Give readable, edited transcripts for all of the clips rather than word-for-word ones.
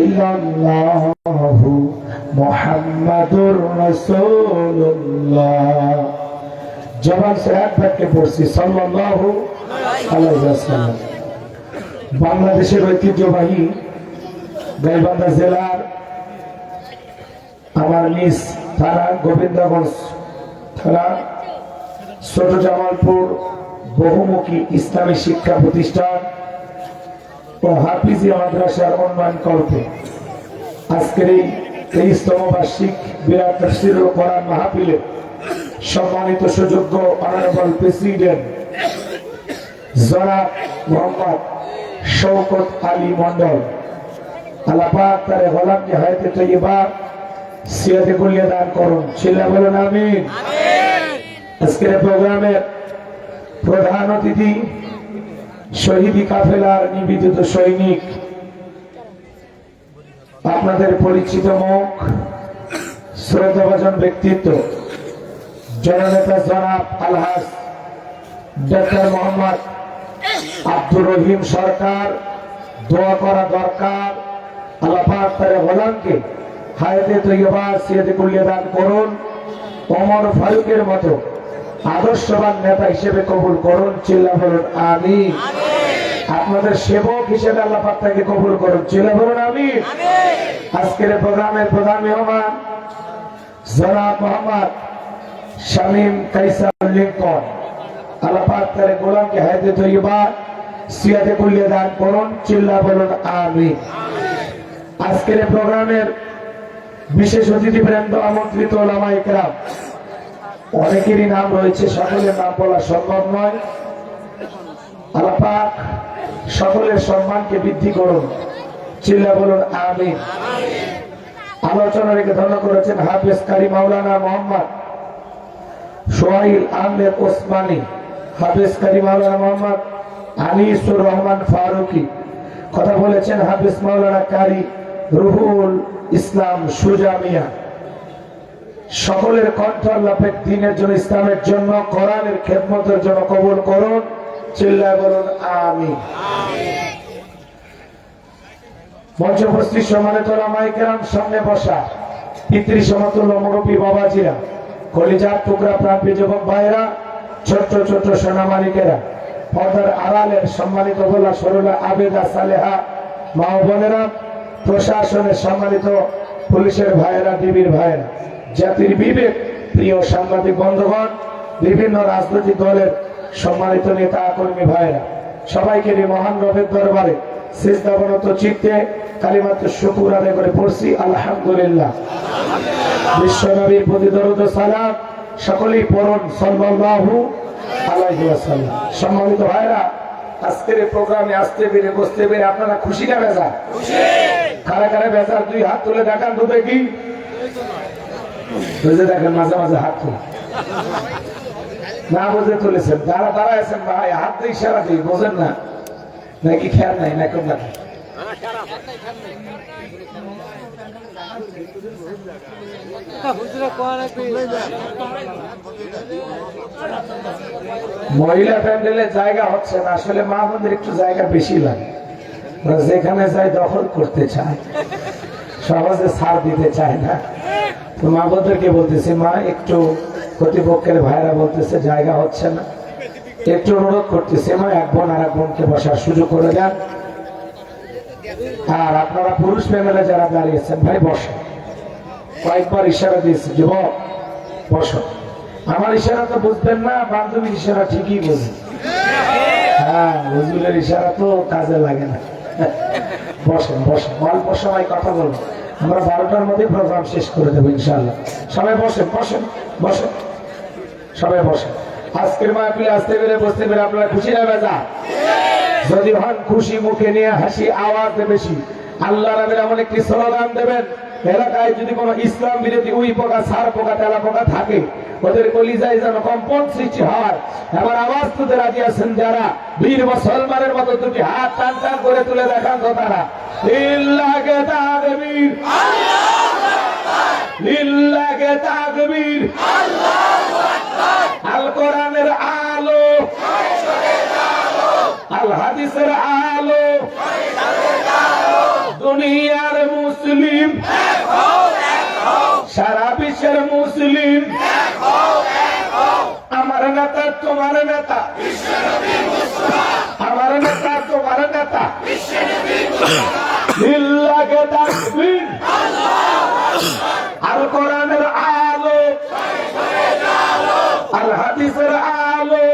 ইল্লাল্লাহু মুহাম্মাদুর রাসূলুল্লাহ। জবান সে এক বাক্যে পড়ছি সাল্লাল্লাহু আলাইহি ওয়াসাল্লাম। বাংলাদেশের ঐতিহ্যবাহী গাইবান্ধা জেলার আমার নিজ থানা গোবিন্দগঞ্জ থানা ছোট জামালপুর বহুমুখী ইসলামী শিক্ষা প্রতিষ্ঠান ও হাফিজিয়া মাদ্রাসার উন্নয়ন কল্পে আজকের এই 23তম বার্ষিক বিরাট তাফসীর ও কোরআন মাহফিলে সম্মানিত সুযোগ্য অনারেবল প্রেসিডেন্ট জনাব মোহাম্মদ শওকত আলী মন্ডল, আল্লাহ পাক তার গোলামকে হায়াতে তৈয়বা সিয়াতে কুলিয়া দান করুন। চিল্লা বলুন আমিন। আজকের প্রোগ্রামের প্রধান অতিথি শহীদি কাফেলার নিবেদিত সৈনিক, আপনাদের পরিচিত মুখ, শ্রদ্ধাভাজন ব্যক্তিত্ব, জননেতা জনাব আলহাজ ডক্টর মোহাম্মদ আব্দুর রহিম সরকার। দোয়া করা দরকার, আল্লাহ পাক তার গোলামকে হায়াতে তৈয়বা সিয়াতে কুলিয়া দান করুন। ওমর ফারুকের মতো আদর্শবান নেতা হিসেবে কবুল করুন। চিল্লা বলুন আমিন। আপনাদের সেবক হিসেবে আল্লাহ পাক তাকে কবুল করুন। চিল্লা বলুন আমিন। আজকের প্রোগ্রামের প্রধান মেহমান জনাব মোহাম্মদ শামীম কাইসার লিঙ্কন, আল্লাহ পাক তার গোলামকে হায়াতে তৈয়বা সিয়াতে কুলিয়া দান করুন। চিল্লা বলুন আমিন। আজকের প্রোগ্রামের বিশেষ অতিথিবৃন্দ, আমন্ত্রিত ওলামায়ে কেরাম, অনেকেরই নাম রয়েছে, সকলের নাম বলা সম্ভব নয়। আল্লাহ পাক সকলের সম্মানকে বৃদ্ধি করুন। চিল্লা বলুন আমিন। আলোচনা রেখে ধন্য করেছেন হাফেজ কারি মাওলানা মোহাম্মদ সোহাইল আহমেদ ওসমানী, হাফেজ কারি মাওলানা মোহাম্মদ আনিসুর রহমান ফারুকি। কথা বলেছেন হাফেজ মাওলানা কারি রুহুল ইসলাম সুজামিয়া। সকলের কণ্ঠ আল্লাহের দ্বীনের জন্য, ইসলামের জন্য, কোরআনের খেদমতের জন্য কবুল করুন। চিল্লায় বলুন আমিন। মঞ্চ উপস্থিত সম্মানিত ওলামায়ে কেরাম, সামনে বসা পিতৃ সমতুল্য মুরব্বী বাবাজিরা, কলিজার টুকরা প্রাণপ্রিয় যুবক ভাইরা, ছোট ছোট সোনামানিকেরা, পর্দার আড়ালের সম্মানিত বলা সরলা আবেদা সালেহা মা বোনেরা, প্রশাসনের সম্মানিত পুলিশের ভাইয়েরা, ডিবির ভাইয়েরা, জাতির বিবেক প্রিয় সাংবাদিক বন্ধুগণ, বিভিন্ন রাজনৈতিক দলের সম্মানিত নেতা কর্মী ভাইয়েরা, সবাইকে এই মহান রবের দরবারে সিজদাবনত চিত্তে কালিমাত শুকর আদায় করে পড়ছি আলহামদুলিল্লাহ। বিশ্ব নবীর প্রতি দরুদ ও সালাম সকলেই পড়ুন সাল্লাল্লাহু আলাইহি ওয়াসাল্লাম। সম্মানিত ভাইরা, আজকের এই প্রোগ্রামে আসতে পেরে বসতে পেরে আপনারা খুশি না বেজার? কারা কারা বেজার? দুই হাত তুলে দেখান তো দেখি। বুঝে দেখেন, মাঝে মাঝে হাত তুলে না বুঝে তুলেছেন, যারা দাঁড়ায় আছেন ভাই হাত দিয়ে ইশারা দিই, বোঝেন না নাকি? খেয়াল নাই না কোন লাগে? মহিলা প্যান্ডেলে জায়গা হচ্ছে না, আসলে মা বোনদের একটু জায়গা বেশি লাগে, ওরা যেখানে যায় দখল করতে চায়, সহজে ছাড় দিতে চায় না। তো মা বোনদেরকে বলতেছে, মা একটু, কর্তৃপক্ষের ভাইরা বলতেছে জায়গা হচ্ছে না, একটু অনুরোধ করতেছে, মা এক বোন আর এক বোনকে বসার সুযোগ করে দেন। আর আপনারা পুরুষ প্যানেলে যারা দাঁড়িয়েছেন ভাই বসো। কয়েকবার ইশারা দিয়েছি, যুবক বসো। আমার ইশারা তো বুঝবেন না, বান্ধবীর ইশারা ঠিকই বুঝি। হ্যাঁ, হুজুরের ইশারা তো কাজে লাগে না। বসেন বসেন, অল্প সময় কথা বলবো, আমরা 12টার মধ্যে প্রোগ্রাম শেষ করে দেবো ইনশাআল্লাহ। সবাই বসেন বসেন বসেন, সবাই বসেন। আজকের মাহফিলে আসতে পেরে বসতে পেরে আপনারা খুশি না বেজা? যদি হন খুশি, মুখে নিয়ে হাসি, আওয়াজ বেশি। আল্লাহ রাবের এমন একটি স্লোগান দেবেন, এলাকায় যদি কোনো ইসলাম বিরোধী উই পোকা, সার পোকা, তেলা পোকা থাকে, ওদের কলিজায় যেন কম্পন সৃষ্টি হয়। এবার আওয়াজ তুলতে রাজি আছেন যারা, বীর মুসলমানের মতো দুটি হাত টান টান করে তুলে দেখান তো তারা। লিল্লাহি তাকবীর, লিল্লাহি তাকবীর, আল্লাহু আকবার। আল কোরআনের আলো, আল হাদিসের আলো, দুনিয়ার মুসলিম, সারা বিশ্বের মুসলিম, আমার নেতা তোমার নেতা, আমার নেতা তোমার নেতা, লিল্লাহে তাকবীর, আল কোরআনের আলো, আল হাদিসের আলো,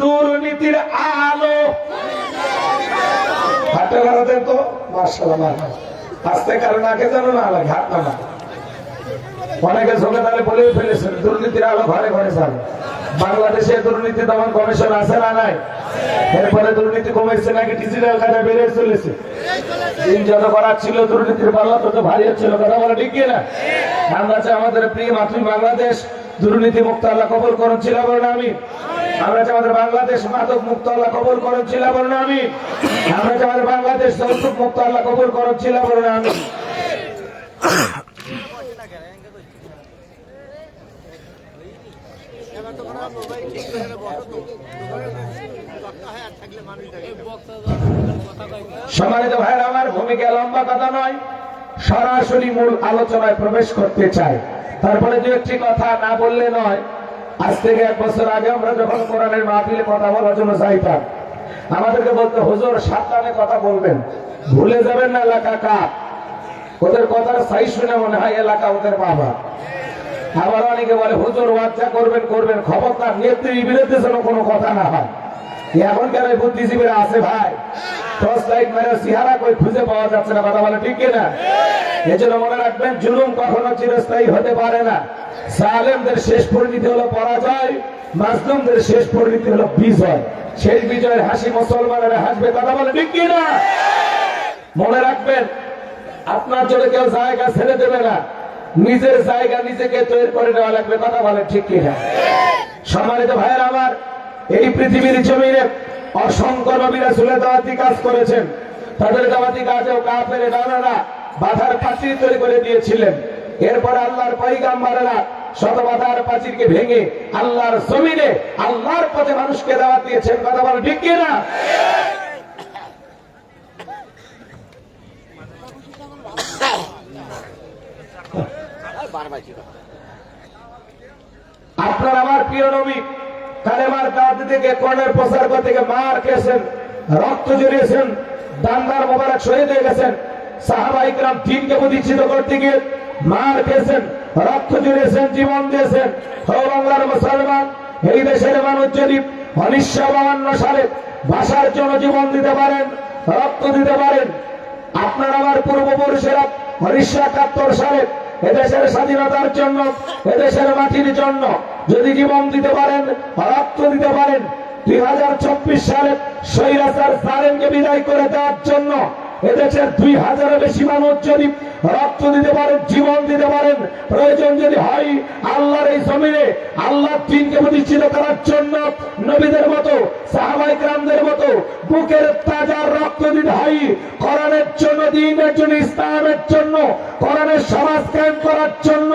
দুর্নীতির আলো। হাতে লাগাতেন তো মাশাআল্লাহ, আস্তে কারণ আগে জানো না লাগে হাত নামা। অনেকে ঝোঁকে তাহলে বলেই ফেলেছেন দুর্নীতির আলো ঘরে ঘরে যাবে। বাংলাদেশে দুর্নীতি দমন কমিশন আছে না নাই? এরপরে দুর্নীতি কমেছে নাকি ডিজিটাল কাজে বেড়ে চলেছে? দিন যত করার ছিল দুর্নীতির পাল্লা তত ভারী হচ্ছিল, কথা বলে ঠিক না? আমরা চাই আমাদের প্রিয় মাতৃ বাংলাদেশ দুর্নীতি মুক্ত আল্লাহ কবুল করুন, ছিল বলুন আমিন। আমরা চাই আমাদের বাংলাদেশ মাদক মুক্ত আল্লাহ কবুল করুন, ছিল বলুন আমিন। আমরা চাই আমাদের বাংলাদেশ যৌতুক মুক্ত আল্লাহ কবুল করুন, ছিল বলুন আমিন। সম্মানিত ভাইরা আমার, ভূমিকা লম্বা কথা নয়, সরাসরি মূল আলোচনায় প্রবেশ করতে চাই। তারপরে দু একটি কথা না বললে নয়। আজ থেকে 1 বছর আগে আমরা যখন কোরআনের মাহফিলে কথা বলার জন্য যাইতাম, আমাদেরকে বলতে হুজুর সাবধানে কথা বলবেন, ভুলে যাবেন না এলাকা কার। ওদের কথার সাইজ শুনে মনে হয় এলাকা ওদের বাবা। আবার অনেকে বলে হুজুর ওয়াজ্জা করবেন করবেন, খবরদার নেত্রীর বিরুদ্ধে যেন কোনো কথা না হয়। এখনকার বুদ্ধিজীবীরা আছে ভাই, টর্চ লাইট মেরে চেহারা কই খুঁজে পাওয়া যাচ্ছে না, কথা বলে ঠিক কিনা? এজন্য মনে রাখবেন, জুলুম কখনো চিরস্থায়ী হতে পারে না। জালেমদের শেষ পরিণতি হলো পরাজয়, মাজলুমদের শেষ পরিণতি হলো বিজয়। শেষ বিজয়ের হাসি মুসলমানেরা হাসবে, কথা বলে ঠিক কিনা? মনে রাখবেন, আপনার জন্য কেউ জায়গা ছেড়ে দেবে না, নিজের জায়গা নিজেকে তৈরি করে নেওয়া লাগবে, কথা বলে ঠিক কিনা? সম্মানিত ভাইয়েরা আমার, এই পৃথিবীর জমিনে অসংখ্য নবী রাসূলের দাওয়াতি কাজ করেছেন। তাদের দাওয়াতি কাজেও কাফের ডানারা বাধার প্রাচীর তৈরি করে দিয়েছিলেন। এরপর আল্লাহর পয়গম্বরেরা শত বাধার প্রাচীরকে ভেঙে আল্লাহর জমিনে আল্লাহর পথে মানুষকে দাওয়াত দিয়েছেন, কথা বলে ঠিক কিনা? আপনার আমার প্রিয় নবী কালেমার দাওয়াত থেকে, কোরআনের প্রচার করতে থেকে মার খেয়েছেন, রক্ত ঝরিয়েছেন, দান্দার মোবারক শহীদ হয়ে গেছেন। সাহাবা ইকরাম দ্বীনকে প্রতিষ্ঠিত করতে গিয়ে মার খেয়েছেন, রক্ত ঝরিয়েছেন, জীবন দিয়েছেন। ও বাংলার মুসলমান, এই দেশের মানুষ যদি 1952 সালে ভাষার জন্য জীবন দিতে পারেন, রক্ত দিতে পারেন, আপনার আমার পূর্বপুরুষেরা 1971 সালে এদেশের স্বাধীনতার জন্য, এদেশের মাটির জন্য যদি জীবন দিতে পারেন, রক্ত দিতে পারেন, 2024 সালে স্বৈরাচার জালেমকে বিদায় করে দেওয়ার জন্য এদেশের 2000-এর বেশি মানুষ যদি রক্ত দিতে পারেন, জীবন দিতে পারেন, প্রয়োজন যদি হয় আল্লাহর এই জমিনে আল্লাহর দ্বীনকে প্রতিষ্ঠিত করার জন্য নবীদের মতো, সাহাবায়ে কেরামদের মতো বুকের তাজা রক্ত দিতে হয়। কোরআনের জন্য, দ্বীনের জন্য, ইসলামের জন্য, কোরআনের সমাজ কায়েম করার জন্য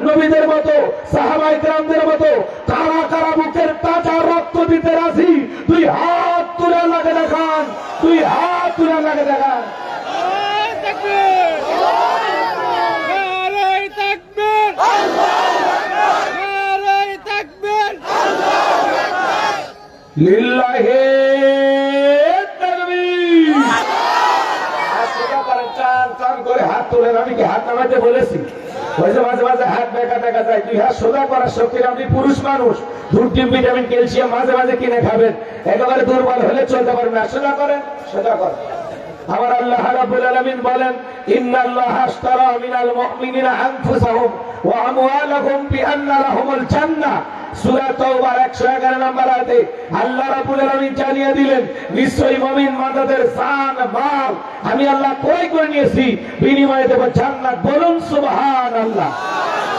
নবীদের মতো, সাহাবায়ে কেরামদের মতো কারা কারা বুকের তাজা রক্ত দিতে রাজি? 2 হাত তুলে আল্লাহকে দেখান, 2 হাত তুলে আল্লাহকে দেখান। লিল্লাহি তাকবীর। চান চান করে হাত তোলেন। আমি কি হাত নামাতে বলেছি? মাঝে মাঝে হাত বেঁকা দেখা যায়। 2 হাত সোজা করার শক্তি, আপনি পুরুষ মানুষ, দুধ, ডিম, ভিটামিন, ক্যালসিয়াম মাঝে মাঝে কিনে খাবেন। একেবারে দুর্বল হলে চলতে পারবেন না। সোজা করেন, সোজা করেন। আমার আল্লাহ রাব্বুল আলামিন বলেন, ইন্নাল্লাহা আশতারা মিনাল মুমিনিনা আনফুসাহুম ওয়া আমওয়ালাহুম বিআন্না লাহুমুল জান্নাহ। সূরা তাওবার 111 নম্বর আয়াতে আল্লাহ রাব্বুল আলামিন জানিয়ে দিলেন, নিশ্চয়ই মুমিন বান্দাদের জান মাল আমি আল্লাহ ক্রয় করে নিয়েছি, বিনিময়ে দেব জান্নাত। বলুন সুবহানাল্লাহ।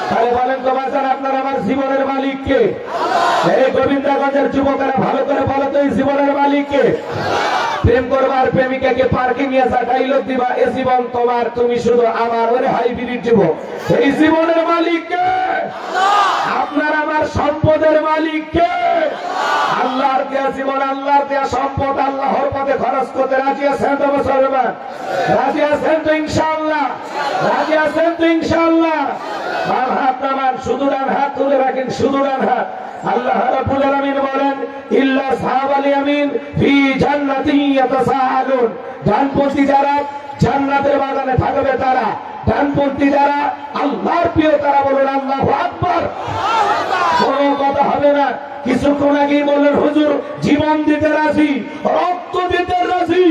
তাহলে বলেন তো বাজার, আপনার আমার জীবনের মালিক কে? এই গোবিন্দগঞ্জের যুবকেরা ভালো করে বলো তো, এই জীবনের মালিক কে? প্রেম করবার প্রেমিকাকে পার্কে নিয়ে ডাইলগ দিবা, এ জীবন তোমার, তুমি শুধু আমার। ওরে হাইব্রিড যুবক, এই জীবনের মালিক কে? আপনার আমার সম্পদের মালিক কে? আল্লাহর দেয়া জীবন, আল্লাহর দেয়া সম্পদ আল্লাহর পথে খরচ করতে রাজি আছেন তো মুসলমান? রাজি আছেন তো ইনশাআল্লাহ? রাজি আছেন তো ইনশাআল্লাহ? বাম হাত নামান, শুধু ডান হাত তুলে রাখেন, শুধু ডান হাত। আল্লাহ রাব্বুল আলামিন বলেন, ইল্লা আসহাবাল ইয়ামিন ফি জান্নাতিন ইয়াতাসাআলুন। ডানপন্থী যারা জান্নাতের বাগানে থাকবে তারা, ডানপন্থী যারা আল্লাহর প্রিয় তারা বলুন আল্লাহু আকবার। কোনো কথা হবে না। কিছুক্ষণ আগেই বললেন হুজুর জীবন দিতে রাজি, রক্ত দিতে রাজি।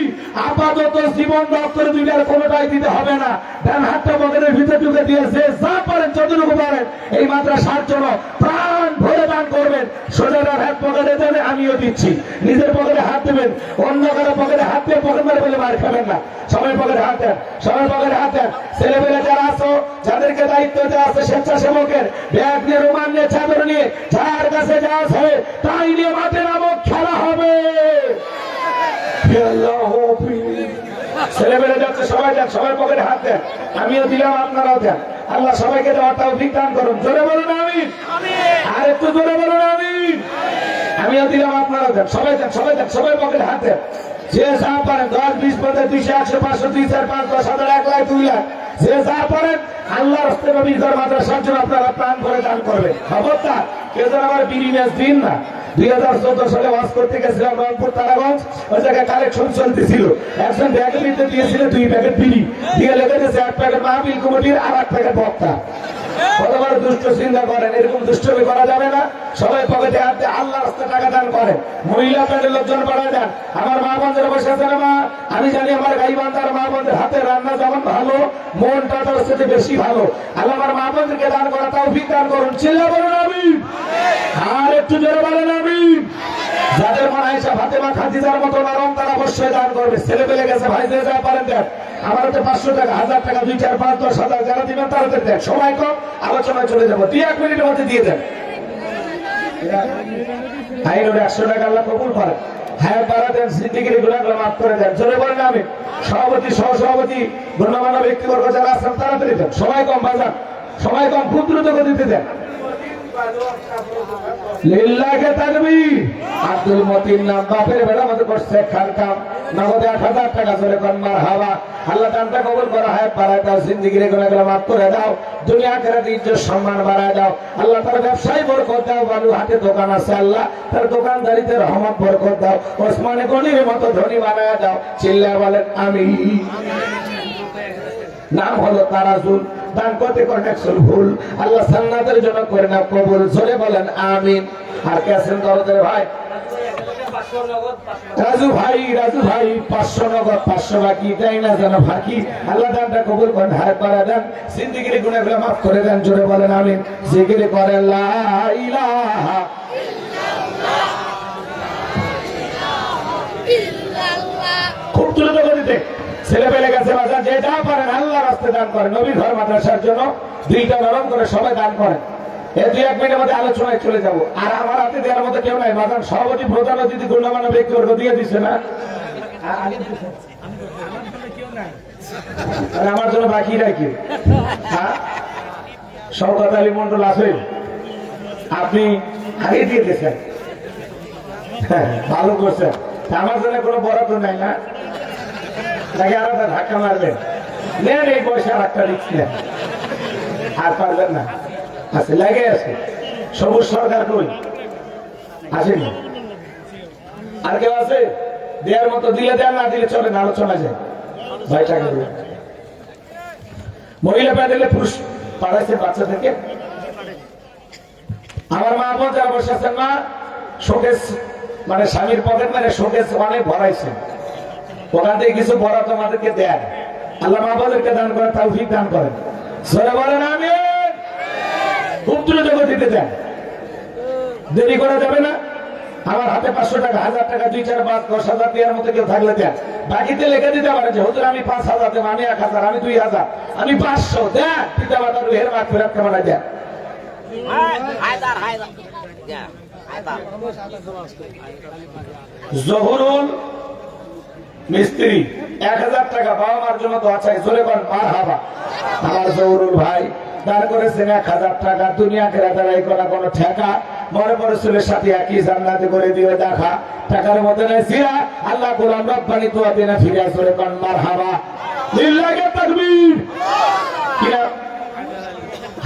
আপাতত জীবন রক্তের দুইটার কোনোটাই দিতে হবে না। ডান হাতটা পকেটের ভিতরে ঢুকে দিয়েছে, যা পারেন যতটুকু পারেন এই মাদ্রাসার জন্য প্রাণ ভরে দান করবেন। সোজা ডান হাত পকেটে দেন, আমিও দিচ্ছি। নিজের পকেটে হাত দেবেন, অন্য কারো পকেটে হাত দিয়ে পকেট মারে বলে মার খাবেন না। সবাই পকেটে হাত দেন, সবাই পকেটে হাত দেন। ছেলেমেয়ে যারা আছো, যাদেরকে দায়িত্ব দেওয়া আছে স্বেচ্ছাসেবকের, ব্যাগ নিয়ে, রুমাল নিয়ে, চাদর নিয়ে, যার কাছে যা আছে তাই নিয়ে মাঠে নামো, খেলা হবে। ছেলেমেয়ে যাচ্ছে, সবাই যান, সবাই পকেটে হাত দেন। আমিও দিলাম, আপনারাও দেন। আল্লাহ সবাইকে দেওয়ার তৌফিক দান করুন। জোরে বলুন আমিন। আর একটু জোরে বলুন আমিন। আমিও দিলাম, আপনারাও দেন। সবাই দেন, সবাই দেন, সবাই পকেটে হাত দেন। যে যা পারেন, 10, 20, 50, 200, 100, 500, 2, 4, 5, 10, 1000, 1 লাখ, 2 লাখ, যে যা পারেন আল্লাহর রাস্তায় নবীর মাদ্রাসার জন্য আপনারা প্রাণ করে দান করবেন। খবরদার কেউ যেন আমার বিড়ি ম্যাচ দিন না। 2014 সালে ওয়াজ করতে গেছিলাম রংপুর তারাগঞ্জ, ওই জায়গায় কালেকশন চলতেছিল। একজন ব্যাগের ভিতরে দিয়েছিল 2 প্যাকেট বিড়ি, দিয়ে লেগে গেছে 1 প্যাকেট মাহফিল কমিটির আর 1 প্যাকেট বক্তা। কতবার দুষ্ট চিন্তা করেন, এরকম দুষ্টমি করা যাবে না। সবাই পকেটে হাত দিয়ে আল্লাহ রাস্তায় টাকা দান করেন। মহিলা প্যান্ডের লোকজন বাড়ায় দেন। আমার মা বোনদের বসে আছে না মা, আমি জানি আমার গাইবান্ধার মা বোনদের হাতে রান্না যেমন ভালো, মনটা তার সাথে বেশি ভালো। আল্লাহ আমার মা বোনদেরকে দান করা তৌফিক দান করুন। চিল্লা বলুন আমিন। আর একটু জোরে বলেন আমিন। যাদের মনে হয় ফাতেমা খাদিজার মতো নরম, তারা অবশ্যই দান করবে। ছেলে পেলে গেছে, ভাই যে যা পারেন দেন। আমার হাতে 500 টাকা, 1000 টাকা, 2, 4, 5, 10, 1000 যারা দিবেন তারা দেন। সময় কম, আলোচনায় চলে যাবো। 2-1 মিনিটের মধ্যে দিয়ে দেন। 100 টাকা আল্লাহ কবুল করেন। হ্যাঁ বাড়া দেন, সিদ্দিকের গুনাহগুলো মাফ করে দেন। জোরে বলেন আমিন। সভাপতি, সহসভাপতি, গণ্যমান্য ব্যক্তিবর্গ যারা আছেন তাড়াতাড়ি দেন। সময় কম বাজার, সময় কম, খুব দ্রুত গতিতে দেন। লিল্লাহে তাকবীর। আব্দুল মতিন নাম, বাপের বেড়া মতো করছে খান কাম, নগদে 8000 টাকা। জোরে কোন মারহাবা। আল্লাহ দানটা কবুল করো, হায়াত বাড়ায় দাও, জিন্দেগির গুনাহগুলো মাফ করে দাও, দুনিয়া আখিরাতে ইজ্জত সম্মান বাড়ায় দাও। আল্লাহ তার ব্যবসায় বরকত দাও। বালু হাতে দোকান আছে, আল্লাহ তার দোকানদারিতে রহমত বরকত দাও। ওসমানে গনির মতো ধনী বানায় দাও। চিল্লায় বলেন আমিন। নাম হলো তারাজুল, দান করতে করেন 100 ভুল। আল্লাহ জান্নাতের জন্য করে না কবুল। জোরে বলেন আমিন। আর কে আছেন দরদের ভাই? রাজু ভাই, রাজু ভাই 500 নগদ, 500 বাকি, তাই না যেন ফাঁকি। আল্লাহ দানটা কবুল করেন, হায়াত বাড়া দেন, জিন্দেগির গুনাহগুলো মাফ করে দেন। জোরে বলেন আমিন। জিকির করেন লা ইলাহা ইল্লাল্লাহ। খুব দ্রুত গতিতে ছেলে পেলে গেছে বাজার, যে যা পারেন আল্লাহ রাস্তায় দান করেন। নবীর ঘর মাদ্রাসার জন্য 2টা নরম করে সবাই দান করেন। এই 2-1 মিনিটের মধ্যে আলোচনায় চলে যাব। আর আমার হাতে দেওয়ার মতো কেউ নাই। বাজার সভাপতি, প্রধান অতিথি, গণ্যমান্য ব্যক্তিবর্গ দিয়ে দিচ্ছে না, আমার জন্য বাকি রাখি। হ্যাঁ, শওকত আলী মন্ডল আছে, আপনি আগে দিয়ে দিয়েছেন, ভালো করছেন। আমার জন্য কোনো বরাদ্দ নাই না, নাকি আলাদা ধাক্কা মারবেন? নেন এই পয়সা, একটা রিক্স নেন। আর পারবেন না? আছে, লাগে আছে। সবুজ সরকার কই আসেনি? আর কেউ আছে দেওয়ার মতো? দিলে দেন, না দিলে চলে না, আলোচনা যায়। ভাই টাকা দিলে মহিলা প্যান্ডেলে পুরুষ পাঠাইছে বাচ্চাদেরকে। আমার মা বোন যারা বসে আছেন, মা শোকেস মানে স্বামীর পকেট মানে শোকেস অনেক ভরাইছে, ওখান থেকে কিছু বরাদ্দ আমাদেরকে দেন। আল্লাহ মা বোনদেরকে দান করেন, তৌফিক দান করেন। জোরে বলেন আমিন। খুব দ্রুত গতিতে দেন, দেরি করা যাবে না। আমার হাতে 500 টাকা, 1000 টাকা, 2, 4, 5, 10,000 দেওয়ার মতো কেউ থাকলে দেন। বাকিতে লিখে দিতে পারে যে হুজুর আমি 5000 দেব, আমি 1000, আমি 2000, আমি 500 দেন। পিতা মাতা রুহের মাগফিরাত কামনা দেন। জহুরুল মিস্ত্রি 1000 টাকা বাবা মার জন্য দোয়া চাই, জোরে বল মারহাবা। আমার জহুরুল ভাই দান করেছেন 1000 টাকা, দুনিয়া কেরাদারাই করা কোনো ঠেকা, মনে মনে ছেলের সাথে একই জান্নাতে করে দিয়ে দেখা, টাকার মধ্যে নাই সিরা, আল্লাহ গোলাম রব্বানি দোয়া দিয়ে না ফিরে, জোরে বল মারহাবা। লিল্লাহি তাকবীর। কিনা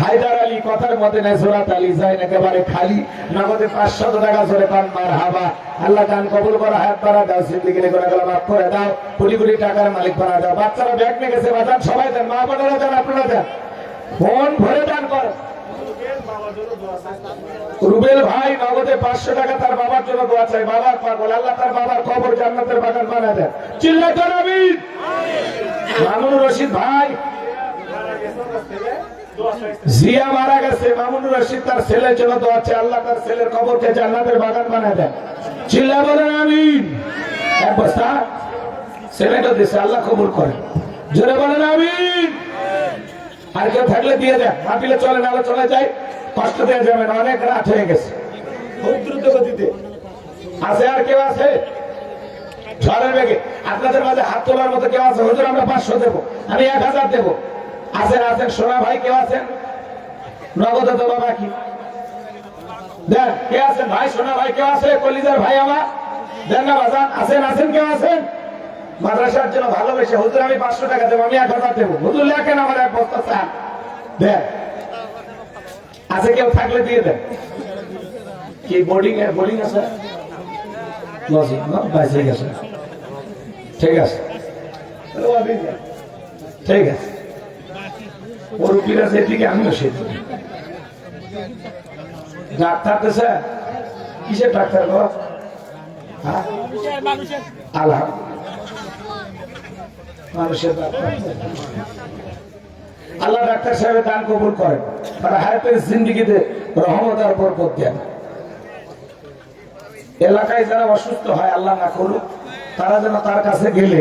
হায়দার আলী কথার মধ্যে নাই, জোরাত আলী যায় একেবারে খালি, নগদে 500 টাকা, জোরে বল মারহাবা। আল্লাহ দান কবুল করো, হায়াত বাড়া দাও, জিন্দেগি গুনাহগুলো মাফ করে দাও, কোটি কোটি টাকার মালিক বানা দাও। বাচ্চারা ব্যাগ নিয়ে গেছে, বাজান সবাই দেন, মা বোনেরা দেন, আপনারা দেন, মন ভরে দান করেন। রুবেল ভাই নগদে 500 টাকা তার বাবার জন্য দোয়া চাই, বাবার পাগল, আল্লাহ তার বাবার কবর জান্নাতের বাগান বানায় দেন, চিল্লায় কর আমিন। মামুনুর রশিদ ভাই জিয়া মারা গেছে, মামুনুর রশিদ তার ছেলের জন্য দোয়া চাই, আল্লাহ তার ছেলের কবরকে জান্নাতের বাগান বানায় দেন, চিল্লায় বলেন আমিন। এক বস্তা ছেলেটা দিছে, আল্লাহ কবুল করে, জোরে বলেন আমিন। আর কেউ থাকলে দিয়ে দেন, আপিলে চলে নালে চলে যায়, কষ্ট দেওয়া যাবে না, অনেক রাত হয়ে গেছে, খুব দ্রুত গতিতে আছে। আর কেউ আছে ঝড়ের বেগে আপনাদের মাঝে হাত তোলার মতো কেউ আছে? হুজুর আমরা 500 দেবো, আমি 1000 দেবো। আছেন আছেন সোনা ভাই কেউ আছেন? নগদে দেবো বাকি দেন, কে আছেন ভাই? সোনা ভাই কেউ আছে? কলিজার ভাই আমার দেন না বাজান, আছেন আছেন কেউ আছেন? মাদ্রাসার জন্য ভালোবেসে হুজুর আমি 500 টাকা দেবো, আমি 1000 দেবো, হুজুর লেখেন আমার এক বস্তা চাল দেন। আছে কেউ থাকলে দিয়ে দেন। কি বোর্ডিং আছে? লজিক না বাইসে গেছে, ঠিক আছে ঠিক আছে, ওর উকিল আছে এদিকে, আমিও সেদিকে। ডাক্তার দেশে কিসের ডাক্তার গো? আল্লাহ মানুষের ডাক্তার। আল্লাহ ডাক্তার সাহেবের দান কবুল করেন, তারা হায়াতের জিন্দেগিতে রহমত আর বরকত দেন। এলাকায় যারা অসুস্থ হয়, আল্লাহ না করুক, তারা যেন তার কাছে গেলে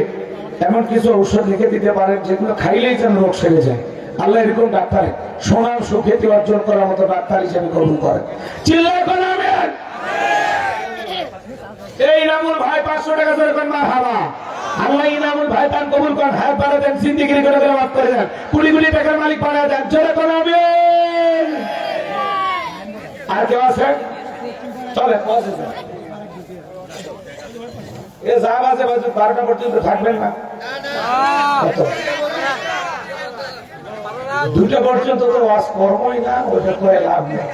এমন কিছু ঔষধ লিখে দিতে পারেন যেগুলো খাইলেই যেন রোগ সেরে যায়। আল্লাহ এরকম ডাক্তার সোনার সুখ্যাতি অর্জন করার মতো ডাক্তার হিসেবে কবুল করেন, চিল্লায় বলেন আমিন। এই ইনামুল ভাই 500 টাকা ধরে কোন মারহাবা। আল্লাহ ইনামুল ভাই দান কবুল করেন, হায়াত বাড়ায় দেন, জিন্দেগি করে মাফ করে দেন, কোটি কোটি টাকার মালিক বানায় দেন, জোরে কোন আমিন। আর কেউ আছে? চলে এ যা বাজে বাজে 12টা পর্যন্ত থাকবেন না, 2টা পর্যন্ত তো ওয়াজ করবই না, ওটা করে লাভ নেই।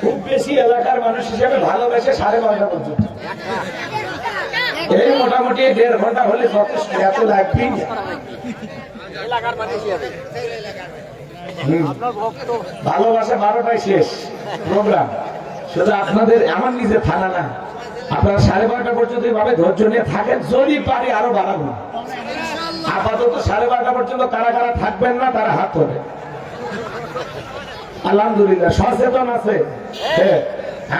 খুব বেশি এলাকার মানুষ হিসেবে ভালোবেসে 12:30 পর্যন্ত, এই মোটামুটি 1.5 ঘন্টা হলে যথেষ্ট, এত লাগবেই না। ভালোবাসা 12টায় শেষ প্রোগ্রাম। শুধু আপনাদের, আমার নিজে থানা না, আপনারা 12:30 পর্যন্ত এইভাবে ধৈর্য নিয়ে থাকেন, যদি পারি আরো বাড়াবো। আপাতত 12:30 পর্যন্ত কারা কারা থাকবেন না তারা হাত তোলে। আলহামদুলিল্লাহ সচেতন আছে,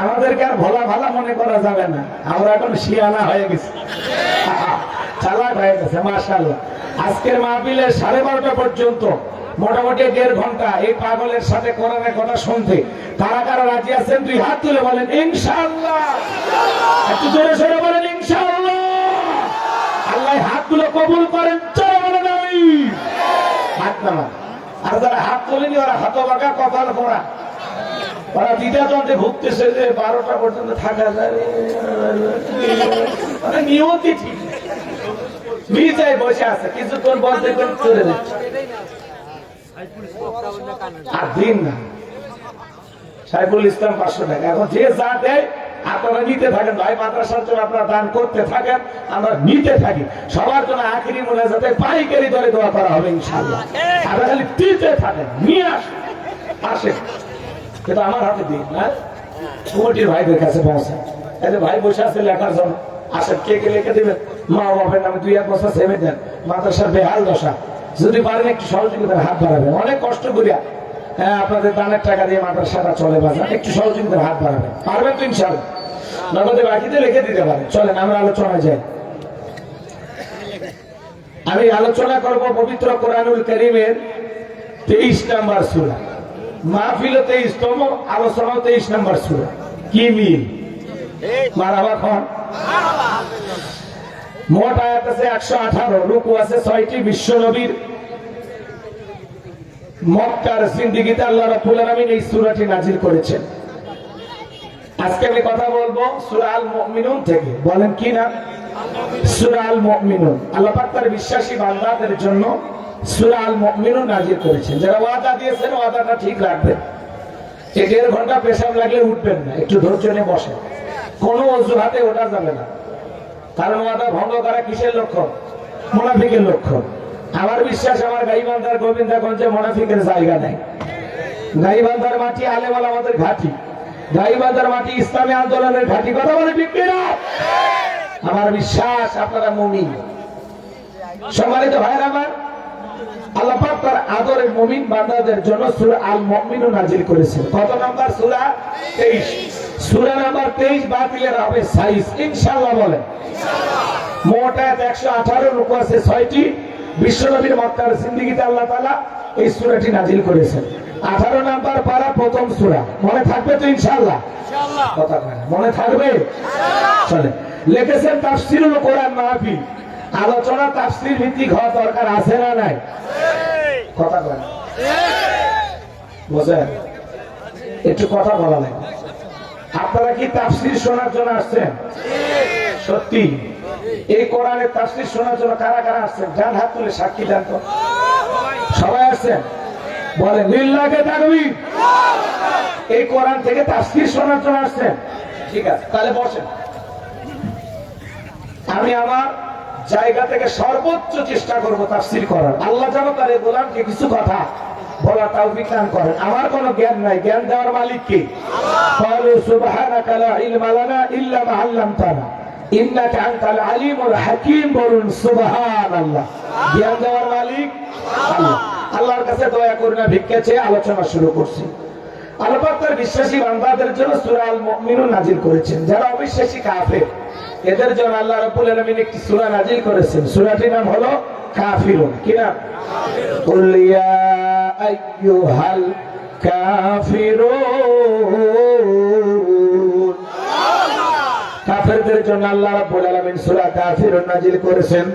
আমাদেরকে আর ভোলা ভালা মনে করা যাবে না, আমরা এখন শিয়ানা হয়ে গেছি, চালাক হয়ে গেছে মাশাআল্লাহ। আজকের মাহফিলে 12:30 পর্যন্ত মোটামুটি 1.5 ঘন্টা এই পাগলের সাথে কোরআনের কথা শুনতে কারা কারা রাজি আছেন? 2 হাত তুলে বলেন ইনশাআল্লাহ, একটু জোরে সরে বলেন ইনশাআল্লাহ। আল্লাহ হাতগুলো কবুল করেন, চলে বলেন আমিন। হাত নামান। আর যারা হাত তোলেনি ওরা হতভাগা, কপাল পোড়া, ওরা দ্বিধাদ্বন্দ্বে ভুগতেছে যে 12টা পর্যন্ত থাকা যাবে, মানে নিয়তি ঠিক ভিজায় বসে আছে, কিছুক্ষণ বলতে চলে যাচ্ছে আর দিন না। সাইফুল ইসলাম 500 টাকা, এখন যে যা দেয় আপনারা নিতে থাকেন ভাই, মাদ্রাসার জন্য আপনারা দান করতে থাকেন, আমরা নিতে থাকি। সবার জন্য আখিরি মোনাজাতে পাইকারি দরে দোয়া করা হবে ইনশাআল্লাহ। আপনারা খালি দিতে থাকেন, নিয়ে আসেন, কিন্তু আমার হাতে দিন না, কমিটির ভাইদের কাছে পৌঁছে। এই যে ভাই বসে আছে লেখার জন্য, আসেন কে কে লিখে দিবেন, মা বাবার নামে 2-1 বছর সেমে দেন। মাদ্রাসার বেহাল দশা, যদি পারেন একটু সহযোগিতার হাত বাড়াবেন, অনেক কষ্ট করিয়া হ্যাঁ আপনাদের দানের টাকা দিয়ে মাদ্রাসাটা চলে, বাজার একটু সহযোগিতার হাত বাড়াবেন, পারবেন তো ইনশাআল্লাহ। নগদে বাকিতে লিখে দিতে পারেন। চলেন আমরা আলোচনায় যাই। আমি আলোচনা করব পবিত্র কোরআনুল কারীমের 23 নম্বর সূরা। মাহফিল 23তম, আলোচনা 23 নম্বর সূরা। কি মিল? মারহাবা খান। মোট আয়াত আছে 118, রুকু আছে 6টি। বিশ্ব নবীর মক্কার জিন্দেগিতে আল্লাহ রাব্বুল আলামিন এই সূরাটি নাজিল করেছেন। আজকে আমি কথা বলবো সূরা আল মুমিনুন থেকে। বলেন কি না? সূরা আল মুমিনুন। আল্লাহ পাক তার বিশ্বাসী বান্দাদের জন্য সূরা আল মুমিনুন নাজিল করেছেন। যারা ওয়াদা দিয়েছেন ওয়াদাটা ঠিক রাখবেন। 1.5 ঘন্টা পেশাব লাগলে উঠবেন না, একটু ধৈর্য নিয়ে বসেন। কোনো অজুহাতে ওঠা যাবে না, কারণ ওয়াদা ভঙ্গ করা কিসের লক্ষণ? মুনাফিকের লক্ষণ। আমার বিশ্বাস আমার গাইবান্ধার গোবিন্দাগঞ্জে মুনাফিকের জায়গা নাই। গাইবান্ধার মাটি আলেম ওলামাদের ঘাঁটি, গাইবান্ধার মাটি ইসলামী আন্দোলনের ঘাঁটি। কথা বলে ঠিক না? আমার বিশ্বাস আপনারা মুমিন। সম্মানিত ভাইরা আমার, আল্লাহ পাক তার আদরের মুমিন বান্দাদের জন্য সূরা আল মুমিনুন নাজিল করেছেন। কত নাম্বার সূরা? 23। সূরা নাম্বার 23 বাতিলের হবে 26 ইনশাআল্লাহ। বলেন ইনশাআল্লাহ। মোট আয়াত 118, রুকু আছে 6টি। বিশ্বনবীর মক্কার জিন্দেগিতে আল্লাহ তাআলা এই সূরাটি নাজিল করেছেন। 18 নাম্বার পারা প্রথম সূরা। মনে থাকবে তো ইনশাআল্লাহ? ইনশাআল্লাহ। কথা কয় না, মনে থাকবে ইনশাআল্লাহ। চলে লিখেছেন তাফসীরুল কোরআন মাহফিল। আলোচনা তাফসীর ভিত্তিক হওয়া দরকার আছে না নাই? কথা কয় না, বুঝেন? একটু কথা বলা নাই। আপনারা কি তাফসীর শোনার জন্য আসছেন? সত্যি এই কোরআনের তাফসীর শোনার জন্য কারা কারা আসছেন? ডান হাত তুলে সাক্ষী দেন তো। সবাই আসছেন? বলেন লিল্লাহি তাকবীর। এই কোরআন থেকে তাফসীর শোনার জন্য আসছেন? ঠিক আছে, তাহলে বসেন। আমি আমার জায়গা থেকে সর্বোচ্চ চেষ্টা করব তাফসীর করার। আল্লাহ যেন তার এই গোলামকে কিছু কথা বলা তৌফিক দান করেন। আমার কোনো জ্ঞান নাই, জ্ঞান দেওয়ার মালিক কে? আল্লাহ। সুবহানাকা লা ইলমা লানা ইল্লা মা আল্লামতানা ইন্নাকা আনতাল আলিমুল হাকীম। বলুন সুবহানাল্লাহ। জ্ঞান দেওয়ার মালিক আল্লাহ। আল্লাহর কাছে দয়া করুন, ভিক্ষা চেয়ে আলোচনা শুরু করছি। আল্লাহ পাক তার বিশ্বাসী বান্দাদের জন্য সূরা আল মুমিনুন নাজিল করেছেন। যারা অবিশ্বাসী কাফের এদের জন্য আল্লাহ রাব্বুল আলামিন একটি সূরা নাজিল করেছেন। সূরাটির নাম হলো কাফিরুন। কি নাম? কুল ইয়া আইয়ুহাল কাফিরুন। কাফেরদের জন্য আল্লাহ রাব্বুল আলামিন সূরা কাফিরুন নাজিল করেছেন।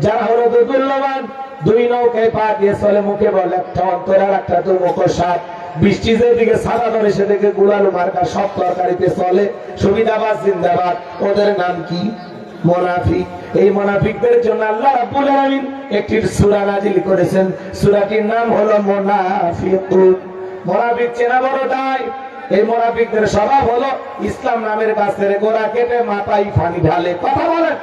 যারা হলো দুর্বলবান, দুই নৌকায় পা দিয়ে চলে, মুখে বলে একটা অন্তর আর একটা তো মুখ সাপ। বৃষ্টি যেদিকে সাদা ধরে সেদিকে গুলালু মার্কা সব তরকারিতে চলে। সুবিধাবাদ জিন্দাবাদ। ওদের নাম কি? মুনাফিক। এই মুনাফিকদের জন্য আল্লাহ রাব্বুল আলামিন একটি সূরা নাজিল করেছেন। সূরাটির নাম হলো মুনাফিকুন। মুনাফিক চেনা বড় দায়। এই মুনাফিকদের স্বভাব হলো ইসলাম নামের গাছের গোড়া কেটে মাথায় পানি ঢালে। কথা বলেন।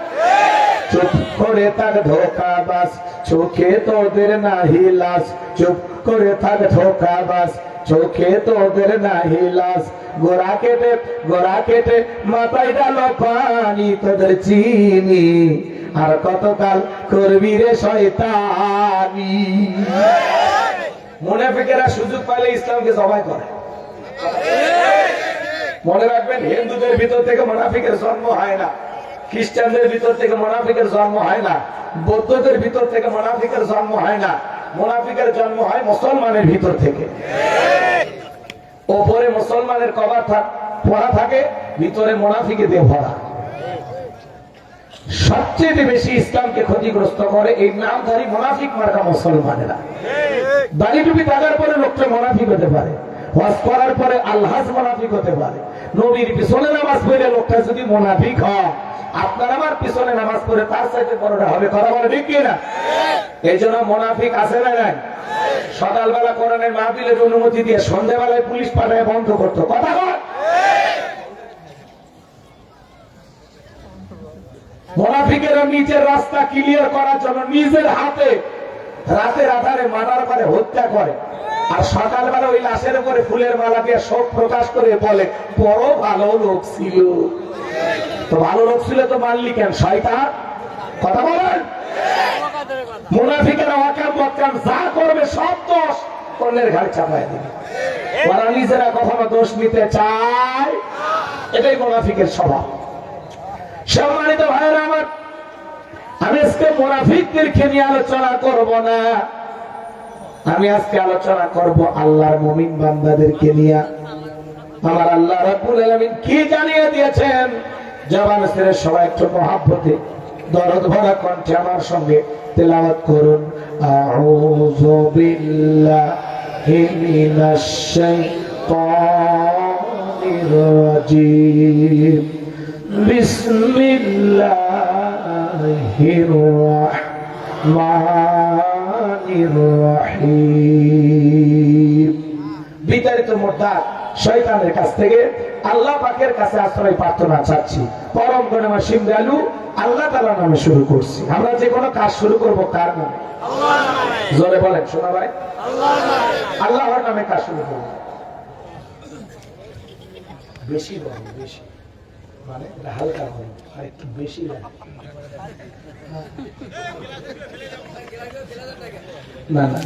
চুপ করে থাক ধোঁকাবাজ, চোখে তোদের নাহি লাজ। চুপ করে থাক ধোঁকাবাজ, চোখে তোদের নাহি লাজ। গোড়া কেটে মাথায় ডালো পানি, তোদের চিনি আর কতকাল করবি রে শয়তানি। মুনাফিকেরা সুযোগ পাইলে ইসলামকে জবাই করে। মনে রাখবেন, হিন্দুদের ভিতর থেকে মুনাফিকের জন্ম হয় না, খ্রিস্টানদের ভিতর থেকে মুনাফিকের জন্ম হয় না, বৌদ্ধদের ভিতর থেকে মুনাফিকের জন্ম হয় না। মুনাফিকের জন্ম হয় মুসলমানের ভিতর থেকে। ওপরে মুসলমানের কভার পড়া থাকে, ভিতরে মুনাফিকে দিয়ে ভরা। সবচেয়ে বেশি ইসলামকে ক্ষতিগ্রস্ত করে এই নামধারী মুনাফিক মার্কা মুসলমানেরা। দাড়ি টুপি থাকার পরে লোকটা মুনাফিক হতে পারে, ওয়াজ করার পরে আলহাজ মুনাফিক হতে পারে। নবীর পিছনে নামাজ পড়ে লোকটা যদি মুনাফিক হয়, আপনার আমার পিছনে নামাজ পড়ে তার চাইতে বড়টা হবে। কথা বলে ঠিক না? এই জন্য মুনাফিক আছে না নাই? সকালবেলা কোরআনের মাহফিলের অনুমতি দিয়ে সন্ধ্যাবেলায় পুলিশ পাঠায় বন্ধ করতো। কথা বল। মুনাফিকেরা নিজের রাস্তা ক্লিয়ার করার জন্য নিজের হাতে রাতের আধারে মারার পরে হত্যা করে, আর সকালবেলা ওই লাশের উপরে ফুলের মালা দিয়ে শোক প্রকাশ করে বলে বড় ভালো লোক ছিল। তো ভালো লোক ছিল তো মানলি কেন? শয়তান। কথা বলেন। মুনাফিকেরা ওয়াকাম ওয়াকাম যা করবে সব দোষ অন্যের ঘাড়ে চাপায় দিবে। ওরা নিজেরা কখনো দোষ নিতে চায়। এটাই মুনাফিকের স্বভাব। সম্মানিত ভাইয়েরা আমার, আমি আজকে মুনাফিকদেরকে নিয়ে আলোচনা করব না। আমি আজকে আলোচনা করব আল্লাহর মুমিন বান্দাদেরকে নিয়ে। আমার আল্লাহ রাব্বুল আলামিন কি জানিয়ে দিয়েছেন, জবান ছেড়ে সবাই একটু মহাব্বতে দরদ ভরা কণ্ঠে আমার সঙ্গে তেলাওয়াত করুন। আউযু বিল্লাহি মিনাশ শাইতানির রাজীম। বিসমিল্লাহির রাহমানির রহিম। বিতাড়িত মোর্দার শয়তানের কাছ থেকে আল্লাহ পাকের কাছে আশ্রয় প্রার্থনা চাচ্ছি। পরম গণমা সিমরালু আল্লাহ তাআলার নামে শুরু করছি। আমরা যে কোনো কাজ শুরু করব কার নামে? আল্লাহর নামে। জোরে বলেন শোনা ভাই, আল্লাহর নামে। আল্লাহর নামে কাজ শুরু করব। বেশি বলেন, বেশি মানে হালকা বলেন, আর একটু বেশি লাগে। না না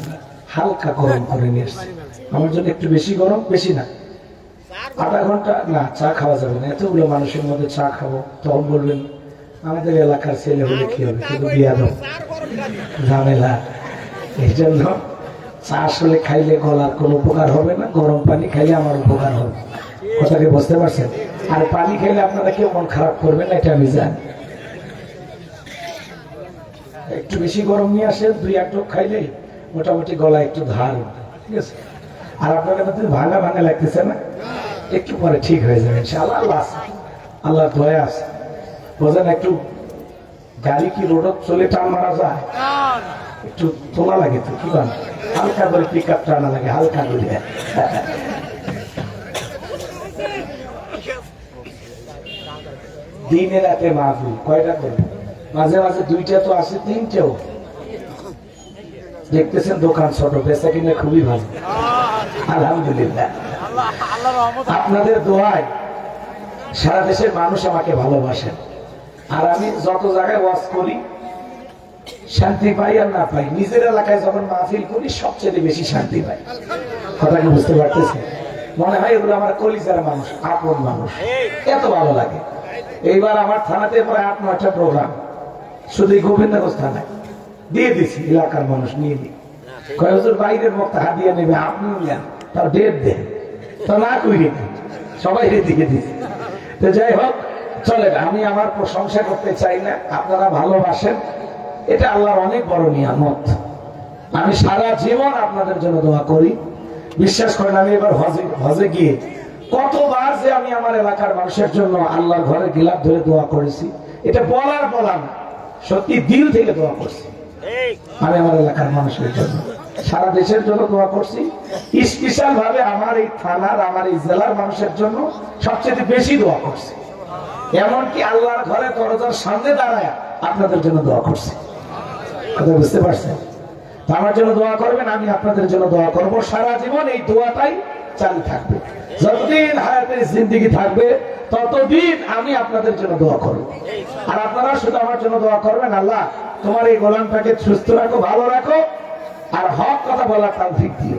হালকা গরম করে নিয়ে এসছি আমার জন্য, একটু বেশি গরম, বেশি না। আধা ঘন্টা না চা খাওয়া যাবে না, এতগুলো মানুষের মধ্যে চা খাবো। তখন বলবেন আমাদের এলাকার ছেলে হলে কি হবে, কিন্তু বিয়া দাও ঝামেলা। এই জন্য চা আসলে খাইলে গলার কোনো উপকার হবে না, গরম পানি খাইলে আমার উপকার হবে। কথাকে বুঝতে পারছেন? আর পানি খাইলে আপনারা কেউ মন খারাপ করবেন না, এটা আমি জানি। একটু বেশি গরম নিয়ে আসেন, 2-1 ঢোক খাইলেই মোটামুটি গলা একটু ধার, ঠিক আছে? আর আপনাদের মধ্যে ভাঙা ভাঙা লাগতেছে না, একটু পরে ঠিক হয়ে যাবে ইনশাআল্লাহ। আল্লাহ আছে, আল্লাহর দয়া আছে। বোঝেন, একটু গাড়ি কি রোডত চলে টান মারা যায়, একটু তোলা লাগে তো, কি বল হালকা করে পিক আপ টানা লাগে, হালকা করে। দিনে রাতে মাহফিল কয়টা করে? মাঝে মাঝে 2টা তো আসে, 3টেও দেখতেছেন। দোকান ছোট, বেচা কিনা খুবই ভালো আলহামদুলিল্লাহ। আপনাদের দোয়ায় সারা দেশের মানুষ আমাকে ভালোবাসেন। আর আমি যত জায়গায় ওয়াজ করি শান্তি পাই আর না পাই, নিজের এলাকায় যখন মাহফিল করি সবচেয়ে বেশি শান্তি পাই। কথাকে বুঝতে পারতেছেন? মনে হয় এগুলো আমার কলিজার মানুষ, আপন মানুষ, এত ভালো লাগে। এইবার আমার থানাতে প্রায় 8-9টা প্রোগ্রাম, শুধু গোবিন্দগঞ্জ থানায় দিয়ে দিছি। এলাকার মানুষ নিয়ে দিই, কয় হুজুর বাইরের বক্তা হাদিয়া নেবে, আপনিও নেন, তার ডেট দেন, তো না করি সবাই দিকে দিচ্ছি। তো যাই হোক চলে, আমি আমার প্রশংসা করতে চাই না, আপনারা ভালোবাসেন, এটা আল্লাহর অনেক বড় নিয়ামত। আমি সারা জীবন আপনাদের জন্য দোয়া করি। বিশ্বাস করেন, আমি এবার হজে গিয়ে কতবার যে আমি আমার এলাকার মানুষের জন্য আল্লাহর ঘরে গিলাপ ধরে দোয়া করেছি, এটা বলার না, সত্যি দিল থেকে দোয়া করছি। আমি আমার এলাকার মানুষের জন্য, সারা দেশের জন্য দোয়া করছি। স্পেশাল ভাবে আমার এই থানার, আমার এই জেলার মানুষের জন্য সবচেয়ে বেশি দোয়া করছি। এমনকি আল্লাহর ঘরে দরজার সামনে দাঁড়ায় আপনাদের জন্য দোয়া করছি। কথা বুঝতে পারছেন? আমার জন্য দোয়া করবেন, আমি আপনাদের জন্য দোয়া করব। সারা জীবন এই দোয়াটাই চালু থাকবে। যতদিন হায়াতের জিন্দেগি থাকবে ততদিন আমি আপনাদের জন্য দোয়া করব। আর আপনারা শুধু আমার জন্য দোয়া করবেন, আল্লাহ তোমার এই গোলামটাকে সুস্থ রাখো, ভালো রাখো, আর হক কথা বলার তৌফিক দিও।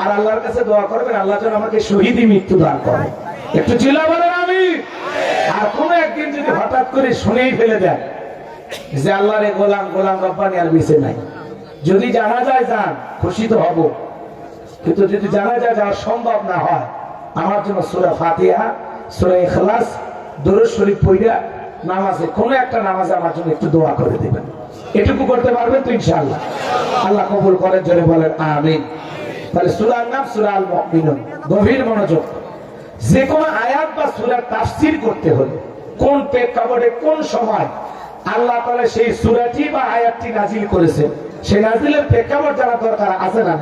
আর আল্লাহর কাছে দোয়া করবেন, আল্লাহ যেন আমাকে শহীদি মৃত্যু দান করে। একটু চিল্লা বলেন আমিন। আর কোনো একদিন যদি হঠাৎ করে শুনেই ফেলে দেন যে আল্লাহর এই গোলাম রব্বানি আর বেঁচে নাই, যদি জানা যায় যান, খুশি তো হব। কিন্তু যদি জানা যায় যাওয়া সম্ভব না হয়, আমার জন্য সূরা ফাতিহা, সূরা ইখলাস, দরুদ শরীফ পড়া নামাজে, কোন একটা নামাজে আমার জন্য একটু দোয়া করে দিবেন। এটুকু করতে পারবেন তো ইনশাআল্লাহ? আল্লাহ কবুল করেন, জোরে বলেন আমিন। তাহলে সূরার নাম সূরা আল মুমিনুন। গভীর মনোযোগ। যে কোন আয়াত বা সূরার তাফসীর করতে হলে কোন প্রেক্ষাপটে, কোন সময় আল্লাহ তাআলা সেই সূরাটি বা আয়াতটি নাজিল করেছেন, সেই নাজিলের প্রেক্ষাপট জানা দরকার আছে না?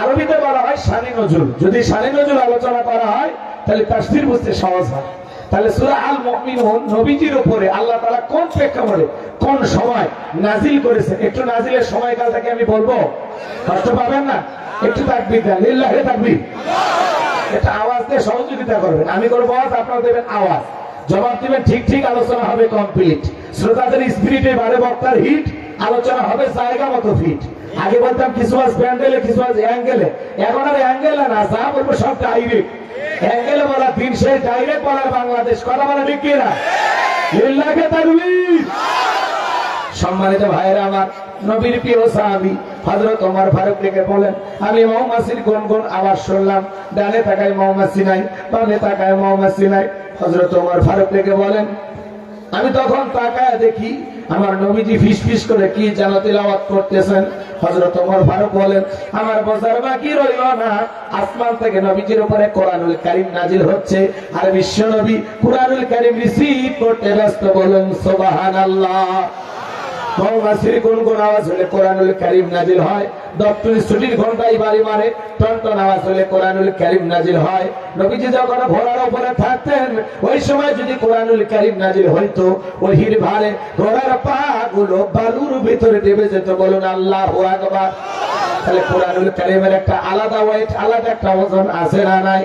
আরবিতে বলা হয় শানি নজুল। যদি শানি নজুল আলোচনা করা হয় তাহলে তাফসীর বুঝতে সহজ হয়। তাহলে সূরা আল মুমিনুন নবীজির উপরে আল্লাহ তাআলা কোন প্রেক্ষাপটে, কোন সময় নাজিল করেছেন, একটু নাজিলের সময়কালটাকে আমি বলবো, কষ্ট পাবেন না? একটু তাকবীর দেন, লিল্লাহি তাকবীর। এটা আওয়াজ দিয়ে সহযোগিতা করবেন। আমি করবো আওয়াজ, আপনারা দেবেন আওয়াজ, জবাব দিবেন ঠিক ঠিক, আলোচনা হবে কমপ্লিট। শ্রোতাদের স্পিরিটে বারে বক্তার হিট, আলোচনা হবে জায়গা মতো ফিট। আগে বলতাম কিছু আজ প্যান্ডেলে, কিছু আজ অ্যাঙ্গেলে, এখন আর অ্যাঙ্গেলে না, যা বলবো সব ডাইরেক্ট। অ্যাঙ্গেলে বলা দিন শেষ, ডাইরেক্ট বলার বাংলাদেশ। কথা বলা ঠিক কিনা? লিল্লাহি তাকবীর। সম্মানিত ভাইরা আমার, নবীর প্রিয় সাহাবী হযরত ওমর ফারুক থেকে বলেন, আমি মৌমাছির গুনগুন আওয়াজ শুনলাম, ডানে তাকায় মৌমাছি নাই, বামে তাকায় মৌমাছি নাই। হযরত ওমর ফারুক থেকে বলেন, আমি তখন তাকায় দেখি আমার নবীজি ফিসফিস করে কি যেন তিলাওয়াত করতেছেন। হযরত ওমর ফারুক বলেন, আমার বোঝার বাকি রইল না, আসমান থেকে নবীজির উপরে কোরআনুল কারীম নাজিল হচ্ছে, আর বিশ্ব নবী কোরআনুল কারীম রিসিভ করতে ব্যস্ত। বলুন সুবহানাল্লাহ। মৌমাছির গুনগুন আওয়াজ হলে কোরআনুল কারীম নাজিল হয়, দপ্তরি ছুটির ঘন্টায় বাড়ি মারে টনটন আওয়াজ হলে কোরআনুল কারীম নাজিল হয়। নবীজি যখন ঘোড়ার উপরে থাকতেন, ওই সময় যদি কোরআনুল কারীম নাজিল হইতো, ওহির ভারে ঘোড়ার পা গুলো বালুর ভিতরে ডুবে যেত। বলুন আল্লাহু আকবার। তাহলে কোরআনুল কারীমের একটা আলাদা ওয়েট, আলাদা একটা ওজন আছে না নাই?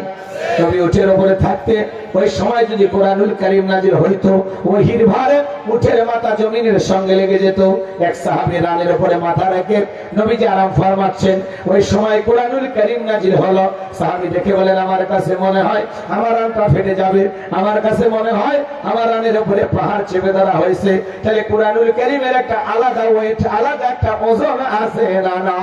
নবী উটের উপরে থাকতে, ওই সময় যদি কোরআনুল কারীম নাজিল হইতো, ওহির ভারে উটের মাথা জমিনের সঙ্গে লেগে যেত। এক সাহাবী রানের উপরে মাথা রেখে নবীজি আরাম ফরমাচ্ছেন, ওই সময় কোরআনুল কারীম নাজিল হলো। সাহাবী দেখে বলেন, আমার কাছে মনে হয় আমার রানটা ফেটে যাবে, আমার কাছে মনে হয় আমার রানের উপরে পাহাড় চেপে ধরা হয়েছে। তাহলে কোরআনুল কারীমের একটা আলাদা ওয়েট, আলাদা একটা ওজন আছে না না?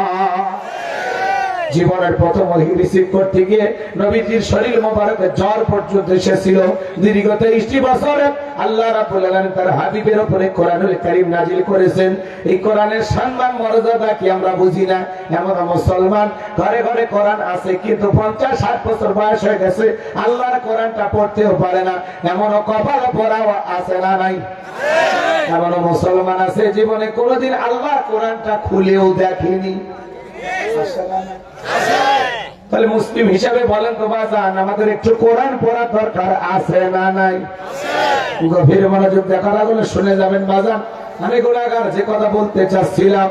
জীবনের প্রথম ওহী রিসিভ করতে গিয়ে নবীজির শরীর মোবারকে জ্বর পর্যন্ত এসেছিল। দীর্ঘ 23 বছরে আল্লাহ রাব্বুল আলামিন তার হাবিবের উপরে কোরআনুল কারীম নাজিল করেছেন। এই কোরআনের সম্মান মর্যাদা কি আমরা বুঝি না? এমন মুসলমান ঘরে ঘরে কোরআন আছে, কিন্তু 50-60 বছর বয়স হয়ে গেছে, আল্লাহর কোরআনটা পড়তেও পারে না। এমন কপাল পড়াও আছে না নাই? এমন মুসলমান আছে জীবনে কোনোদিন আল্লাহর কোরআনটা খুলেও দেখেনি। তাহলে মুসলিম হিসাবে বলেন তো বাজান, আমাদের একটু কোরআন পড়ার দরকার আছে না নাই? গভীর মনোযোগ দেখার আগে শুনে যাবেন বাজান। আমি গুনাহগার যে কথা বলতে চাচ্ছিলাম,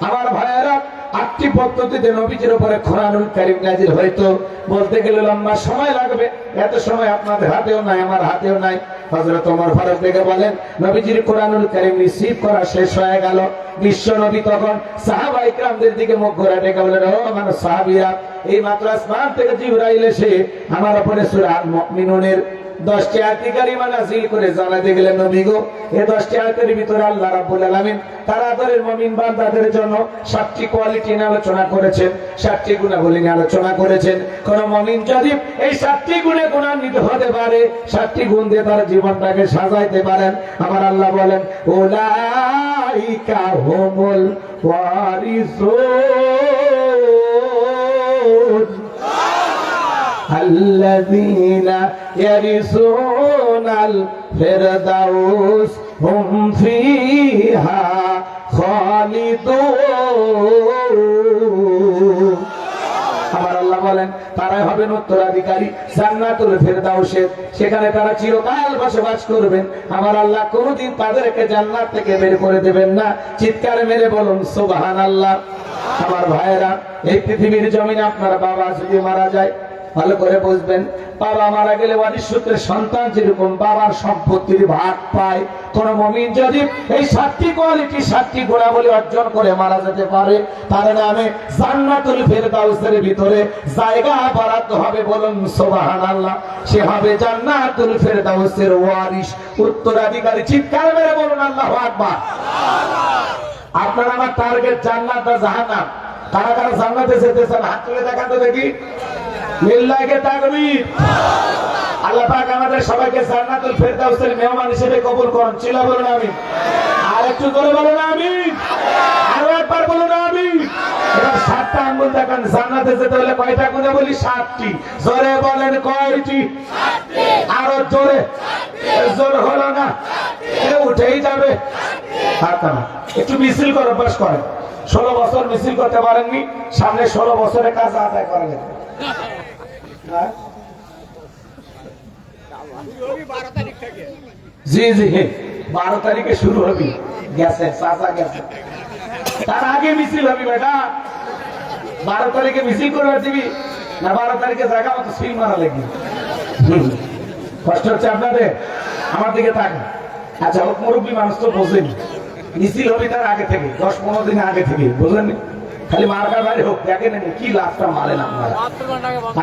আমার ভাইয়েরা, 8টি পদ্ধতিতে নবীজির উপরে কোরআনুল কারীম নাজিল হইতো। বলতে গেলে লম্বা সময় লাগবে, এত সময় আপনাদের হাতেও নাই, আমার হাতেও নাই। হযরত ওমর ফারুক দেখে বলেন, নবীজির কোরআনুল কারীম রিসিভ করা শেষ হয়ে গেল। বিশ্ব নবী তখন সাহাবায়ে কিরামদের দিকে মুখ ঘুরে ডেকে বলেন, ও আমার সাহাবীরা, এই মাত্র আসমান থেকে জিবরাইল এসে আমার উপরে সূরা আল মুমিনুনের 10টি আয়াত কারিমা নাযিল করে জানাতে গেলেন, নবী গো, এই 10টি আয়াতের ভিতরে আল্লাহ রাব্বুল আলামিন তার আদরের মুমিন বান্দাদের জন্য 7টি কোয়ালিটি নিয়ে আলোচনা করেছেন, 7টি গুণাবলী নিয়ে আলোচনা করেছেন। কোন মুমিন যদি এই 7টি গুণে গুণান্বিত হতে পারে, 7টি গুণ দিয়ে তার জীবনটাকে সাজাইতে পারেন, আমার আল্লাহ বলেন, উলাইকা হুমুল ওয়ারিসুন আল্লাযীনা ইয়ারিসুনাল ফিরদাউস হুম ফিহা খালিদুন। আমার আল্লাহ বলেন, তারাই হবেন উত্তরাধিকারী জান্নাতুল ফিরদাউসের, সেখানে তারা চিরকাল বসবাস করবেন। আমার আল্লাহ কোনদিন তাদেরকে জান্নাত থেকে বের করে দেবেন না। চিৎকার মেরে বলুন সুবহানাল্লাহ। আমার ভাইয়েরা, এই পৃথিবীর জমিনে আপনার বাবা যদি মারা যায়, ভালো করে বুঝবেন, বাবা মারা গেলে ওয়ারিশ সূত্রে সন্তান যেরকম বাবার সম্পত্তির ভাগ পায়, কোন মুমিন যদি এই 7টি কোয়ালিটি, 7টি গুণাবলী অর্জন করে মারা যেতে পারে, তার নামে জান্নাতুল ফিরদাউসের ভিতরে জায়গা বরাদ্দ হবে। বলুন সুবহানাল্লাহ। সে হবে জান্নাতুল ফিরদাউসের ওয়ারিশ, উত্তরাধিকারী। চিৎকার মেরে বলুন আল্লাহু আকবার। আপনার আমার টার্গেট জান্নাত না জাহান্নাম? কারা কারা জান্নাতে যেতে চান হাত তুলে দেখান তো দেখি। লিল্লাহি তাকবীর। আল্লাহ পাক আমাদের সবাইকে জান্নাতুল ফিরদাউসের মেহমান হিসেবে কবুল করুন। চিল্লা বলুন আমিন। আর একটু জোরে বলুন আমিন। আরো একবার বলুন আমিন। এবার 7টা আঙ্গুল দেখান। জান্নাতে যেতে হলে কয়টা গুণে বলি? 7টি। জোরে বলেন কয়টি? 7টি। আরো জোরে। 7টি। জোর হলো না, এটা উঠেই যাবে। একটু মিছিল করে অভ্যাস করেন। 16 বছর মিছিল করতে পারেননি, সামনে 16 বছরের কাজ আদায় করা যাবে। জি জি, 12 তারিখে শুরু হবে। গেছে চাচা গেছে, তার আগে মিছিল হবে বেটা। 12 তারিখে মিছিল করে দিবি না? 12 তারিখে জায়গা মতো সিল মারা লাগবে। কষ্ট হচ্ছে আপনাদের? আমার দিকে তাকান। আচ্ছা, মুরব্বী মানুষ তো বোঝেনি, মিছিল হবে তার আগে থেকে, 10-15 দিন আগে থেকে, বুঝলেন? খালি মার্কা বাড়ি হোক, দেখেন কি লাভটা মারেন আপনারা।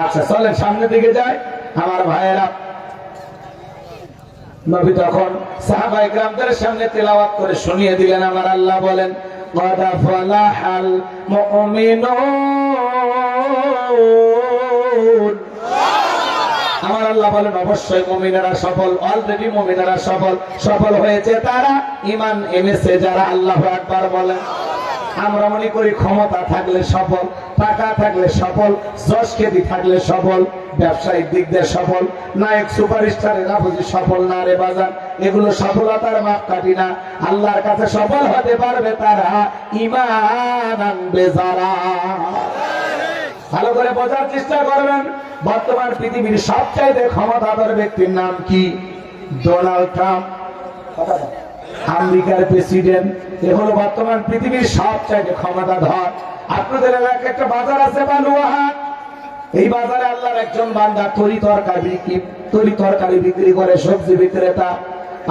আচ্ছা চলেন সামনের দিকে যাই। আমার ভাইয়েরা, নবী তখন সাহাবায়ে কিরামদের সামনে তেলাওয়াত করে শুনিয়ে দিলেন। আমার আল্লাহ বলেন, قد فلح المؤمنون আমার আল্লাহ বলেন অবশ্যই মুমিনেরা সফল, অলরেডি মুমিনেরা সফল হয়েছে তারা ঈমান এনেছে যারা আল্লাহু আকবার বলেন। আমরা মনে করি ক্ষমতা থাকলে সফল, টাকা থাকলে সফল, যশ খ্যাতি থাকলে সফল, ব্যবসায়িক দিক দিয়ে সফল, নায়ক সুপারস্টার এরা বুঝি সফল না রে বাজার। এগুলো সফলতার মাপকাঠি না। আল্লাহর কাছে সফল হতে পারবে তারা ঈমান আনবে যারা। ভালো করে বোঝার চেষ্টা করবেন। বর্তমান পৃথিবীর সবচাইতে ক্ষমতাধর ব্যক্তির নাম কি? ডোনাল্ড ট্রাম্প, আমেরিকার প্রেসিডেন্ট। এ হলো বর্তমান পৃথিবীর সবচাইতে ক্ষমতাধর। আপনাদের এলাকায় একটা বাজার আছে বালুয়াহাট। এই বাজারে আল্লাহর একজন বান্দা তরি তরকারি বিক্রি করে, সবজি বিক্রেতা।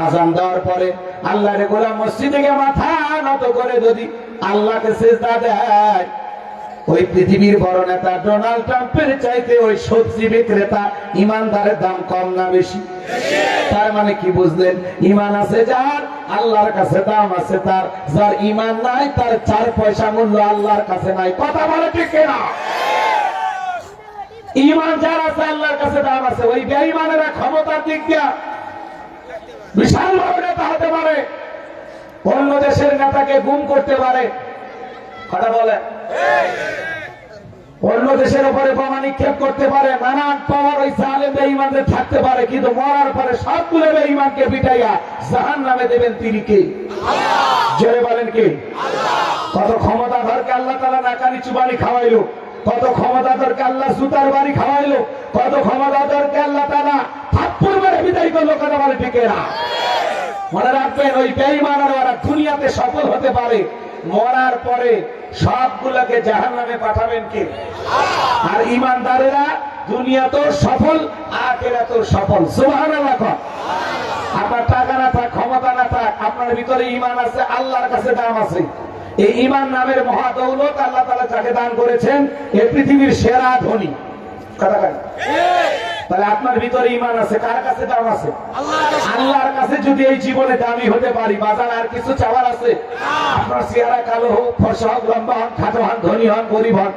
আজান দেওয়ার পরে আল্লাহর গোলাম মসজিদে গিয়ে মাথা নত করে যদি আল্লাহকে সিজদা দেয়, ওই পৃথিবীর বড় নেতা ডোনাল্ড ট্রাম্পের চাইতে ওই সবজি বিক্রেতা ইমানদারের দাম কম না বেশি? তার মানে কি বুঝলেন? ইমান আছে যার, আল্লাহর কাছে দাম আছে তার। যার ইমান নাই তার 4 পয়সা মূল্য আল্লাহর কাছে নাই। কথা বলে ঠিক কিনা? ইমান যার আছে আল্লাহর কাছে দাম আছে। ওই বেঈমানেরা ক্ষমতার দিক দিয়া বিশাল ভাবে নেতা হতে পারে, অন্য দেশের নেতাকে গুম করতে পারে। কথা বলে, অন্য দেশের উপরে বোমা নিক্ষেপ করতে পারে, নানান পাওয়ার ওই জালেম বেঈমানদের থাকতে পারে, কিন্তু মরার পরে সবগুলো বেঈমানকে পিটাইয়া জাহান্নামে দেবেন তিনি কে? জোরে বলেন কে? কত ক্ষমতাধরকে আল্লাহ তাআলা নাকানি চুবানি খাওয়াইলো, কত ক্ষমতাধরকে আল্লাহ সুতার বাড়ি খাওয়াইলো, কত ক্ষমতাধরকে আল্লাহ তাআলা থাপ্পড় মেরে বিদায় করলো। কথা বলে ঠিক না? মনে রাখবেন, ওই বেঈমানরা ওরা দুনিয়াতে সফল হতে পারে, মরার পরে সবগুলোকে জাহান্নামে পাঠাবেন কে? আর ইমানদারেরা দুনিয়াতেও সফল, আখিরাতেও সফল। সুবহানাল্লাহ। আপনার টাকা না থাক, ক্ষমতা না থাক, আপনার ভিতরে ঈমান আছে, আল্লাহর কাছে দাম আছে। এই ঈমান নামের মহা দৌলত আল্লাহ তাআলা যাকে দান করেছেন, এই পৃথিবীর সেরা ধনী। কথা বলেন। তাহলে আপনার ভিতরে ঈমান আছে, কার কাছে দাম আছে? আল্লাহর কাছে। যদি এই জীবনে দামি হতে পারি, বাজার আর কিছু চাওয়ার আছে? আপনার চেহারা কালো হোক, ফর্সা হোক, লম্বা হন, খাটো হন, ধনী হন, গরিব হন,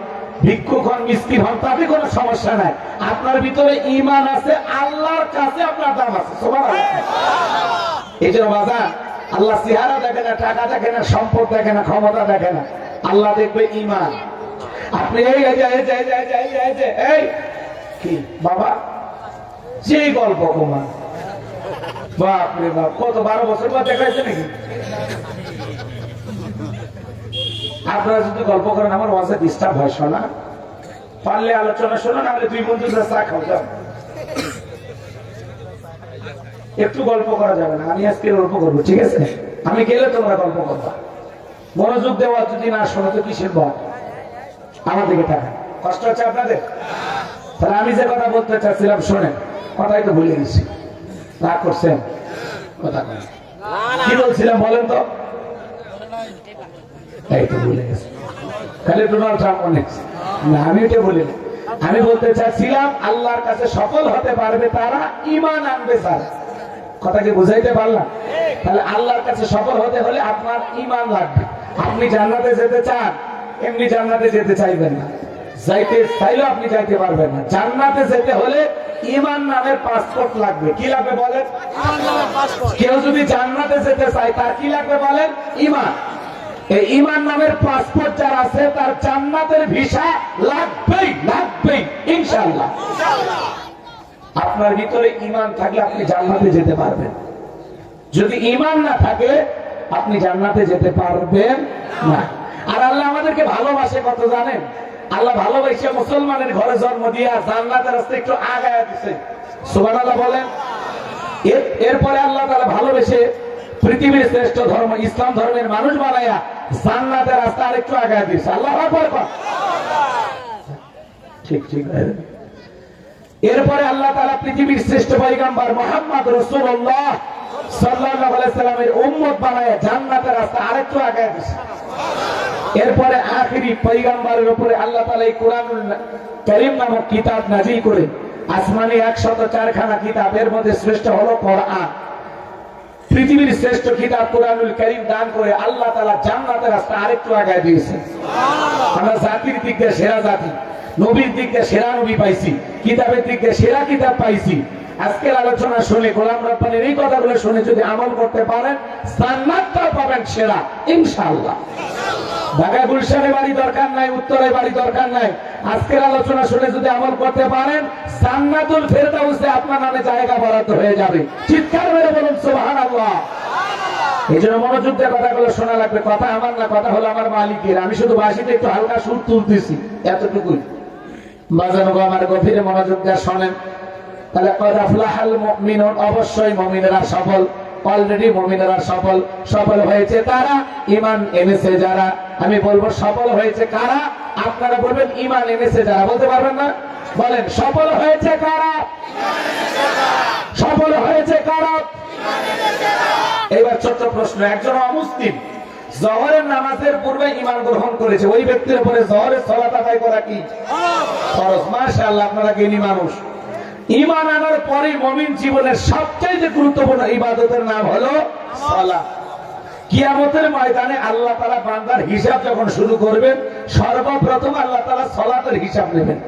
ভিক্ষুক হন, মিসকিন হন, তাতে কোনো সমস্যা নাই। আপনার ভিতরে ঈমান আছে, আল্লাহর কাছে আপনার দাম আছে। সুবহানাল্লাহ। এই জন্য বাজার আল্লাহ চেহারা দেখে না, টাকা দেখে না, সম্পদ দেখে না, ক্ষমতা দেখে না, আল্লাহ দেখবে ঈমান। আপনি এই কি বাবা যে গল্প কুমার, বাপরে বাপ, কত 12 বছর পর দেখাইছে নাকি? আপনারা যদি গল্প করেন আমার ওয়াজে ডিস্টার্ব হয়, শোনা পারলে আলোচনা শোনো, না হলে 2 বন্ধু চা খাও যাও। একটু গল্প করা যাবে না? আমি আজকে গল্প করবো, ঠিক আছে? আমি গেলে তোমরা গল্প করবা। মনোযোগ দেওয়া যদি না শোনো তো কিসের বল? আমার দিকে টাকা কষ্ট হচ্ছে আপনাদের? তাহলে আমি যে কথা বলতে চাচ্ছিলাম শোনেন, কথাই তো ভুলে গেছি। রাগ করছেন? কথা কি বলছিলাম বলেন তো? এই তো ভুলে গেছি। খালি ডোনাল্ড ট্রাম্প অনেক না, আমি এটা বলি না। আমি বলতে চাচ্ছিলাম আল্লাহর কাছে সফল হতে পারবে তারা ঈমান আনবে যারা। কথা কি বুঝাইতে পারলাম? তাহলে আল্লাহর কাছে সফল হতে হলে আপনার ঈমান লাগবে। আপনি জান্নাতে যেতে চান, এমনি জান্নাতে যেতে চাইবেন না, যাইতে চাইলেও আপনি যাইতে পারবেন না। জান্নাতে যেতে হলে ঈমান নামের পাসপোর্ট লাগবে। কি লাগবে বলেন? কেউ যদি জান্নাতে যেতে চায় তার কি লাগবে বলেন? ঈমান। এই ঈমান নামের পাসপোর্ট যার আছে তার জান্নাতের ভিসা লাগবেই, লাগবেই ইনশাআল্লাহ। আপনার ভিতরে ঈমান থাকলে আপনি জান্নাতে যেতে পারবেন। যদি ঈমান না থাকে আপনি জান্নাতে যেতে পারবেন না। আর আল্লাহ আমাদেরকে ভালোবাসে কত জানেন? আল্লাহ ভালোবাসে মুসলমানের ঘরে জন্ম দিয়া জান্নাতের রাস্তা একটু আগায় দিছে। সুবহানাল্লাহ বলেন। এরপরে আল্লাহ তাআলা ভালোবেসে পৃথিবীর শ্রেষ্ঠ ধর্ম ইসলাম ধর্মের মানুষ বানায়া জান্নাতের রাস্তা আরেকটু আগায় দিছে। আল্লাহু আকবার। ঠিক ঠিক। এরপরে আল্লাহ তাআলা পৃথিবীর শ্রেষ্ঠ পয়গম্বর মুহাম্মদ রাসূলুল্লাহ সাল্লাল্লাহু আলাইহি সাল্লামের উম্মত বানায়া জান্নাতের রাস্তা আরেকটু আগায় দিছে। এরপরে আখেরি পয়গম্বরের উপরে আল্লাহ তাআলা এই কোরআনুল কারীম নামক কিতাব নাযিল করে আসমানি 104 খানা কিতাবের মধ্যে শ্রেষ্ঠ হলো কোরআন। পৃথিবীর শ্রেষ্ঠ কিতাব কোরআনুল কারীম দান করে আল্লাহ তাআলা জান্নাতের রাস্তা আরেকটু আগায় দিয়েছেন। আমরা জাতির দিক দিয়ে সেরা জাতি। নবীর দিক দিয়ে সেরা নবী পাইছি, কিতাবের দিক দিয়ে সেরা কিতাব পাইছি। আজকের আলোচনা শুনে, গোলাম রব্বানির এই কথাগুলো শুনে যদি আমল করতে পারেন, জান্নাতটাও পাবেন সেরা ইনশাআল্লাহ। ঢাকা গুলশানে বাড়ি দরকার নাই, উত্তরে বাড়ি দরকার নাই। আজকের আলোচনা শুনে যদি আমল করতে পারেন, জান্নাতুল ফেরদাউসে আপনার নামে জায়গা বরাদ্দ হয়ে যাবে। চিৎকার মেরে বলুন সুবহানাল্লাহ। এই জন্য মনোযোগ দিয়ে কথাগুলো শোনা লাগবে। কথা আমার না, কথা হলো আমার মালিকের। আমি শুধু বাঁশিতে একটু হালকা সুর তুলতেছি, এতটুকুই। বাজানো আমার গভীরে মনোযোগ দিয়ে শোনেন। তাহলে কদ আফলাহাল মুমিনুন, অবশ্যই মুমিনেরা সফল। অলরেডি মুমিনেরা সফল। সফল হয়েছে তারা, ঈমান এনেছে যারা। আমি বলবো সফল হয়েছে কারা? আপনারা বলবেন ঈমান এনেছে যারা। বলতে পারবেন না? বলেন সফল হয়েছে কারা? সফল হয়েছে কারা? এবার ছোট্ট প্রশ্ন, একজন অমুসলিম জোহরের নামাজের পূর্বে ঈমান গ্রহণ করেছে, ওই ব্যক্তির উপরে জোহরের সালাত আদায় করা কি ফরজ? মাশাআল্লাহ, আপনারা জ্ঞানী মানুষ। ঈমান আনার পরে মুমিন জীবনের সবচেয়ে গুরুত্বপূর্ণ ইবাদতের নাম হলো সালাত। কিয়ামতের ময়দানে আল্লাহ তাআলা বান্দার হিসাব যখন শুরু করবেন, সর্বপ্রথম আল্লাহ তাআলা সালাতের হিসাব নেবেন।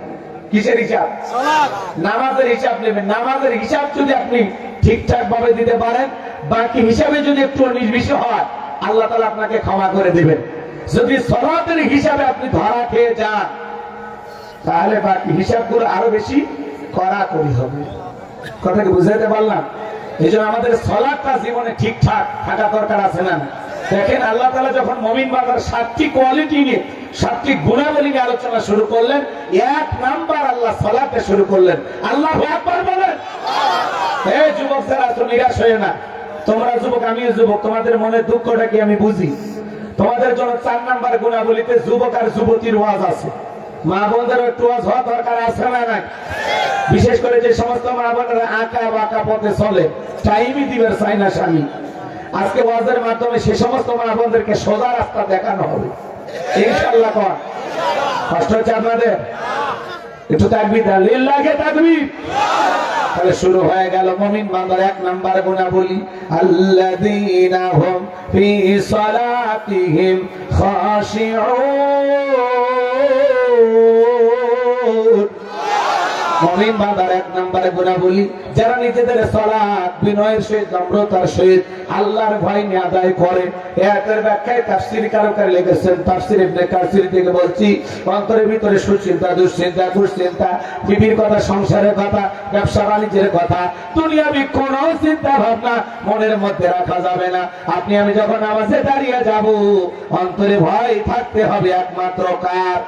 কিসের হিসাব? সালাত, নামাজের হিসাব নেবেন। নামাজের হিসাব যদি আপনি ঠিকঠাক ভাবে দিতে পারেন, বাকি হিসাবে যদি একটু নির্বিষ হয়, আল্লাহ তাআলা আপনাকে ক্ষমা করে দিবেন। যদি সালাতের হিসাবে আপনি ধরা খেয়ে যান, তাহলে বাকি হিসাবগুলো আরো বেশি কড়াকড়ি হবে। কথা কি বুঝাইতে পারলাম? এই জন্য আমাদের সালাতটা জীবনে ঠিকঠাক থাকা দরকার, আছে না? দেখেন আল্লাহ তাআলা যখন মুমিন বান্দার 7টি কোয়ালিটি নিয়ে, 7টি গুণাবলী নিয়ে আলোচনা শুরু করলেন, এক নাম্বার আল্লাহ সালাতে শুরু করলেন। আল্লাহু আকবার বলেন। এই যুবক যারা, তো নিরাশ হয়ে না। তোমরা যুবক, আমিও যুবক, তোমাদের মনে দুঃখটা কি আমি বুঝি। তোমাদের জন্য 4 নাম্বার গুণাবলীতে যুবক আর যুবতীর ওয়াজ আছে। মা বোনদের একটু ওয়াজ হওয়া দরকার, আছে না নাই? বিশেষ করে যে সমস্ত মা বোনেরা আঁকা বাঁকা পথে চলে, টাইমই দিবেন চাই না স্বামী। আজকে ওয়াজের মাধ্যমে সে সমস্ত মা বোনদেরকে সোজা রাস্তা দেখানো হবে ইনশাআল্লাহ। কষ্ট হচ্ছে আপনাদের? একটু তাকবীর দেন, লিল্লাহি তাকবীর। তাহলে শুরু হয়ে গেল মুমিন বান্দার 1 নাম্বার গুণাবলী, আল্লাযীনা হুম ফি সালাতিহিম খাশিউন। মুমিন বান্দার 1 নাম্বার গুণাবলী, যারা নিজেদের সালাত বিনয়ের সহিত, নম্রতার সহিত আল্লাহর ভয় নিয়ে আদায় করে। এর ব্যাখ্যায় তাফসীরকাররা লিখেছেন, তাফসীর ইবনে কাসির থেকে বলছি, অন্তরের ভিতরে সুচিন্তা, দুশ্চিন্তা, কুশ্চিন্তা, বিবির কথা, সংসারের কথা, ব্যবসা বাণিজ্যের কথা, দুনিয়াবি কোন চিন্তা ভাবনা মনের মধ্যে রাখা যাবে না। আপনি আমি যখন নামাজে দাঁড়িয়ে যাব, অন্তরে ভয় থাকতে হবে একমাত্র কার?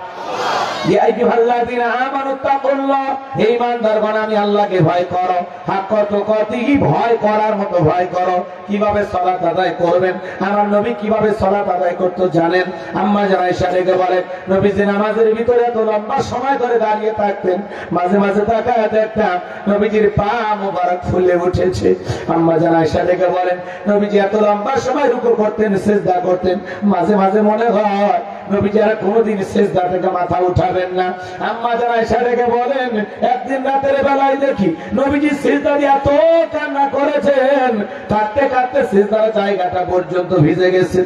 ইয়া আইয়ুহাল্লাযীনা আমানু তাকুল্লাহ, হে ঈমানদারগণ আমি আল্লাহকে ভয় করো। হাক্ক তুকাতিহি, ভয় করার মতো ভয় করো। কিভাবে সালাত আদায় করবেন? আমার নবী কিভাবে সালাত আদায় করতে জানেন? আম্মা জান আয়েশা রেগে বলেন, নবীজি নামাজের ভিতরে এত লম্বা সময় ধরে দাঁড়িয়ে থাকতেন, মাঝে মাঝে তাকায় দেখতাম নবীজির পা মোবারক ফুলে উঠেছে। আম্মা জান আয়েশা রেগে বলেন, নবীজি এত লম্বা সময় রুকু করতেন, সিজদা করতেন, মাঝে মাঝে মনে হয় নবীজি আর কোনোদিন সিজদা থেকে মাথা উঠাবেন না। আম্মা জান আয়েশা রেগে বলেন, একদিন রাতের বেলায় দেখি নবীজি সিজদা দিয়ে এত কান্না করেছেন, কাঁদতে কাঁদতে সিজদার জায়গাটা পর্যন্ত ভিজে গেছে।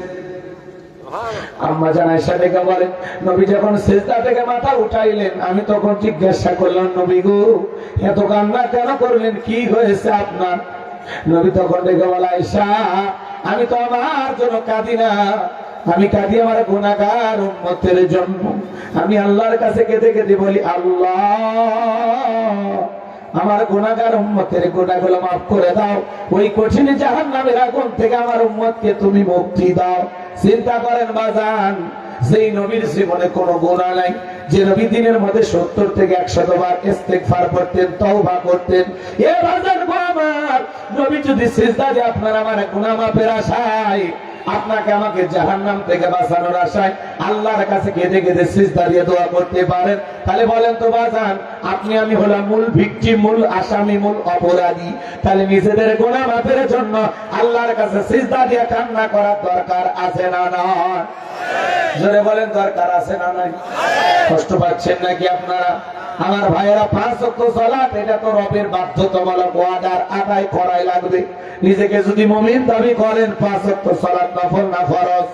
আম্মা জান আয়েশা রেগে বলেন, নবী যখন সিজদা থেকে মাথা উঠাইলেন, আমি তখন জিজ্ঞাসা করলাম, নবী গো এত কান্না কেন করলেন, কি হয়েছে আপনার? নবী তখন রেগে বলে, আয়েশা আমি তো আমার জন্য কাঁদি না, আমি কাঁদি আমার গুনাহগার উম্মতের জন্য। আমি আল্লাহর কাছে কেঁদে কেঁদে বলি, আল্লাহ আমার গুনাহগার উম্মতের গুনাহগুলো মাফ করে দাও, ওই কঠিন জাহান্নামের আগুন থেকে আমার উম্মতকে তুমি মুক্তি দাও। চিন্তা করেন বাজান, যেই নবীর জীবনে কোনো গুনাহ নাই, যে নবী দিনের মধ্যে 70 থেকে 100 বার ইস্তেগফার করতেন, তওবা করতেন, এ বাজান গো আমার, নবী যদি সিজদা দিয়ে আপনার আমার গুনাহ মাফের আশায়, আপনাকে আমাকে জাহান্নাম থেকে বাঁচানোর আশায় আল্লাহর কাছে কেঁদে কেঁদে সিজদা দিয়ে দোয়া করতে পারেন, তাহলে বলেন তো বাজান, আপনি আমি হলাম মূল ভিকটিম, মূল আসামি, মূল অপরাধী। তাহলে নিজেদের গুনাহ মাফের জন্য আল্লাহর কাছে সিজদা দিয়ে কান্না করার দরকার আছে না নয়? জোরে বলেন, দরকার আছে না নাই? কষ্ট পাচ্ছেন নাকি আপনারা? আমার ভাইয়েরা, 5 ওয়াক্ত সালাত এটা তো রবের বাধ্যতামূলক ওয়াদার, আদায় করাই লাগবে। নিজেকে যদি মুমিন দাবি করেন, 5 ওয়াক্ত সালাত নফল না ফরজ?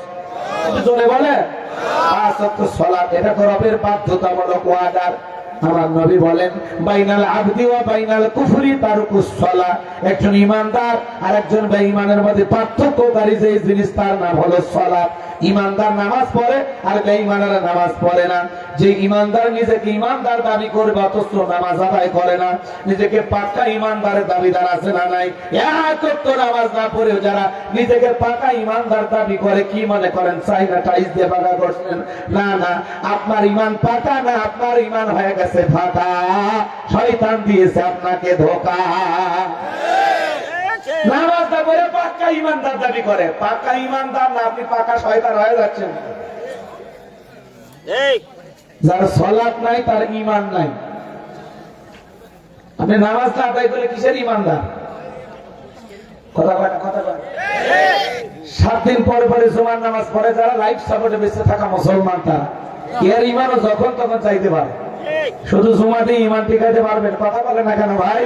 জোরে বলেন, 5 ওয়াক্ত সালাত এটা তো রবের বাধ্যতামূলক ওয়াদার। আমার নবী বলেন বাইনাল আবদি ওয়া বাইনাল কুফরি তারকুস সালাহ, একজন ঈমানদার আর একজন বেঈমানের মধ্যে পার্থক্যকারী যে জিনিস তার নাম হলো সালাত। ঈমানদার নামাজ পড়ে আর বেঈমানেরা নামাজ পড়ে না। যে ঈমানদার নিজেকে ঈমানদার দাবি করবে অথচ নামাজ আদায় করে না, নিজেকে পাক্কা ঈমানদারের দাবিদার আছে না নাই? এক ওয়াক্ত নামাজ না পড়েও যারা নিজেকে পাক্কা ঈমানদার দাবি করে, কি মনে করেন চাইনা টাইজ দিয়ে পাকা করছেন? না না, আপনার ঈমান পাকা না, আপনার ঈমান হয়ে গেছে ফাঁকা। শয়তান দিয়েছে আপনাকে ধোঁকা। নামাজ না পড়ে পাক্কা ঈমানদার দাবি করে, পাক্কা ঈমানদার না, আপনি পাক্কা শয়তান হয়ে যাচ্ছেন। যার সালাত নাই তার ঈমান নাই। আপনি নামাজ না আদায় করলে কিসের ঈমানদার? কথা বলেন, কথা বলেন। 7 দিন পরে পরে জুমার নামাজ পড়ে যারা, লাইফ সাপোর্টে বেঁচে থাকা মুসলমান, তারা এর ঈমানও যখন তখন চাইতে পারে। শুধু জুমাতে ঈমান টিকাইতে পারবেন? কথা বলেন না কেন ভাই?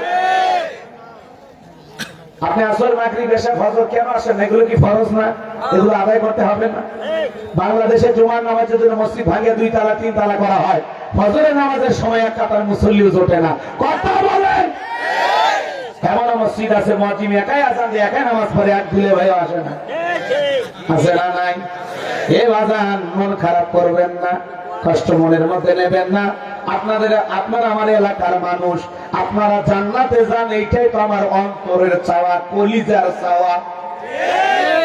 আপনি আসর, মাগরিব, এশা, ফজর কেন আসেন? এগুলো কি ফরজ না? এগুলো আদায় করতে হবে না? বাংলাদেশে জুমার নামাজের জন্য মসজিদ ভাঙিয়ে 2 তালা 3 তালা করা হয়, ফজরের নামাজের সময় এক কাতার মুসল্লিও জোটে না। কথা বলেন। এমন মসজিদ আছে মুয়াজ্জিন একাই আযান দিয়ে একাই নামাজ পড়ে, এক দুলে ভাইও আসে না। আছে না নাই? এ বাজান, মন খারাপ করবেন না, কষ্ট মনের মধ্যে নেবেন না। আপনারা আমার এলাকার মানুষ, আপনারা জান্নাতে যান, এইটাই তো আমার অন্তরের চাওয়া, কলিজার চাওয়া।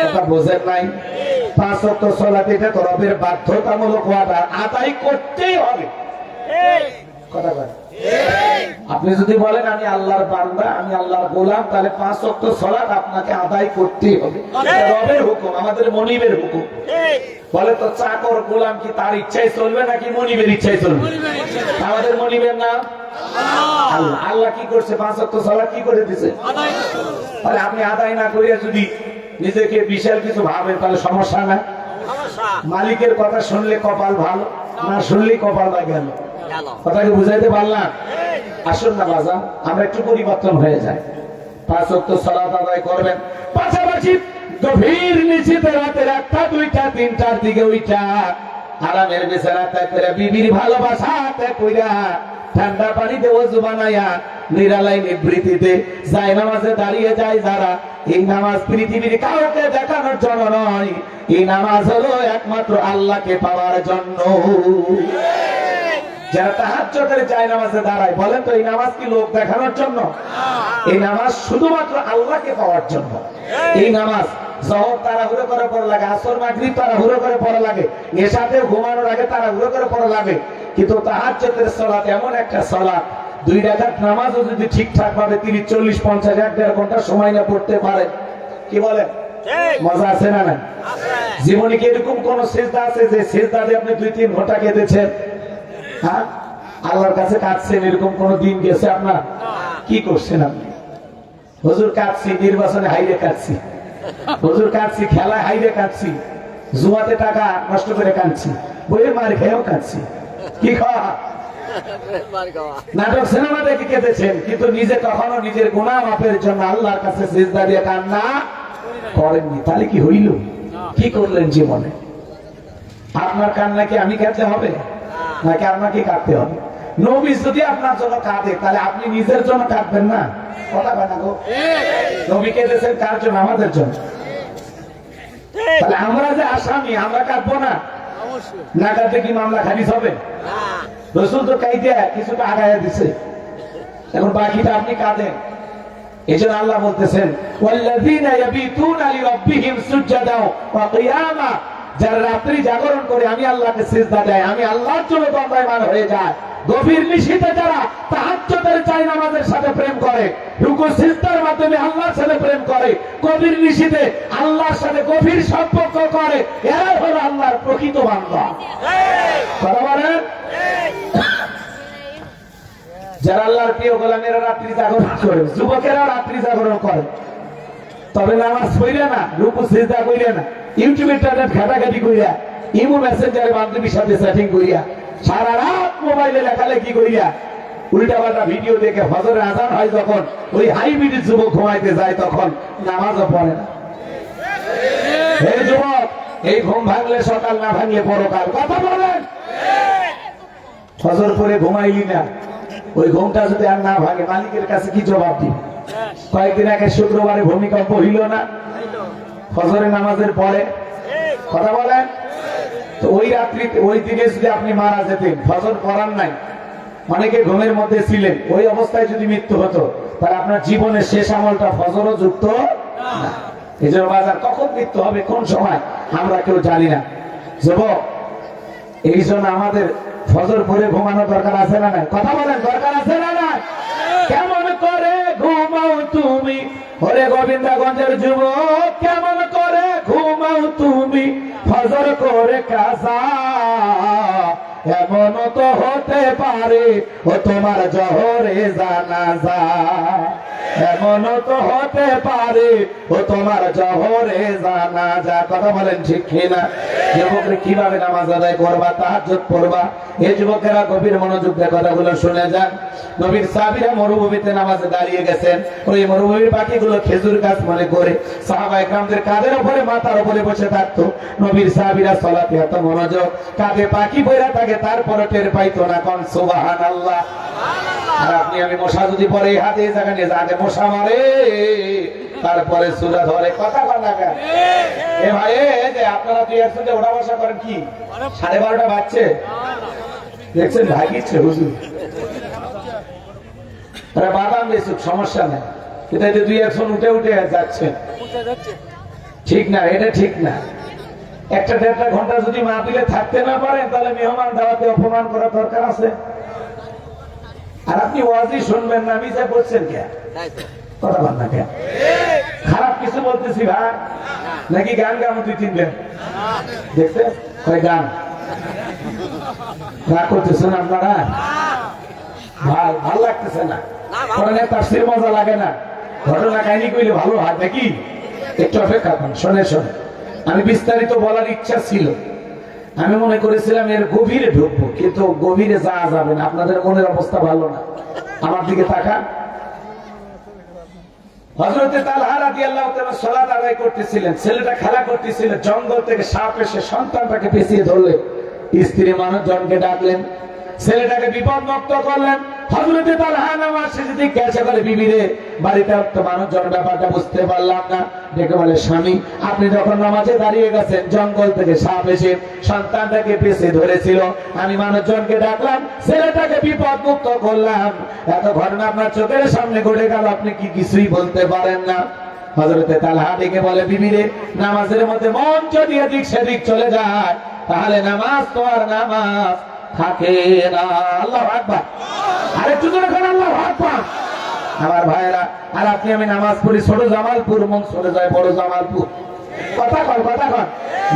কথা বোঝেন নাই? 5 ওয়াক্ত সালাত এটা তো রবের বাধ্যতামূলক ওয়াদা, আদায় করতেই হবে। কথা বলেন। আপনি যদি বলেন আমি আল্লাহর বান্দা, আমি আল্লাহর গোলাম, তাহলে 5 ওয়াক্ত সালাত আপনাকে আদায় করতেই হবে। রবের হুকুম, আমাদের মনিবের হুকুম। বলে তো চাকর গোলাম কি তার ইচ্ছায় চলবে নাকি মনিবের ইচ্ছায় চলবে? আমাদের মনিবের নাম আল্লাহ। আল্লাহ কি করছে? 5 ওয়াক্ত সালাত কি করে দিয়েছে? তাহলে আপনি আদায় না করিয়া যদি নিজেকে বিশাল কিছু ভাবেন, তাহলে সমস্যা না। মালিকের কথা শুনলে কপাল ভালো, না শুনলেই কপাল বা গেল। কথাকে বুঝাইতে পারলাম? আসুন না বাজান, আমরা একটু পরিবর্তন হয়ে যায়। 5 ওয়াক্ত সালাত আদায় করবেন, পাশাপাশি গভীর নিশীথে রাতে 1টা 2টা 3টার দিকে উঠা আরামের বিছানাতে করে বিবির ভালোবাসাতে কইরা ঠান্ডা পানিতে ওযু বানায়া নিরালাই নিবৃত্তিতে যায় নামাজে দাঁড়িয়ে যায় যারা, এই নামাজ পৃথিবীর কাউকে দেখানোর জন্য নয়, এই নামাজ হলো একমাত্র আল্লাহকে পাওয়ার জন্য। যারা তাহাজ্জুদের যায় নামাজে দাঁড়ায়, বলেন তো এই নামাজ কি লোক দেখানোর জন্য? এই নামাজ শুধুমাত্র আল্লাহকে পাওয়ার জন্য। এই নামাজ যখন তাড়াহুড়ো করে পড়া লাগে, আসর মাগরিব তাড়াহুড়ো করে পড়া লাগে, এশাতে ঘুমানোর আগে তাড়াহুড়ো করে পড়া লাগে, কিন্তু তাহাজ্জুদের সালাত এমন একটা সালাত, 2 রাকাত নামাজও যদি ঠিকঠাক ভাবে 30, 40, 50, 1.5 ঘন্টা সময় না পড়তে পারে, কি বলেন? মজা আছে না? না। জীবনে কি এরকম কোন সিজদা আছে যে সিজদা দিয়ে আপনি 2-3 ঘন্টা কেঁদেছেন? হ্যাঁ, আল্লাহর কাছে কাঁদছেন, এরকম কোন দিন গেছে আপনার? কি করছেন আপনি? হুজুর কাঁদছি, নির্বাচনে হাইরে কাঁদছি, হুজুর কাঁদছি, খেলায় হাইরে কাঁদছি, জুয়াতে টাকা নষ্ট করে কাঁদছি, বইয়ের মার খেয়েও কাঁদছি। কি খাওয়া? নাটক সিনেমা দেখে কেঁদেছেন, কিন্তু নিজে কখনো নিজের গুনাহ মাফের জন্য আল্লাহর কাছে সিজদা দিয়ে কান্না করেননি। তাহলে কি হইল? কি করলেন জীবনে? আপনার কান্না কি আমি কাঁদতে হবে নাকি আপনাকে কাঁদতে হবে? নবী যদি আপনার জন্য কাঁদে, তাহলে আপনি নিজের জন্য কাঁদবেন না? কথা বলেন গো। নবী কেঁদেছেন কার জন্য? আমাদের জন্য। তাহলে আমরা যে আসামি, আমরা কাঁদবো না? না কাঁদলে কি মামলা খারিজ হবে? রাসূল তো কাইদে কিছুটা আগায়া দিছে, এখন বাকিটা আপনি কাঁদেন। এজন্য আল্লাহ বলতেছেন ওয়াল্লাযীনা ইয়াবিতুনা লিরাব্বিহিম সুজদাও ওয়া কিয়ামা, যারা রাত্রি জাগরণ করে আমি আল্লাহকে সিজদা দেয়, আমি আল্লাহর জন্য দণ্ডায়মান হয়ে যায়। গভীর নিশীথে যারা তাহাজ্জুদের চাই নামাজের সাথে প্রেম করে, রুকু সিজদার মাধ্যমে আল্লাহর সাথে প্রেম করে, গভীর নিশীথে আল্লাহর সাথে গভীর সম্পর্ক করে, এরাই হলো আল্লাহর প্রকৃত বান্দা। কথা বলেন। যারা আল্লাহর প্রিয় গোলামেরা রাত্রি জাগরণ করে, যুবকেরা রাত্রি জাগরণ করে, তবে নামাজ পড়ে না, রুকু সিজদা কইরে না, ইউটিউবে ইন্টারনেট ঘাটাঘাটি কইরা, ইমো মেসেঞ্জারে বান্ধবীর সাথে চ্যাটিং কইরা, সারা রাত মোবাইলে লেখালেখি কইরা, উল্টাপাল্টা ভিডিও দেখে ফজরের আজান হয় যখন, ওই হাইব্রিড যুবক ঘুমাইতে যায়, তখন নামাজও পড়ে না। হে যুবক, এই ঘুম ভাঙলে সকাল, না ভাঙলে পরকাল। কথা বলেন। ফজর পরে ঘুমাইলি না, ওই ঘুমটা যদি আর না ভাঙে মালিকের কাছে কি জবাব দিবি? কয়েকদিন আগে শুক্রবারে ভূমিকম্প হইল না, ফজরের নামাজের পরে, কথা বলেন তো? ওই রাত্রিতে ওই দিনে যদি আপনি মারা যেতেন, ফজর পড়ার নাই, অনেকে ঘুমের মধ্যে ছিলেন, ওই অবস্থায় যদি মৃত্যু হতো, তাহলে আপনার জীবনের শেষ আমলটা ফজরও যুক্ত না। এই জন্য বাজার কখন মৃত্যু হবে, কোন সময় আমরা কেউ জানি না। যুবক, এই জন্য আমাদের ফজর পরে ঘুমানো দরকার আছে না নাই? কথা বলেন, দরকার আছে না নাই? কেমন করে ঘুমাও তুমি ওরে গোবিন্দগঞ্জের যুবক, কেমন করে ঘুমাও তুমি ফজর করে কাজা? এমন তো হতে পারে ও তোমার জহরে জানাজা, এমন তো হতে পারে ও তোমার জহরে জানাজা। কথা বলেন ঠিক কিনা? যুবকরা কিভাবে নামাজ আদায় করবা, তাহাজ্জুদ পড়বা? এই যুবকেরা গভীর মনোযোগ দিয়ে কথাগুলো শুনে যান। নবীর সাহাবীরা মরুভূমিতে নামাজে দাঁড়িয়ে গেছেন, ওই মরুভূমির পাখিগুলো খেজুর গাছ মনে করে সাহাবায়ে কেরামদের কাঁধের উপরে, মাথার উপরে বসে থাকতো। নবীর সাহাবীরা সালাতে এত মনোযোগ, কাঁধে পাখি বইরা থাকে, তারপরে টের পাইতো না। কোন সুবহানাল্লাহ। আর আপনি আমি মশা যদি পরে হাতে জায়গা নিয়ে আগে মশা মারে, তারপরে সুরা ধরে। কথা বল না কেন? এ ভাই, যে আপনারা তুই একসাথে ওঠা বসা করেন কি 12:30 বাজছে, দেখছেন ভাগিচ্ছে হুজুর। বাদাম বেসুক, সমস্যা নেই, কিন্তু এই যে 2-1 উঠে উঠে যাচ্ছে, ঠিক না, এটা ঠিক না। 1-1.5 ঘন্টা যদি মাহফিলে থাকতে না পারেন, তাহলে মেহমান দাওয়াতে অপমান করা দরকার আছে? আর আপনি ওয়াজি শুনবেন না, মিছে বলছেন কে? কথা বল না কেন? খারাপ কিছু বলতেছি ভাই নাকি? গান গামো 2-3 দিন দেখতে হয়, গান রাগ করতেছেন আপনারা ভাই? ভালো লাগতেছে না? তাফসীর মজা লাগে না? ঘটনা কাহিনী কইলে ভালো হয় নাকি? একটু অপেক্ষা করুন, শোনে শোনে। আমি বিস্তারিত বলার ইচ্ছা ছিল, আমি মনে করেছিলাম এর গভীরে ঢুকবো, কিন্তু গভীরে যাওয়া যাবে না, আপনাদের মনের অবস্থা ভালো না। আমার দিকে তাকান। হযরতে তালহা রাদিয়াল্লাহু তাআলা সালাত আদায় করতেছিলেন, ছেলেটা খেলা করতেছিল, জঙ্গল থেকে সাপ এসে সন্তানটাকে পেঁচিয়ে ধরলে, স্ত্রী মানুষজনকে ডাকলেন, ছেলেটাকে বিপদ মুক্ত করলেন। হযরতে তালহা নামাজ শেষে জিজ্ঞাসা করে, বিবি রে, বাড়িতে তো মানুষজন, ব্যাপারটা বুঝতে পারলাম না। ডেকে বলে, স্বামী, আপনি যখন নামাজে দাঁড়িয়ে গেছেন, জঙ্গল থেকে সাপ এসে সন্তানটাকে পেঁচিয়ে ধরেছিল, আমি মানুষজনকে ডাকলাম, ছেলেটাকে বিপদ মুক্ত করলাম। এত ঘটনা আপনার চোখের সামনে ঘটে গেল, আপনি কি কিছুই বলতে পারেন না? হযরতে তালহা ডেকে বলে, বিবি রে, নামাজের মধ্যে মন যদি এদিক সেদিক চলে যায়, তাহলে নামাজ তো আর নামাজ থাকে না। আল্লাহু আকবার। আরেকটু জোরে বলেন আল্লাহু আকবার। আমার ভাইরা, আর আপনি আমি নামাজ পড়ি ছোট জামালপুর, মন চলে যায় বড় জামালপুর। কথা কন, কথা কন।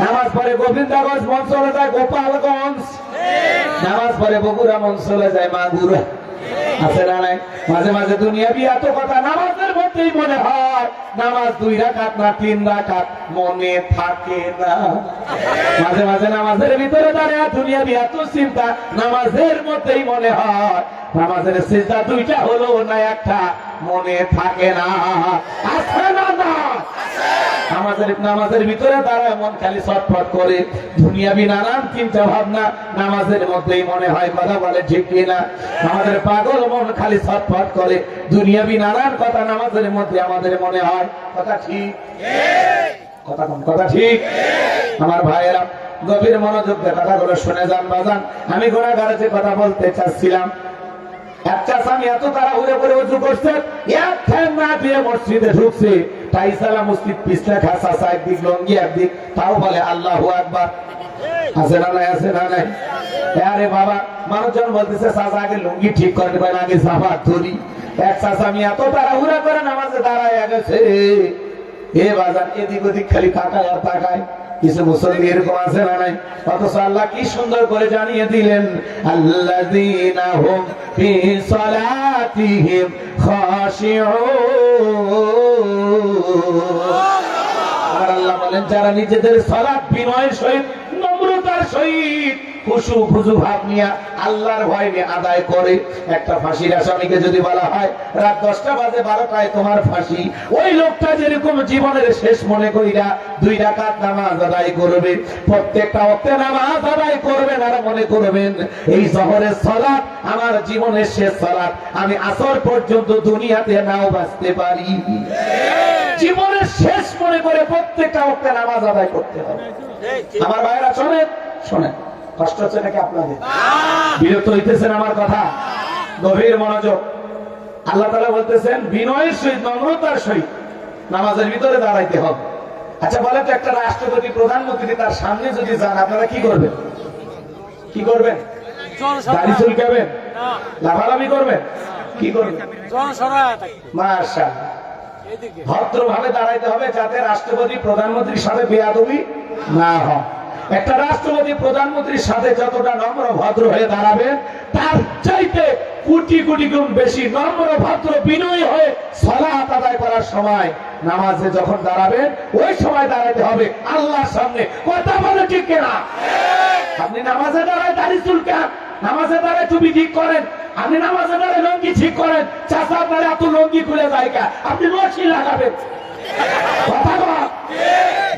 নামাজ পড়ে গোবিন্দগঞ্জ, মন চলে যায় গোপালগঞ্জ। নামাজ পড়ে বগুড়া, মন চলে যায় মাগুরা। আছে না নাই? মাঝে মাঝে দুনিয়াবি এত কথা নামাজের মধ্যেই মনে হয়, নামাজ 2 রাকাত না 3 রাকাত মনে থাকে না। মাঝে মাঝে নামাজের ভিতরে দাঁড়িয়ে দুনিয়াবি এত চিন্তা, নামাজের মধ্যেই মনে হয় নামাজের সিজদা 2টা হলো না 1টা মনে থাকে না। আছে না? না নামাজের ভিতরে দাঁড়ায় মন খালি ছটফট করে, দুনিয়াবি নানান চিন্তা ভাবনা নামাজের মধ্যেই মনে হয়। কথা বলে ঠিক কিনা? আমাদের পাগল মন খালি ছটফট করে, দুনিয়াবি নানান কথা নামাজের মধ্যে আমাদের মনে হয়। কথা ঠিক? কথা কম, কথা ঠিক? আমার ভাইয়েরা, গভীর মনোযোগ দিয়ে কথাগুলো শুনে যান বাজান। আমি গুনাহগারের যে কথা বলতে চাচ্ছিলাম, একটা স্বামী এত তাড়াহুড়ো করে উযু করছে, এক ঠ্যাং না দিয়ে মসজিদে ঢুকছে, টাইসালা মসজিদ পিছলা খাসা, একদিক লঙ্গি একদিক, তাও বলে আল্লাহু আকবার। আছে না নাই? আছে না নাই? আরে বাবা, মানুষজন বলতেছে চাচা আগে লুঙ্গি ঠিক করে দেবেন, আগে জামাত ধরি। এক চাচা আমি এত তাড়াহুড়া করে নামাজে দাঁড়ায় গেছে, এ বাজার এদিক ওদিক খালি তাকায় আর তাকায়। কিছু মুসল্লি এরকম আছে না নাই? অথচ আল্লাহ কি সুন্দর করে জানিয়ে দিলেন, আল্লাযীনা হুম ফি সালাতিহিম খাশিউন। আর আল্লাহ বলেন, যারা নিজেদের সালাত বিনয়ের সহিত, নম্রতার সহিত, খুশু খুশু ভাব নিয়ে আল্লাহর ভয় নিয়ে আদায় করে। একটা ফাঁসির আসামিকে যদি বলা হয় রাত 10টা বাজে 12টায় তোমার ফাঁসি, ওই লোকটা যেরকম জীবনের শেষ মনে কইরা 2 রাকাত নামাজ আদায় করবে, প্রত্যেকটা ওয়াক্তে নামাজ আদায় করবে, আর মনে করবেন এই জোহরের সালাত আমার জীবনের শেষ সালাত, আমি আসর পর্যন্ত দুনিয়াতে নাও বাঁচতে পারি। জীবনের শেষ মনে করে প্রত্যেকটা ওয়াক্তে নামাজ আদায় করতে হবে। আমার ভাইরা শোনেন, শোনেন, কষ্ট হচ্ছে নাকি আপনাদের? বিরক্ত হইতেছেন আমার কথা? গভীর মনোযোগ। আল্লাহ তাআলা বলতেছেন বিনয়ের সহিত, নম্রতার সহিত নামাজের ভিতরে দাঁড়াইতে হবে। আচ্ছা বলেন তো, একটা রাষ্ট্রপতি প্রধানমন্ত্রী তার সামনে যদি যান, আপনারা কি করবেন? কি করবেন? দাড়ি চুলকাবেন? লাফালাফি করবেন? কি করবেন? মাশাআল্লাহ, ভদ্রভাবে দাঁড়াইতে হবে যাতে রাষ্ট্রপতি প্রধানমন্ত্রীর সাথে বেয়াদবি না হয়। একটা রাষ্ট্রপতি প্রধানমন্ত্রীর সাথে যতটা নম্র ভদ্র হয়ে দাঁড়াবেন, তার চাইতে কোটি কোটি গুণ বেশি নম্র ভদ্র বিনয়ী হয়ে সালাত আদায় করার সময় নামাজে যখন দাঁড়াবেন, ওই সময় দাঁড়াতে হবে আল্লাহর সামনে। কথা বলে ঠিক কিনা? আপনি নামাজে দাঁড়ায় দাড়ি চুলকান, নামাজে দাঁড়ায় টুপি ঠিক করেন, আপনি নামাজে দাঁড়ায় লঙ্গি ঠিক করেন, চাষা আপনার এত লঙ্গি খুলে জায়গা আপনি রশি লাগাবেন। কথা বল।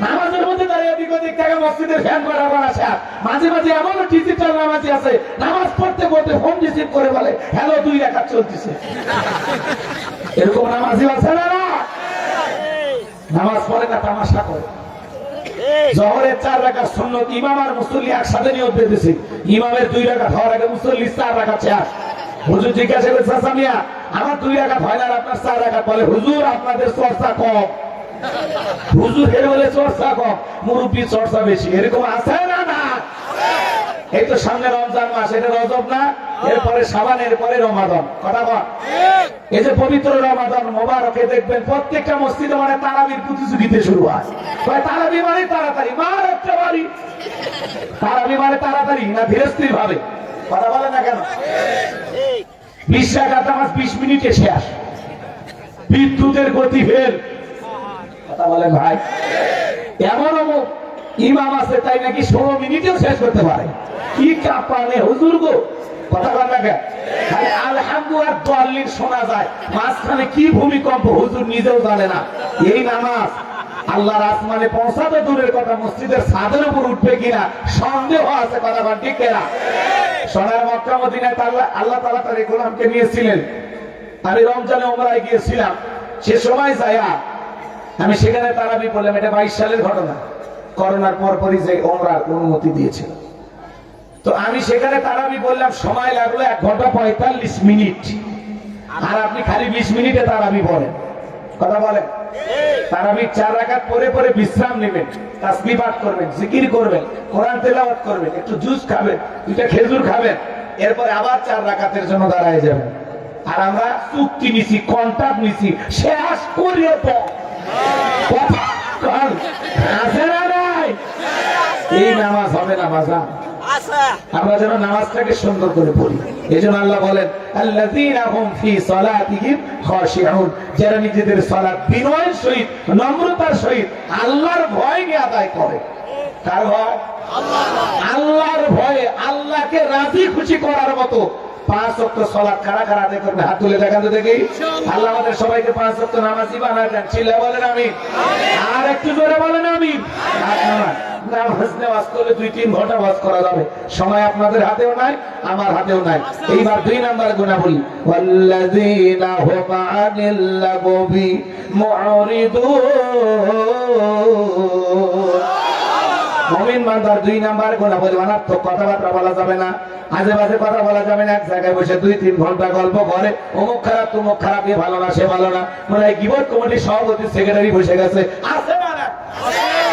নামাজের মধ্যে দাঁড়িয়ে এদিক ওদিক থেকে মসজিদের ফ্যান করা বানাসা, মাঝে মাঝে এমনও ডিজিটাল নামাজি আছে নামাজ পড়তে পড়তে ফোন রিসিভ করে বলে হ্যালো 2 রাকাত চলতেছে। এরকম নামাজি আছে না? নামাজ পড়ে না, তামাশা করে। জোহরের 4 রাকাত সুন্নত, ইমাম আর মুসল্লি একসাথে নিয়ত বেঁধেছে। ইমামের 2 রাকাত হওয়ার আগে মুসল্লি 4 রাকাত শেষ। হুজুর জিজ্ঞাসা করে চাচা মিয়া আমার 2 রাকাত হয় না, আপনার 4 রাকাত। বলে হুজুর আপনাদের চর্চা কম। হুজুরের বলে চর্চা কম, মুরব্বী চর্চা বেশি। এরকম আছে না? না। এই তো সামনে রমজান মাস, এটা রজব না, এরপরে শাবান, এরপরে রমাদান। কথা বল। এই যে পবিত্র রমাদান মোবারকে দেখবেন প্রত্যেকটা মসজিদে মানে তারাবির প্রতিযোগিতা শুরু হয়। তারাবি মানে তাড়াতাড়ি, মার একটা বাড়ি তারাবি মানে তাড়াতাড়ি না ধীরস্থির ভাবে? কথা বলে না কেন? 20 রাকাত নামাজ 20 মিনিটে শেষ, বিদ্যুতের গতি ফেল। কথা বলেন ভাই? এমন ইমাম আছে তাই নাকি 16 মিনিটেও শেষ করতে পারে। কি কাঁপানে হুজুর গো! কথা বলেন না কেন? খালি আলহামদুলিল্লাহ দলিল শোনা যায়, মাঝখানে কি ভূমিকম্প হুজুর নিজেও জানে না। এই নামাজ আল্লাহর আসমানে পৌঁছাতে দূরের কথা, মসজিদের ছাদের উপর উঠবে কিনা সন্দেহ আছে। কথা বলেন ঠিক কিনা? সোনার মক্কা মদিনায় আল্লাহ তাআলা তার গোলামকে নিয়েছিলেন। আমি রমজানে উমরায় গিয়েছিলাম, সে সময় যায়া আমি সেখানে তারাবি পড়লাম। এটা 22 সালের ঘটনা, করোনার পরপরই যে উমরার অনুমতি দিয়েছিল। তো আমি সেখানে তারাবি বললাম, সময় লাগলো 1 ঘন্টা 45 মিনিট। আর আপনি খালি 20 মিনিটে তারাবি পড়েন। কথা বলেন? তারাবি 4 রাকাত পরে পরে বিশ্রাম নেবেন, তাসবিহ পাঠ করবেন, জিকির করবেন, কোরআন তেলাওয়াত করবেন, একটু জুস খাবেন, 2টা খেজুর খাবেন, এরপরে আবার 4 রাকাতের জন্য দাঁড়ায় যাবেন। আর আমরা চুক্তি নিছি, কন্ট্রাক্ট নিছি, শেষ করিয়ে তো এই নামাজ হবে না বাজান। আমরা যেন নামাজটাকে সুন্দর করে পড়ি। এই জন্য আল্লাহ বলেন আল্লাযীনা হুম ফী সালাতিহিম খাশিউন, যারা নিজেদের সালাত বিনয়ের সহিত, নম্রতার সহিত আল্লাহর ভয় নিয়ে আদায় করে। কার ভয়? আল্লাহর ভয়ে, আল্লাহকে রাজি খুশি করার মতো 5 ওয়াক্ত সালাত কারা কারা আদায় করবে? হাত তুলে দেখান তো দেখি। আল্লাহ আমাদের সবাইকে 5 ওয়াক্ত নামাজি বানায় দেন। চিল্লা বলেন আমিন। আর একটু জোরে বলেন আমিন। নামাজ নেওয়াজ করলে 2-3 ঘন্টা ওয়াজ করা যাবে, সময় আপনাদের হাতেও নাই, আমার হাতেও নাই। এইবার 2 নাম্বার গুনাহ বলি, ওয়াল্লাযীনা হুম আনিল লাগবি মুরিদুন। মুমিন বান্দার 2 নাম্বার গুনাহ বলি, অনার্থক কথাবার্তা বলা যাবে না, আজে বাজে কথা বলা যাবে না। এক জায়গায় বসে 2-3 ঘন্টা গল্প করে, অমুক খারাপ তমুক খারাপ, এ ভালো না সে ভালো না, মানে গিবত কমিটির সভাপতি সেক্রেটারি বসে গেছে। আছে না?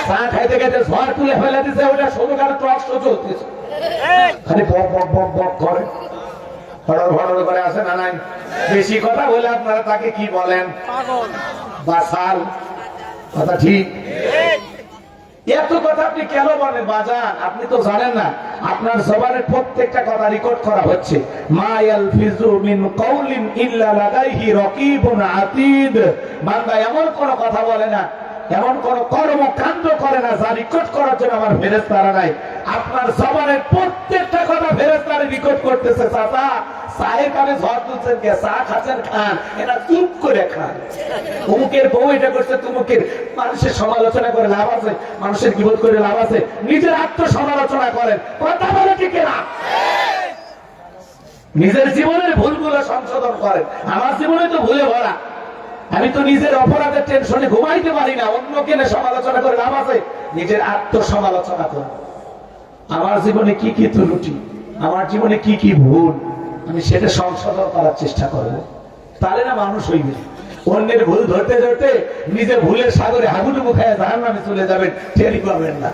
চা খাইতে খাইতে ঝড় তুলে ফেলে দিচ্ছে, ওটা শুধু কারো টক শো চলতেছে, খালি বক বক বক বক করে, হড়র হড়র করে। আছে না? নাই। বেশি কথা বলে আপনারা তাকে কি বলেন? বাসাল। কথা ঠিক? এত কথা আপনি কেন বলেন বাজান? আপনি তো জানেন না আপনার জবানের প্রত্যেকটা কথা রেকর্ড করা হচ্ছে। মা ইয়ালফিজু মিন কাউলিন ইল্লা লাদাইহি রাকিবুন আতীদ। বান্দা এমন কোন কথা বলে না, এমন কোন কর্মকাণ্ড করে না যা রেকর্ড করার জন্য আমার ফেরেশতারা নাই। আপনার জবানের প্রত্যেকটা কথা ফেরেশতারা আমার রিকর্ড করতেছে, চাচা চায়ের কানে ঝড় তুলছেন কে, চা খাচ্ছেন খান, এরা চুপ করে খান। অমুকের বউ এটা করছে, তুমুকের। মানুষের সমালোচনা করে লাভ আছে? মানুষের গীবত করে লাভ আছে? নিজের আত্মসমালোচনা করেন, কথা বলে ঠিক না? নিজের জীবনের ভুলগুলো সংশোধন করেন। আমার জীবনে তো ভুলে ভরা, আমি তো নিজের অপরাধের টেনশনে ঘুমাইতে পারি না। অন্যকে সমালোচনা করে লাভ আছে? নিজের আত্মসমালোচনা করুন। আমার জীবনে কি কি ত্রুটি, আমার জীবনে কি কি ভুল, আমি সেটা সংশোধন করার চেষ্টা করব। তাহলে না মানুষ হইবে। অন্যের ভুল ধরতে ধরতে নিজের ভুলের সাগরে হাবুডুবু খায় জাহান্নামে চলে যাবেন, টেরি পাবেন না।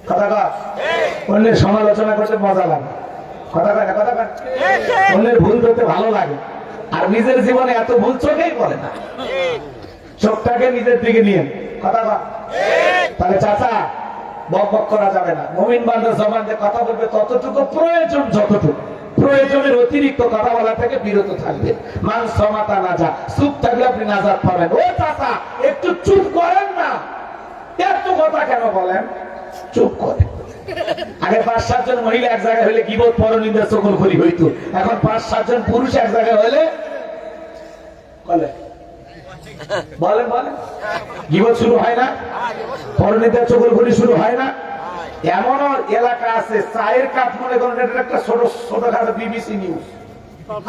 কথা কয়, অন্যের সমালোচনা করতে মজা লাগে। কথা কয় না? কথা কয়, অন্যের ভুল ধরতে ভালো লাগে। আর নিজের জীবনে এত ভুল চোখেই পড়ে না। চোখটাকে নিজের দিকে নিয়ে কথা কয়। তাহলে চাচা বক বক করা যাবে না। মুমিন বান্দা জবান দিয়ে কথা বলবে ততটুকু প্রয়োজন, যতটুকু প্রয়োজনের অতিরিক্ত কথা বলা থেকে বিরত থাকবে। মান সমাতা নাজা, চুপ থাকলে আপনি নাজাত পাবেন। ও চাচা একটু চুপ করেন না, এত কথা কেন বলেন? চুপ করে। আগে 5-7 জন মহিলা এক জায়গায় হলে গীবত পরনিন্দা চগলখড়ি হইতো, এখন 5-7 জন পুরুষ এক জায়গায় হলে বলে বলেন বলেন গীবত শুরু হয় না, পরনিন্দা চগলখড়ি শুরু হয় না। এমন এলাকা আছে চায়ের কাপ মনে করেন এটা একটা ছোট ছোটখাটো বিবিসি নিউজ।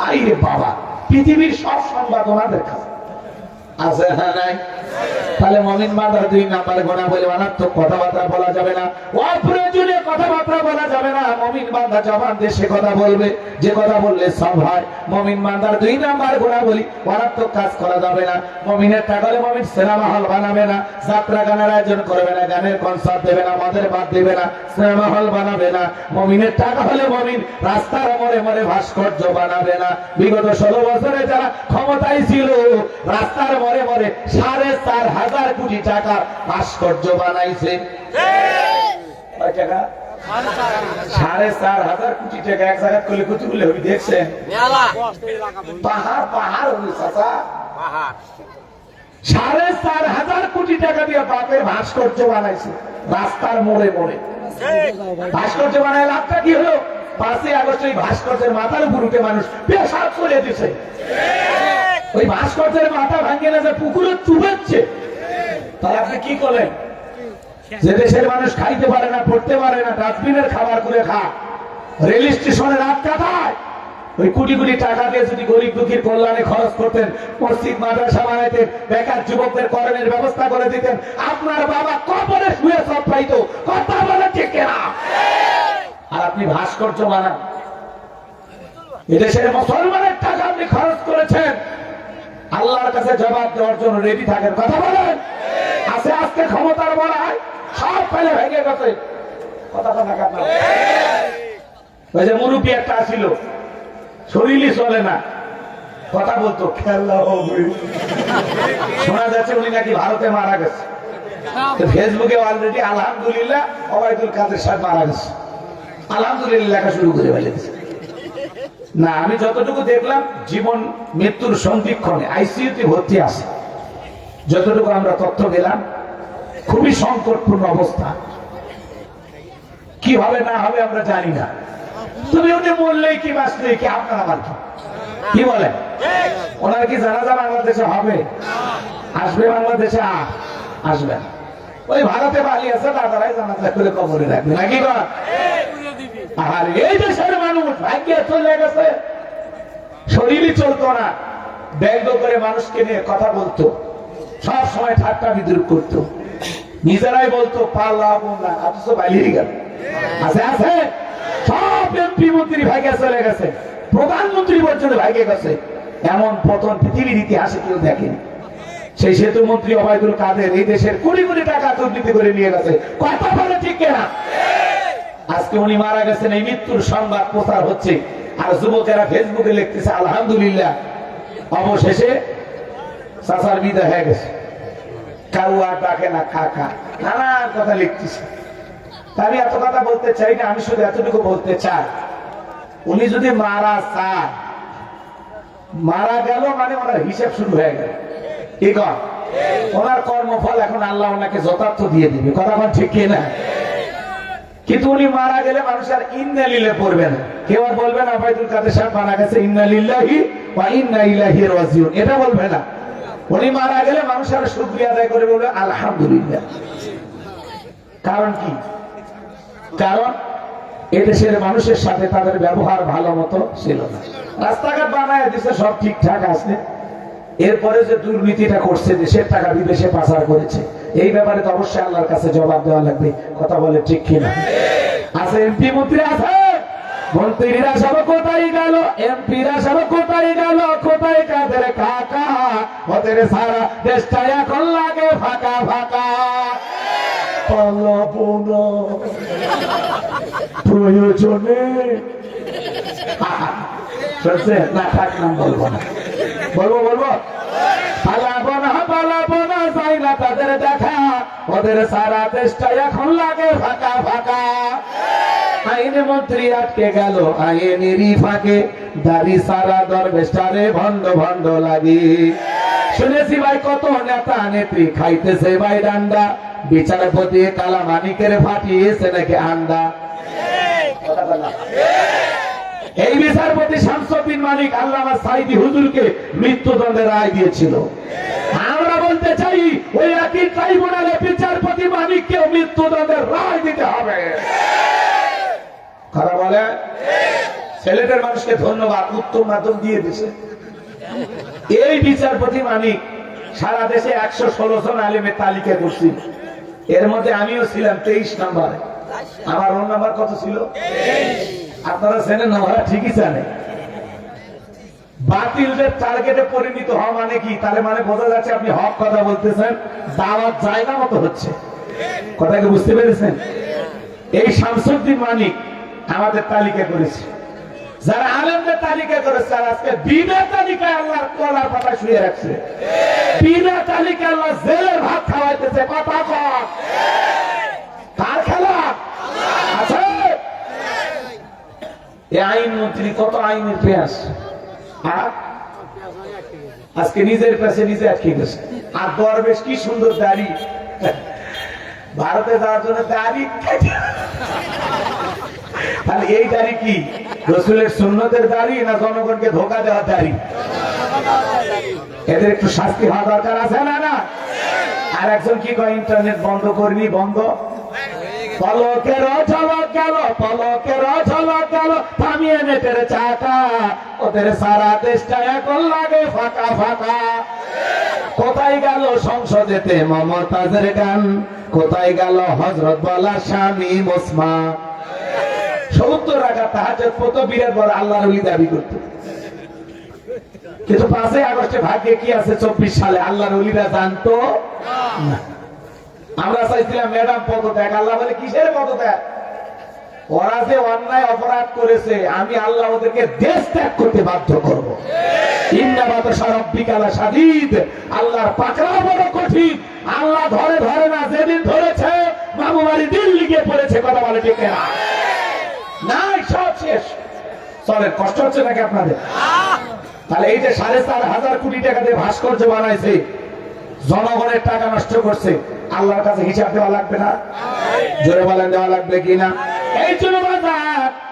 আরে বাবা, পৃথিবীর সব সংবাদ ওনাদের কাছে আছে, হ্যাঁ নাই? তাহলে মুমিন বান্দার 2 নাম্বার গুনাহ বলে অনার্থক কথাবার্তা বলা যাবে না, অপ্রয়োজনীয় কথাবার্তা বলা যাবে না। মুমিন বান্দা জবান দিয়ে সে কথা বলবে যে কথা বললে সব হয়। মুমিন বান্দার 2 নাম্বার গুনাহ বলি অনার্থক কাজ করা যাবে না। মুমিনের টাকা হলে মুমিন সিনেমা হল বানাবে না, যাত্রা গানের আয়োজন করবে না, গানের কনসার্ট দেবে না, মদের বাদ দেবে না, সিনেমা হল বানাবে না। মুমিনের টাকা হলে মুমিন রাস্তার মোড়ে মোড়ে ভাস্কর্য বানাবে না। বিগত 16 বছরে যারা ক্ষমতায় ছিল রাস্তার মোড়ে মোড়ে 4,500 কোটি টাকার ভাস্কর্য বানাইছে। 4,500 কোটি টাকা এক জায়গা করলে কতগুলো হবে দেখছেন? পাহাড় পাহাড় হবে চাচা। 4,500 কোটি টাকা দিয়ে বাপের ভাস্কর্য বানাইছে রাস্তার মোড়ে মোড়ে। ভাস্কর্য বানায় লাভটা কি হলো? 5ই আগস্ট ওই ভাস্কর্যের মাথার উপর উঠে মানুষ পেশাব করে দিচ্ছে। ওই ভাস্কর্যের মাথা ভাঙিয়ে না যে পুকুরে চুবাচ্ছে। তাহলে আপনি কি করলেন? যে দেশের মানুষ খাইতে পারে না, পড়তে পারে না, ডাস্টবিনের খাবার করে খা, রেল স্টেশনে রাত কাটায়, ওই কোটি কোটি টাকা দিয়ে যদি গরিব দুঃখীর কল্যাণে খরচ করতেন, মসজিদ মাদ্রাসা বানাইতেন, বেকার যুবকদের কর্মের ব্যবস্থা করে দিতেন, আপনার বাবা কবরে শুয়ে সব পাইতো। কথা বলে ঠিক না? আর আপনি ভাস্কর্য বানান। এদেশের মুসলমানের টাকা আপনি খরচ করেছেন, আল্লাহর কাছে জবাব দেওয়ার জন্য রেডি থাকেন। কথা বলেন। আছে আজকে ক্ষমতার বড়ায় সব ফেলে ভেঙে গেছে। কথা কথা কাটা। ওই যে মুরুব্বী একটা আসিল, শরীরই চলে না, কথা বলতো খেলা হবে। শোনা যাচ্ছে উনি নাকি ভারতে মারা গেছে। ফেসবুকে অলরেডি আলহামদুলিল্লাহ ওবায়দুল কাদের সাহেব মারা গেছে। আলহামদুলিল্লাহ লেখা শুরু করে ফেলেছে। না, আমি যতটুকু দেখলাম জীবন মৃত্যুর সন্ধিক্ষণে আইসিইউতে ভর্তি আছে। যতটুকু আমরা তথ্য পেলাম খুবই সংকটপূর্ণ অবস্থা। কি হবে না হবে আমরা জানি না। তুমি উনি বললেই কি বাঁচলেই কি আপনার আমার কি বলেন? ওনার কি জানাজা বাংলাদেশে হবে? আসবে বাংলাদেশে? আসবে না। ওই ভারতে বালি আছে, দাদারাই জানাজা করে কবরে রাখবে নাকি? আর এই দেশের মানুষ ভাগ্যে চলে গেছে, শরীরই চলতো না, ব্যঙ্গ করে মানুষকে নিয়ে কথা বলতো, সব সময় ঠাট্টা বিদ্রুপ করতো, নিজেরাই বলতো পারলাম না, অথচ বালিয়ে গেল। আছে আছে সব এমপি মন্ত্রী ভাগ্যে চলে গেছে, প্রধানমন্ত্রী পর্যন্ত ভাগ্যে গেছে। এমন পতন পৃথিবীর ইতিহাসে কেউ দেখেনি। সেই সেতু মন্ত্রী ওবায়দুল কাদের এই দেশের কোটি কোটি টাকা দুর্নীতি করে নিয়ে গেছে। কথা বলে ঠিক কিনা? আজকে উনি মারা গেছেন, এই মৃত্যুর সংবাদ প্রচার হচ্ছে, আর যুবকেরা ফেসবুকে লিখতেছে আলহামদুলিল্লাহ অবশেষে চাচার বিদায় হয়ে গেছে। কাউয়া ডাকে না কাকা, নানান কথা লিখতেছে। আমি এত কথা বলতে চাই না, আমি শুধু এতটুকু বলতে চাই, উনি যদি মারা চায়, মারা গেল মানে ওনার হিসাব শুরু হয়ে গেল। ঠিক আছে, ওনার কর্মফল এখন আল্লাহ ওনাকে যথার্থ দিয়ে দিবে। কথা ঠিক না? কিন্তু উনি মারা গেলে মানুষ আর ইন্না লিল্লাহ পড়বে না, কেউ আর বলবে না আবাইদুল কাদের সাহেব মারা গেছে ইন্না লিল্লাহি ওয়া ইন্না ইলাইহি রাজিউন, এটা বলবে না। উনি মারা গেলে মানুষ আর শুকরিয়া আদায় করে বলবে আলহামদুলিল্লাহ। কারণ কি? কারণ এদেশের মানুষের সাথে তাদের ব্যবহার ভালো মতো ছিল না। রাস্তাঘাট বানায় দিচ্ছে, সব ঠিকঠাক আছে, এরপরে যে দুর্নীতিটা করছে, দেশের টাকা বিদেশে পাচার করেছে, এই ব্যাপারে তো অবশ্যই আল্লাহর কাছে জবাব দেওয়া লাগবে। কথা বলে ঠিক কিনা? আছে এমপি মন্ত্রী আছে, মন্ত্রীরা সব কোথায় গেল, এমপিরা সব কোথায় গেল, কোথায় কাদের কাকা, ওদের সারা দেশটা এখন লাগে ফাঁকা ফাঁকা। প্রয়োজনে না থাক, নাম বলবো না, বলবো পালাবো না, চাই না তাদের দেখা, ওদের সারা দেশটা এখন লাগে ফাঁকা ফাঁকা। আইনে মন্ত্রী আটকে গেল আইনেরই ফাঁকে, দাড়ি সারা দরবেশটারে ভণ্ড ভণ্ড লাগে। শুনেছি ভাই কত নেতা নেত্রী খাইতেছে ভাই ডান্ডা, বিচারপতি কালা মানিকের ফাটিয়েছে নাকি আন্ডা। এই বিচারপতি শামসুদ্দিন মানিক আল্লামা সাঈদী হুজুরকে মৃত্যুদণ্ডের রায় দিয়েছিল। আমরা বলতে চাই ওই একই ট্রাইব্যুনালে বিচারপতি মানিককে মৃত্যুদণ্ডের রায় দিতে হবে। কারা বলে? ছেলেদের মানুষকে ধন্যবাদ, উত্তম মাধ্যম দিয়ে দিছে। এই বিচারপতি মানিক সারা দেশে 116 জন আলেমের তালিকা করছিল, এর মধ্যে আমিও ছিলাম 23 নম্বরে। আমার রোল নাম্বার কত ছিল? আপনারা চেনেন না? ওরা ঠিকই জানে। বাতিলদের টার্গেটে পরিণত হওয়া মানে কি? তাহলে মানে বোঝা যাচ্ছে আপনি হক কথা বলতেছেন, দাওয়াত জায়গা মতো হচ্ছে। কথাকে বুঝতে পেরেছেন? এই শামসুদ্দিন মানিক আমাদের তালিকা করেছে, যারা আলেমদের তালিকা করেছে, আর আজকে বিনা তালিকায় আল্লাহর কলার পাতা শুয়ে রাখছে, বিনা তালিকায় আল্লাহ জেলের ভাত খাওয়াইতেছে। কথা কর, কার খেলা আছে? এই আইন মন্ত্রী কত আইনের পেঁয়াজ, আর আজকে নিজের কাছে নিজে আটকে গেছে। আর দরবেশ কি সুন্দর দাড়ি, ভারতে যাওয়ার জন্য দাড়ি, তাহলে এই দাড়ি কি রাসূলের সুন্নতের দাড়ি না জনগণকে ধোঁকা দেওয়ার দাড়ি? এদের একটু শাস্তি হওয়া দরকার আছে না? না। আর একজন কি কয় ইন্টারনেট বন্ধ করবি, বন্ধ পলকের ঝলক গেল, পলকের ঝলক গেল, থামিয়ে নেটের চাকা, ওদের সারা দেশটা এখন লাগে ফাঁকা ফাঁকা। কোথায় গেল সংসদেতে মমতাজের গান, কোথায় গেল হযরত বলা স্বামী মুসমা। 70 রাকাত তাহাজ্জুদ পড়তো, বিরাট বড় আল্লাহর ওলি দাবি করত। কিন্তু 5 আগস্টে ভাগ্যে কি আছে 24 সালে আল্লাহর ওলিরা জানতো না। আমরা চাইছিলাম ম্যাডাম পদত্যাগ, আল্লাহ বলে কিসের পদত্যাগ? ওরা যে অন্যায় অপরাধ করেছে আমি আল্লাহ ওদেরকে দেশ ত্যাগ করতে বাধ্য করব। ইন্না বাতাশা রাব্বিকা লাশাদীদ, আল্লাহর পাকড়াও বড় কঠিন। আল্লাহ ধরে ধরে না, যেদিন ধরেছে মামু বাড়ি দিল্লি গিয়ে পড়েছে। কথা বলে ঠিক না? নাই, সব শেষ। চলেন, কষ্ট হচ্ছে নাকি আপনাদের? তাহলে এই যে 4,500 কোটি টাকা দিয়ে ভাস্কর্য বানাইছে, জনগণের টাকা নষ্ট করছে, আল্লাহর কাছে হিসাব দেওয়া লাগবে না? জোরে বলেন, দেওয়া লাগবে কিনা? এই জন্য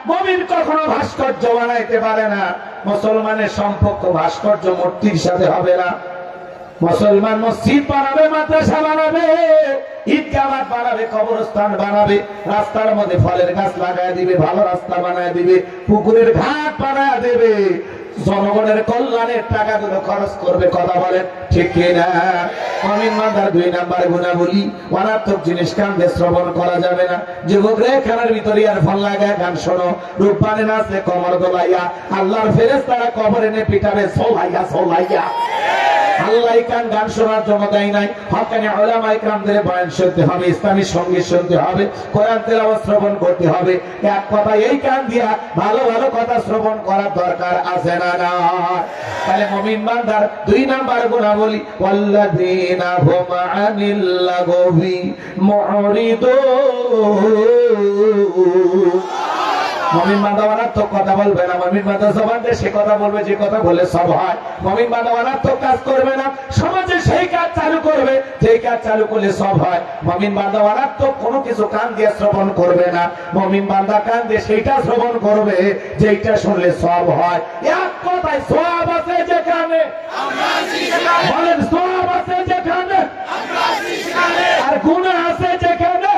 মুমিন কখনো ভাস্কর্য বানাইতে পারে না। মুসলমানের সম্পর্ক ভাস্কর্য মূর্তির সাথে হবে না। মুসলমান মসজিদ বানাবে, মাদ্রাসা বানাবে, ঈদগাহ মাঠ বানাবে, কবরস্থান বানাবে, রাস্তার মধ্যে ফলের গাছ লাগায় দিবে, ভালো রাস্তা বানায় দিবে, পুকুরের ঘাট বানায় দেবে, জনগণের কল্যাণের টাকাগুলো খরচ করবে। কথা বলেন ঠিক কিনা? মুমিন বান্দার 2 নাম্বার গুণাবলী, অনার্থক জিনিস কান্দে শ্রবণ করা যাবে না। যুবক রে, খানার ভিতরে আর ফল লাগায় গান শোনো, রূপবানে নাচে কমর দোলাইয়া, আল্লাহর ফেরেশতারা কবরে নে পিটাবে সোলাইয়া সোলাইয়া। আল্লাহ কান গান শোনার জন্য দেয় নাই। হকানি উলামা ইকরামদের বয়ান শুনতে হবে, ইসলামী সঙ্গীত শুনতে হবে, কোরআন তেলাওয়াত শ্রবণ করতে হবে। এক কথা, এই কান দিয়া ভালো ভালো কথা শ্রবণ করার দরকার আছে না? না। তাহলে মুমিন বান্দার 2 নাম্বার গুণাবলী, ওয়াল্লাযীনা হুম আনিল লাগবি মুরিদুন। মুমিন বান্দা মারাত্মক কথা বলবে না, মুমিন বান্দা জবান দিয়ে সে কথা বলবে যে কথা বলে সব হয়। মুমিন বান্দা মারাত্মক কাজ করবে না, সমাজে সেই কাজ চালু করবে যেই কাজ চালু করলে সব হয়। মুমিন বান্দা মারাত্মক কোনো কিছু কান দিয়ে শ্রবণ করবে না, মুমিন বান্দা কান দিয়ে সেইটা শ্রবণ করবে যেইটা শুনলে সব হয়। এক কথায় সওয়াব আছে যেখানে, বলেন সওয়াব আছে যেখানে, আর গুনাহ আছে যেখানে,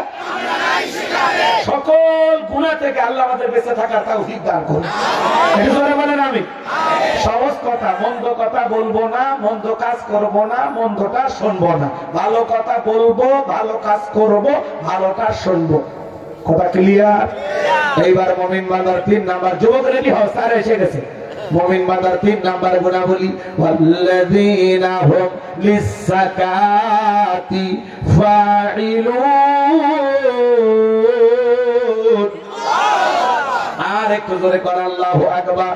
সকল গুনাহ থেকে আল্লাহ আমাদের বেঁচে থাকার তৌফিক দান করুন। একটু জোরে বলেন আমি। সহজ কথা, মন্দ কথা বলবো না, মন্দ কাজ করব না, মন্দটা শুনবো না, ভালো কথা বলবো, ভালো কাজ করব, ভালোটা শুনবো। কথা ক্লিয়ার? এইবার মুমিন বান্দার 3 নাম্বার, যুবক রেডি হও, স্যার এসে গেছে। মুমিন বান্দার 3 নাম্বার গুণাবলী, ওয়াল্লাযীনা হুম লিস-সাকাতি ফাইলুন। আর একটু জোরে কর আল্লাহু আকবার।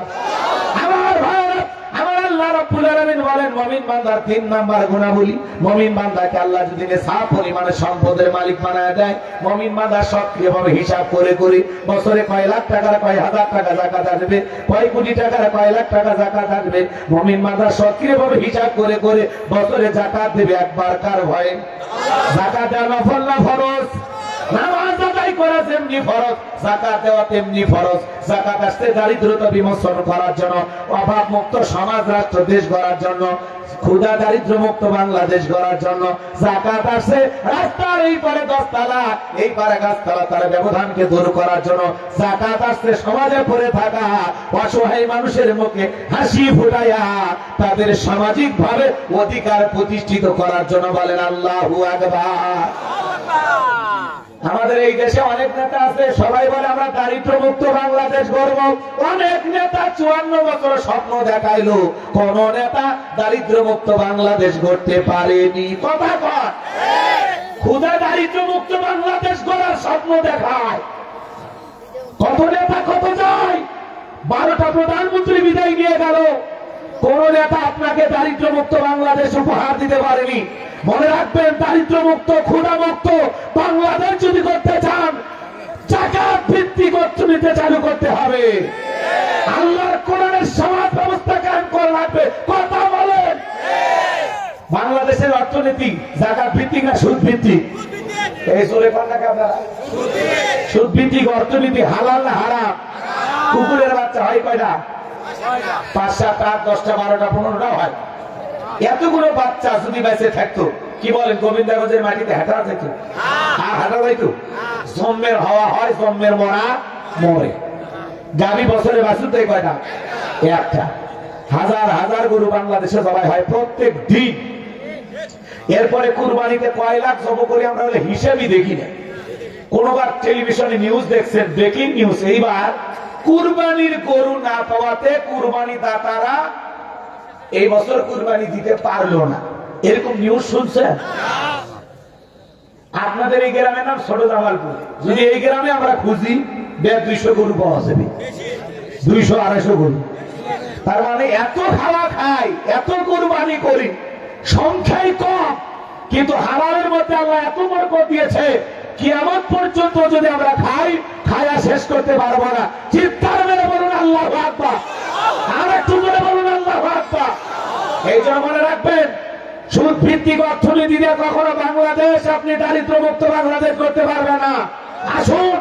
আমার ভাইরা, আমার আল্লাহ রাব্বুল আলামিন বলেন মুমিন বান্দার 3 নাম্বার গুণাবলী, মুমিন বান্দাকে আল্লাহ যদি নেশাব পরিমাণে সম্পদের মালিক বানায় দেয়, মুমিন বান্দা সক্রিয়ভাবে হিসাব করে করে বছরে কয় লাখ টাকার কয় হাজার টাকা যাকাত আসবে, কয় কোটি টাকার কয় লাখ টাকা যাকাত আসবে, মুমিন বান্দা সক্রিয়ভাবে হিসাব করে করে বছরে যাকাত দেবে একবার কার ভয়ে? যাকাত দেওয়া নফল না ফরজ? নামাজ আদায় করা যেমনি ফরজ, যাকাত দেওয়া তেমনি ফরজ। যাকাত আসছে দারিদ্রতা বিমোচন করার জন্য, অভাব মুক্ত সমাজ রাষ্ট্র দেশ গড়ার জন্য, ক্ষুধা দারিদ্র মুক্ত বাংলাদেশ গড়ার জন্য। যাকাত আসছে রাস্তার এই পারে 10 তালা, এই পারে গাছতলা, তার ব্যবধানকে দূর করার জন্য। যাকাত আসছে সমাজে পড়ে থাকা অসহায় মানুষের মুখে হাসি ফুটাইয়া তাদের সামাজিক ভাবে অধিকার প্রতিষ্ঠিত করার জন্য। বলেন আল্লাহু আকবার। আমাদের এই দেশে অনেক নেতা আছে, সবাই বলে আমরা দারিদ্র মুক্ত বাংলাদেশ গড়ব। অনেক নেতা 54 বছর স্বপ্ন দেখাইলো, কোন নেতা দারিদ্র মুক্ত বাংলাদেশ গড়তে পারেনি। কথা কয়, ক্ষুধা দারিদ্র মুক্ত বাংলাদেশ গড়ার স্বপ্ন দেখায় কত নেতা, কত যায়। 12টা প্রধানমন্ত্রী বিদায় নিয়ে গেল, কোন নেতা আপনাকে দারিদ্র মুক্ত বাংলাদেশ উপহার দিতে পারেনি। মনে রাখবেন, দারিদ্র মুক্ত ক্ষুধা মুক্ত বাংলাদেশ যদি করতে চান, যাকাত ভিত্তিক অর্থনীতি চালু করতে হবে, আল্লাহর কোরআনের সমাজ ব্যবস্থা কায়েম করা লাগবে। কথা বলেন, বাংলাদেশের অর্থনীতি যাকাত ভিত্তিক না সুদ ভিত্তিক? এই জোরে কন্যাকে আপনারা, সুদ ভিত্তিক অর্থনীতি হালাল না হারাম? কুকুরের বাচ্চা হয় কয়টা? 5, 7, 8, 10টা, 12টা, 15টা হয়। এতগুলো বাচ্চা যদি বেঁচে থাকতো, কি বলেন, গোবিন্দগঞ্জের মাটিতে হাঁটা যেত? আর হাঁটা যাইতো? জন্মের হওয়া হয়, জন্মের মরা মরে। গাভী বছরে বাছুর দেয় কয়টা? একটা। হাজার হাজার গরু বাংলাদেশে জবাই হয় প্রত্যেক দিন। এরপরে কুরবানিতে কয় লাখ জব করি আমরা বলে হিসেবই দেখি না। কোনবার টেলিভিশনে নিউজ দেখছেন, ব্রেকিং নিউজ, এইবার কুরবানির গরু না পাওয়াতে কুরবানি দাতারা এই বছর কুরবানি দিতে পারলো না, এরকম নিউজ শুনছেন? আপনাদের এই গ্রামের নাম ছোট জামালপুর, যদি এই গ্রামে আমরা খুঁজি 200 গরু পাওয়া যাবে, 200-250 গরু। তার মানে এত খাওয়া খাই, এত কুরবানি করি, সংখ্যাই কম, কিন্তু হালালের মধ্যে আল্লাহ এত বরকত দিয়েছে, কিয়ামত পর্যন্ত যদি আমরা খাই, খায়া শেষ করতে পারবো না। চিৎকার মেরে বলুন আল্লাহু আকবার। আর একটু জোরে বলুন আল্লাহু আকবার। এই জন্য মনে রাখবেন, সুদ ভিত্তিক অর্থনীতি দিয়ে কখনো বাংলাদেশ আপনি দারিদ্র মুক্ত বাংলাদেশ করতে পারবে না। আসুন,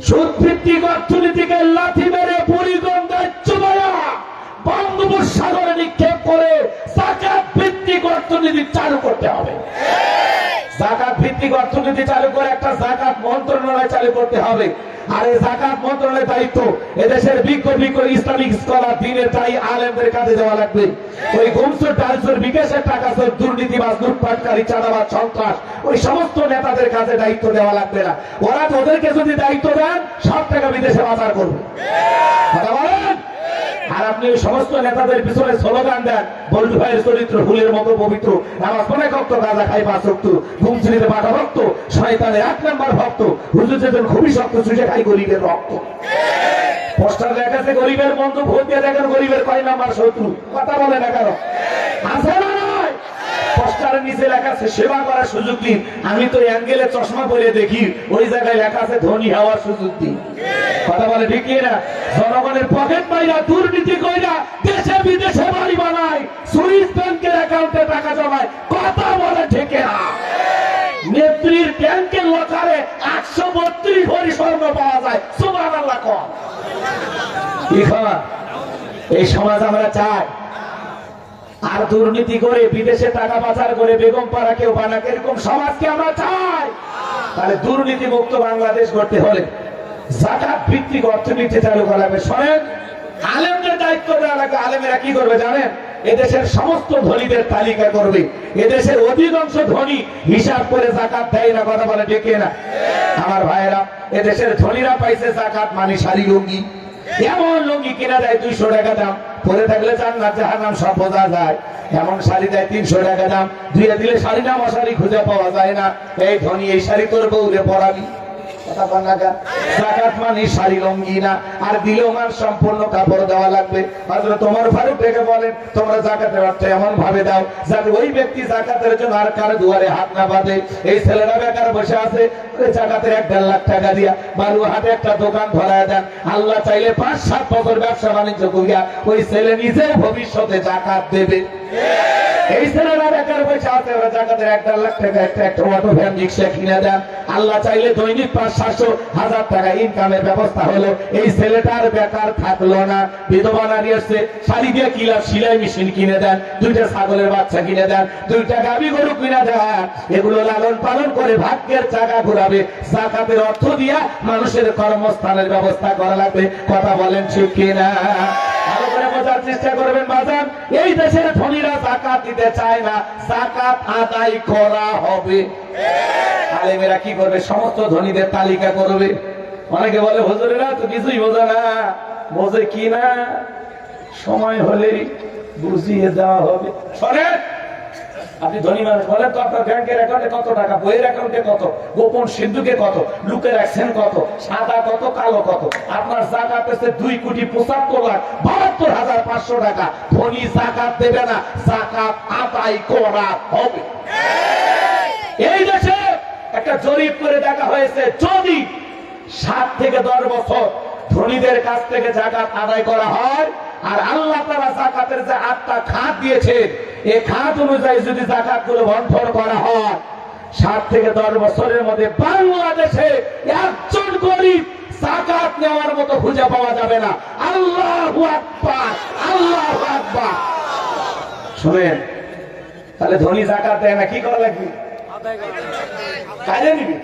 সুদ ভিত্তিক অর্থনীতিকে লাথি মেরে বুড়িগঙ্গায় চুবাইয়া বঙ্গোপসাগরে নিক্ষেপ করে যাকাত ভিত্তিক অর্থনীতি চালু করতে হবে। যাকাত ভিত্তিক অর্থনীতি চালু করে একটা যাকাত মন্ত্রণালয় চালু করতে হবে। আর এই যাকাত মন্ত্রণালয়ের দায়িত্ব এদেশের বিজ্ঞ ইসলামিক স্কলার, দিনের দায়ী আলেমদের কাছে দেওয়া লাগবে। ওই ঘুমসুর ডালসুর বিকাশের টাকা চোর, দুর্নীতিবাজ, লুটপাটকারী, চাঁদাবাজ, সন্ত্রাস, ওই সমস্ত নেতাদের কাছে দায়িত্ব দেওয়া লাগবে না। ওরা ওদেরকে যদি দায়িত্ব দেন, সব টাকা বিদেশে পাচার করবে। কথা বলেন। আর আপনি ওই সমস্ত নেতাদের পিছনে স্লোগান দেন, বল্টু ভাইয়ের চরিত্র ফুলের মতো পবিত্র, নামাজ পড়ে ভক্ত, গাঁজা খাই 5 ওয়াক্ত, ঘুম ছিঁড়িতে পাঠা ভক্ত, শয়তানের 1 নাম্বার ভক্ত, হুজুর যেতেন খুবই শক্ত, চুষে খাই গরিবের রক্ত। পোস্টার লেখাছে গরিবের বন্ধু, ভোট দিয়ে দেখেন গরিবের কয় নাম্বার শত্রু। কথা বলে না কেন? আছে না নয়? পোস্টারের নিচে লেখা আছে সেবা করার সুযোগ দিন। আমি তো অ্যাঙ্গেলে চশমা পরে দেখি, ওই জায়গায় লেখা আছে ধনী হওয়ার সুযোগ দিন। কথা বলে ঠিক না? জনগণের পকেট মাইরা দুর্নীতি কইরা দেশে বিদেশে বাড়ি বানায়, সুইস ব্যাংকের অ্যাকাউন্টে টাকা জমায়। কথা বলে ঠিক না? নেত্রীর ব্যাংকের লকারে 832 ভরি স্বর্ণ পাওয়া যায়। সুবহানাল্লাহ কম কি খাওয়া? এই সমাজ আমরা চাই। আর দুর্নীতি করে বিদেশে টাকা পাচার করে বেগম পাড়া কেউ বানাকে এরকম সমাজকে আমরা চাই। তাহলে দুর্নীতি মুক্ত বাংলাদেশ করতে হলে যাকাত ভিত্তিক অর্থনীতি চালু করা লাগবে। শোনেন, আলেমদের দায়িত্ব দেওয়া লাগবে। আলেমেরা কি করবে জানেন? এদেশের সমস্ত ধনীদের তালিকা করবে। এদেশের অধিকাংশ ধনী হিসাব করে জাকাত দেয় না। কথা বলে ডেকে না? আমার ভাইয়েরা, এদেশের ধনীরা পাইছে জাকাত মানে শাড়ি লুঙ্গি। এমন লুঙ্গি কিনা দেয় 200 টাকা দাম, পরে থাকলে জান্নাত জাহান্নাম সব বোঝা যায়। এমন শাড়ি দেয় 300 টাকা দাম, ধুয়ে দিলে শাড়ি না মশারি খুঁজে পাওয়া যায় না। এই ধনী এই শাড়ি তোর বউরে পরাবি। জাকাত মানে শাড়ি লুঙ্গি না। আর দিলেও মান সম্পূর্ণ কাপড় দেওয়া লাগবে। হযরত ওমর ফারুক ডেকে বলেন, তোমরা জাকাতের অর্থ এমন ভাবে দাও যাতে ওই ব্যক্তি জাকাতের জন্য আর কার দুয়ারে হাত না বাঁধে। এই ছেলেরা বেকার বসে আছে, জাকাতের 1.5 লাখ টাকা দিয়া বালুহাটে একটা দোকান ধরায় দেন। আল্লাহ চাইলে 5-7 বছর ব্যবসা বাণিজ্য করিয়া ওই ছেলে নিজেও ভবিষ্যতে জাকাত দেবে। এই ছেলেরা বেকার বসে আছে, ওরা জাকাতের 1.5 লাখ টাকা একটা অটো ভ্যান রিক্সা কিনে দেন। আল্লাহ চাইলে দৈনিক 500-700 টাকা ইনকামের ব্যবস্থা হলো। এই ছেলেটার বেকার থাকলো না। বিধবা নারী আসছে, শাড়ি দিয়ে কিলাপ সেলাই মেশিন কিনে দেন, 2টা ছাগলের বাচ্চা কিনে দেন, 2টা গাভী গরু কিনে দেন। এগুলো লালন পালন করে ভাগ্যের চাকা ঘুরাবে। জাকাতের অর্থ দিয়া মানুষের কর্মস্থানের ব্যবস্থা করা লাগবে। কথা বলেন ঠিক কিনা? ভালো করে বোঝার চেষ্টা করবেন বাজান। এই দেশের ধনীরা জাকাত দিতে চায় না, জাকাত আদায় করা হবে। আলেমেরা কি করবে? সমস্ত ধনীদের তালিকা করবে। অনেকে বলে হুজুরেরা তো কিছুই বোঝে না। বোঝে কি না? সময় হলে বুঝিয়ে দেওয়া হবে। শোনেন, আপনি ধনী মানুষ বলেন তো আপনার ব্যাংকের অ্যাকাউন্টে কত টাকা, বইয়ের অ্যাকাউন্টে কত, গোপন সিন্ধুকে কত, লুকে রাখছেন কত, সাদা কত, কালো কত। আপনার জাকাত আছে 2,75,72,500 টাকা। ধনী জাকাত দেবে না, জাকাত আদায় করা হবে। এই দেশে একটা জরিপ করে দেখা হয়েছে, যদি 7 থেকে 10 বছর ধনীদের কাছ থেকে জাকাত আদায় করা হয়, আর আল্লাহ তাআলা জাকাতের যে 8টা খাত দিয়েছে, এই খাত অনুযায়ী যদি জাকাত গুলো বন্টন করা হয়, 7 থেকে 10 বছরের মধ্যে বাংলাদেশে একজন গরিব জাকাত নেওয়ার মতো খুঁজে পাওয়া যাবে না। আল্লাহু আকবার, আল্লাহু আকবার। শুনেন, তাহলে ধনী জাকাত দেয় না, কি করা লাগবে? কাজে নিবি।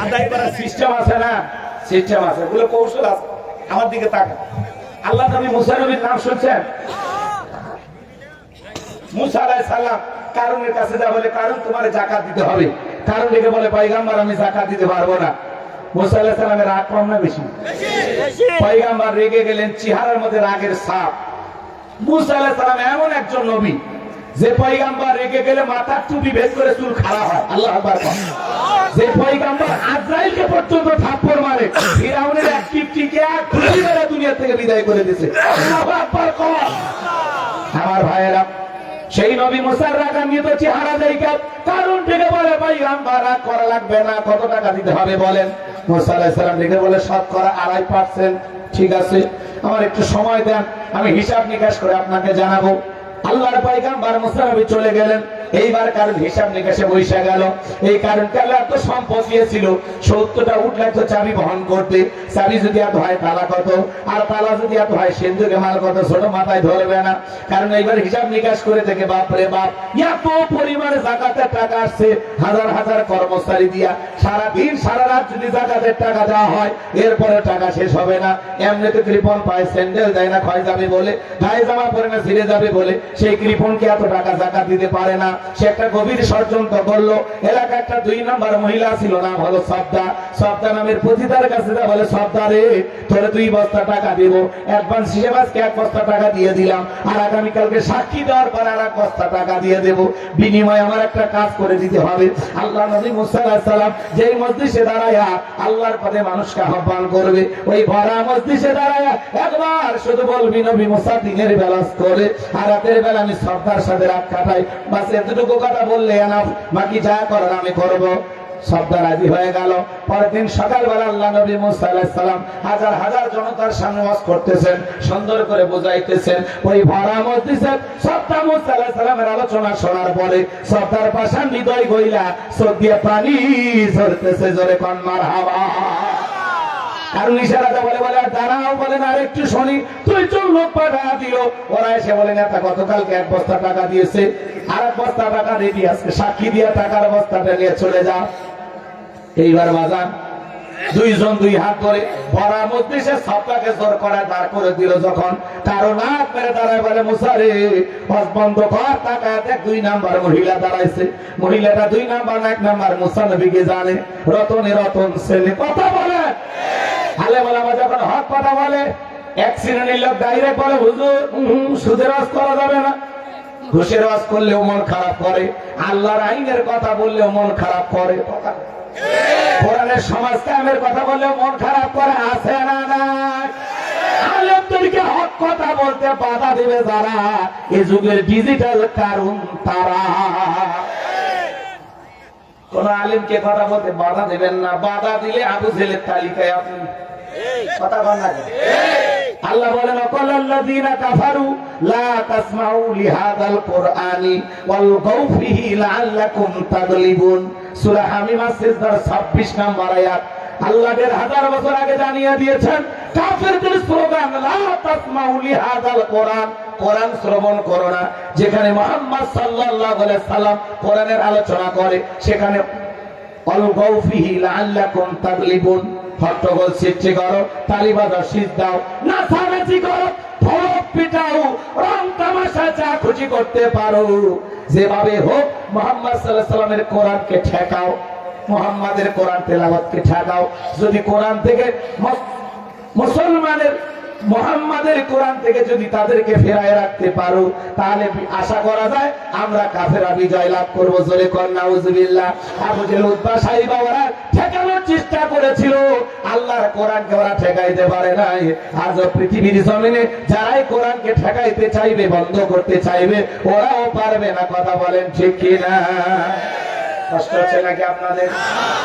আদায় করার সিস্টেম আছে না? সিস্টেম আছে, এগুলো কৌশল আছে। আমার দিকে তাকান। আল্লাহ নবী মুসা নবীর নাম শুনছেন? মুসা আলাইহিস সালাম কারণের কাছে যা বলে, কারণ তোমার জাকাত দিতে হবে। কারণ ডেকে বলে, পয়গম্বর আমি জাকাত দিতে পারবো না। মুসা আলাইহিস সালামের রাগ কম না বেশি? পয়গম্বর রেগে গেলেন, চেহারার মধ্যে রাগের ছাপ। মুসা আলাইহিস সালাম এমন একজন নবী যে পয়গম্বর রেগে গেলে মাথার টুপি ভেদ করে চুল খাড়া হয়। আল্লাহু আকবার। যে পয়গম্বর আজরাইলকে পর্যন্ত থাপ্পড় মারে, ফিরাউনের এক টিপটিকে এক গুলি মেরে দুনিয়া থেকে বিদায় করে দিয়েছে। আল্লাহু আকবার। আমার ভাইয়েরা, সেই নবী মুসার রাগান্বিত চেহারা দেখে কারণ থেকে বলে, পয়গম্বর রাগ করা লাগবে না, কত টাকা দিতে হবে বলেন? মুসা আলাইহিস সালাম দেখে বলে, শতকরা 2.5%। ঠিক আছে, আমার একটু সময় দেন, আমি হিসাব নিকাশ করে আপনাকে জানাবো। আল্লাহর পয়গম্বর মুসা নবী চলে গেলেন। এইবার কারণ হিসাব নিকাশে বৈশা গেল। এই কারণটা এত সম্পদ দিয়েছিল, 70টা উট লাগতো চাবি বহন করতে। চাবি যদি এত হয় তালা কত, আর তালা যদি এত হয় সিন্ধুকে মাল কত, ছোট মাথায় ধরবে না। কারণ এইবার হিসাব নিকাশ করে দেখে, বাপরে বাপ, এত পরিমাণে জাকাতের টাকা আসছে, হাজার হাজার কর্মচারী দিয়া সারাদিন সারা রাত যদি জাকাতের টাকা দেওয়া হয়, এরপরে টাকা শেষ হবে না। এমনিতে কৃপণ পায়, স্যান্ডেল দেয় না, ক্ষয় যাবে বলে, গায়ে জামা পরে না ছিঁড়ে যাবে বলে, সেই কৃপণকে এত টাকা জাকাত দিতে পারে না। সে একটা গভীর ষড়যন্ত্র করলো। এলাকা একটা 2 নাম্বার মহিলা ছিল, নাম হলো সবদা। সবদা নামের পতিতার কাছে বলে, সবদা রে, তোরে 2 বস্তা টাকা দেবো, অ্যাডভান্স হিসেবে আজকে 1 বস্তা টাকা দিয়ে দিলাম, আর আগামীকালকে সাক্ষী দেওয়ার পর আর 1 বস্তা টাকা দিয়ে দেবো, বিনিময়ে আমার একটা কাজ করে দিতে হবে। আল্লাহ নবী মুসা আলাইহিস সালাম যেই মজলিসে দাঁড়ায়া আল্লাহর পথে মানুষকে আহ্বান করবে, ওই ভরা মজলিসে দাঁড়ায়া একবার শুধু বলবি, নবী মুসা দিনের বেলা করে আর রাতের বেলা আমি সর্দার সাথে রাত কাটাই, বাস এতটুকু কথা বললে এনাফ, বাকি যা করার আমি করবো। সর্দার রাজি হয়ে গেল। পরের দিন সকালবেলা আল্লাহ নবী মুসা আলাইহিস সালাম হাজার হাজার জনতার সামনে ওয়াজ করতেছেন, সুন্দর করে বুঝাইতেছেন। ওই ভরা মজলিসে সর্দার মুসা আলাইহিস সালামের আলোচনা শোনার পরে সর্দার পাশান হৃদয় গইলা চোখ দিয়ে পানি ঝরতেছে, জোরে কোন মারহাবা। কারণ ইশারাতে বলে বলে দাঁড়াও, বলেন আর একটু শুনি, তুই 4 লোক পাঠা দিল। ওরা এসে বলে, নেতা গতকালকে 1 বস্তা টাকা দিয়েছে, আর 1 বস্তা টাকা রেডি আজকে সাক্ষী দিয়া টাকার বস্তাটা নিয়ে চলে যা। এইবার বাজান 2 জন 2 হাত ধরে ভরা মজলিসে সবটাকে জোর করে দাঁড় করে দিল। যখন কারো নাক মেরে দাঁড়ায় বলে, মুসা রে ওয়াজ বন্ধ কর, টাকা দেখ। 2 নাম্বার মহিলা দাঁড়াইছে, মহিলাটা 2 নাম্বার না 1 নাম্বার মুসা নবীকে জানে, রতনে রতন ছেলে কথা বলে। আলে বলে আমার যখন হক কথা বলে, এক শ্রেণীর লোক ডাইরেক্ট বলে, হুজুর সুদের ওয়াজ করা যাবে না, ঘুষের ওয়াজ করলেও মন খারাপ করে, আল্লাহর আইনের কথা বললেও মন খারাপ করে, কোরআনের সমাজ কায়েমের কথা বললেও মন খারাপ করে, আছে না নাই? আলেমদেরকে হক কথা বলতে বাধা দিবে যারা, এ যুগের ডিজিটাল কারণ তারা। কোন আলেমকে কথা বলতে বাধা দেবেন না, বাধা দিলে আবু জেলের তালিকায় আপনি। কথা বল না। আল্লাহ বলেন, ওয়াকাল্লাযীনা কাফারু লা তাসমাউ লিহাযাল কুরআনি ওয়ালগাউ ফীহি লাআল্লাকুম তাগলিবুন। সূরা হামিম সিজদার 26 নম্বর আয়াত। আল্লাহ 1000 বছর আগে জানিয়ে দিয়েছেন, কাফেরদের স্লোগান লা তাসমাউ লিহাযাল কুরআন, কোরআন শ্রবণ করো না। যেখানে মুহাম্মদ সাল্লাল্লাহু আলাইহি সাল্লাম কোরআনের আলোচনা করে, সেখানে ওয়ালগাউ ফীহি লাআল্লাকুম তাগলিবুন, হট্টগোল সৃষ্টি করো, তালি বাজাও, শীত দাও, নাচানাচি করো, ভোগ পিটাও, রং তামাশা যা খুশি করতে পারো, যেভাবে হোক মুহাম্মদ সাল্লাল্লাহু আলাইহি সাল্লামের কোরআনকে ঠেকাও, মুহাম্মাদের কোরআন তেলাওয়াতকে ঠেকাও। যদি কোরআন থেকে মুসলমানের মুহাম্মাদের কোরআন থেকে যদি তাদেরকে ফেরায় রাখতে পারো, তাহলে আশা করা যায় আমরা কাফেররা বিজয় লাভ করবো। জোরে কর নাউজুবিল্লাহ। আবু জেহেল, উতবা, সাইবা ওরা ঠেকানোর চেষ্টা করেছিল, আল্লাহর কোরআনকে ওরা ঠেকাইতে পারে নাই। আজ পৃথিবীর জমিনে যারাই কোরআনকে ঠেকাইতে চাইবে, বন্ধ করতে চাইবে, ওরাও পারবে না। কথা বলেন ঠিক কিনা? কষ্ট হচ্ছে নাকি আপনাদের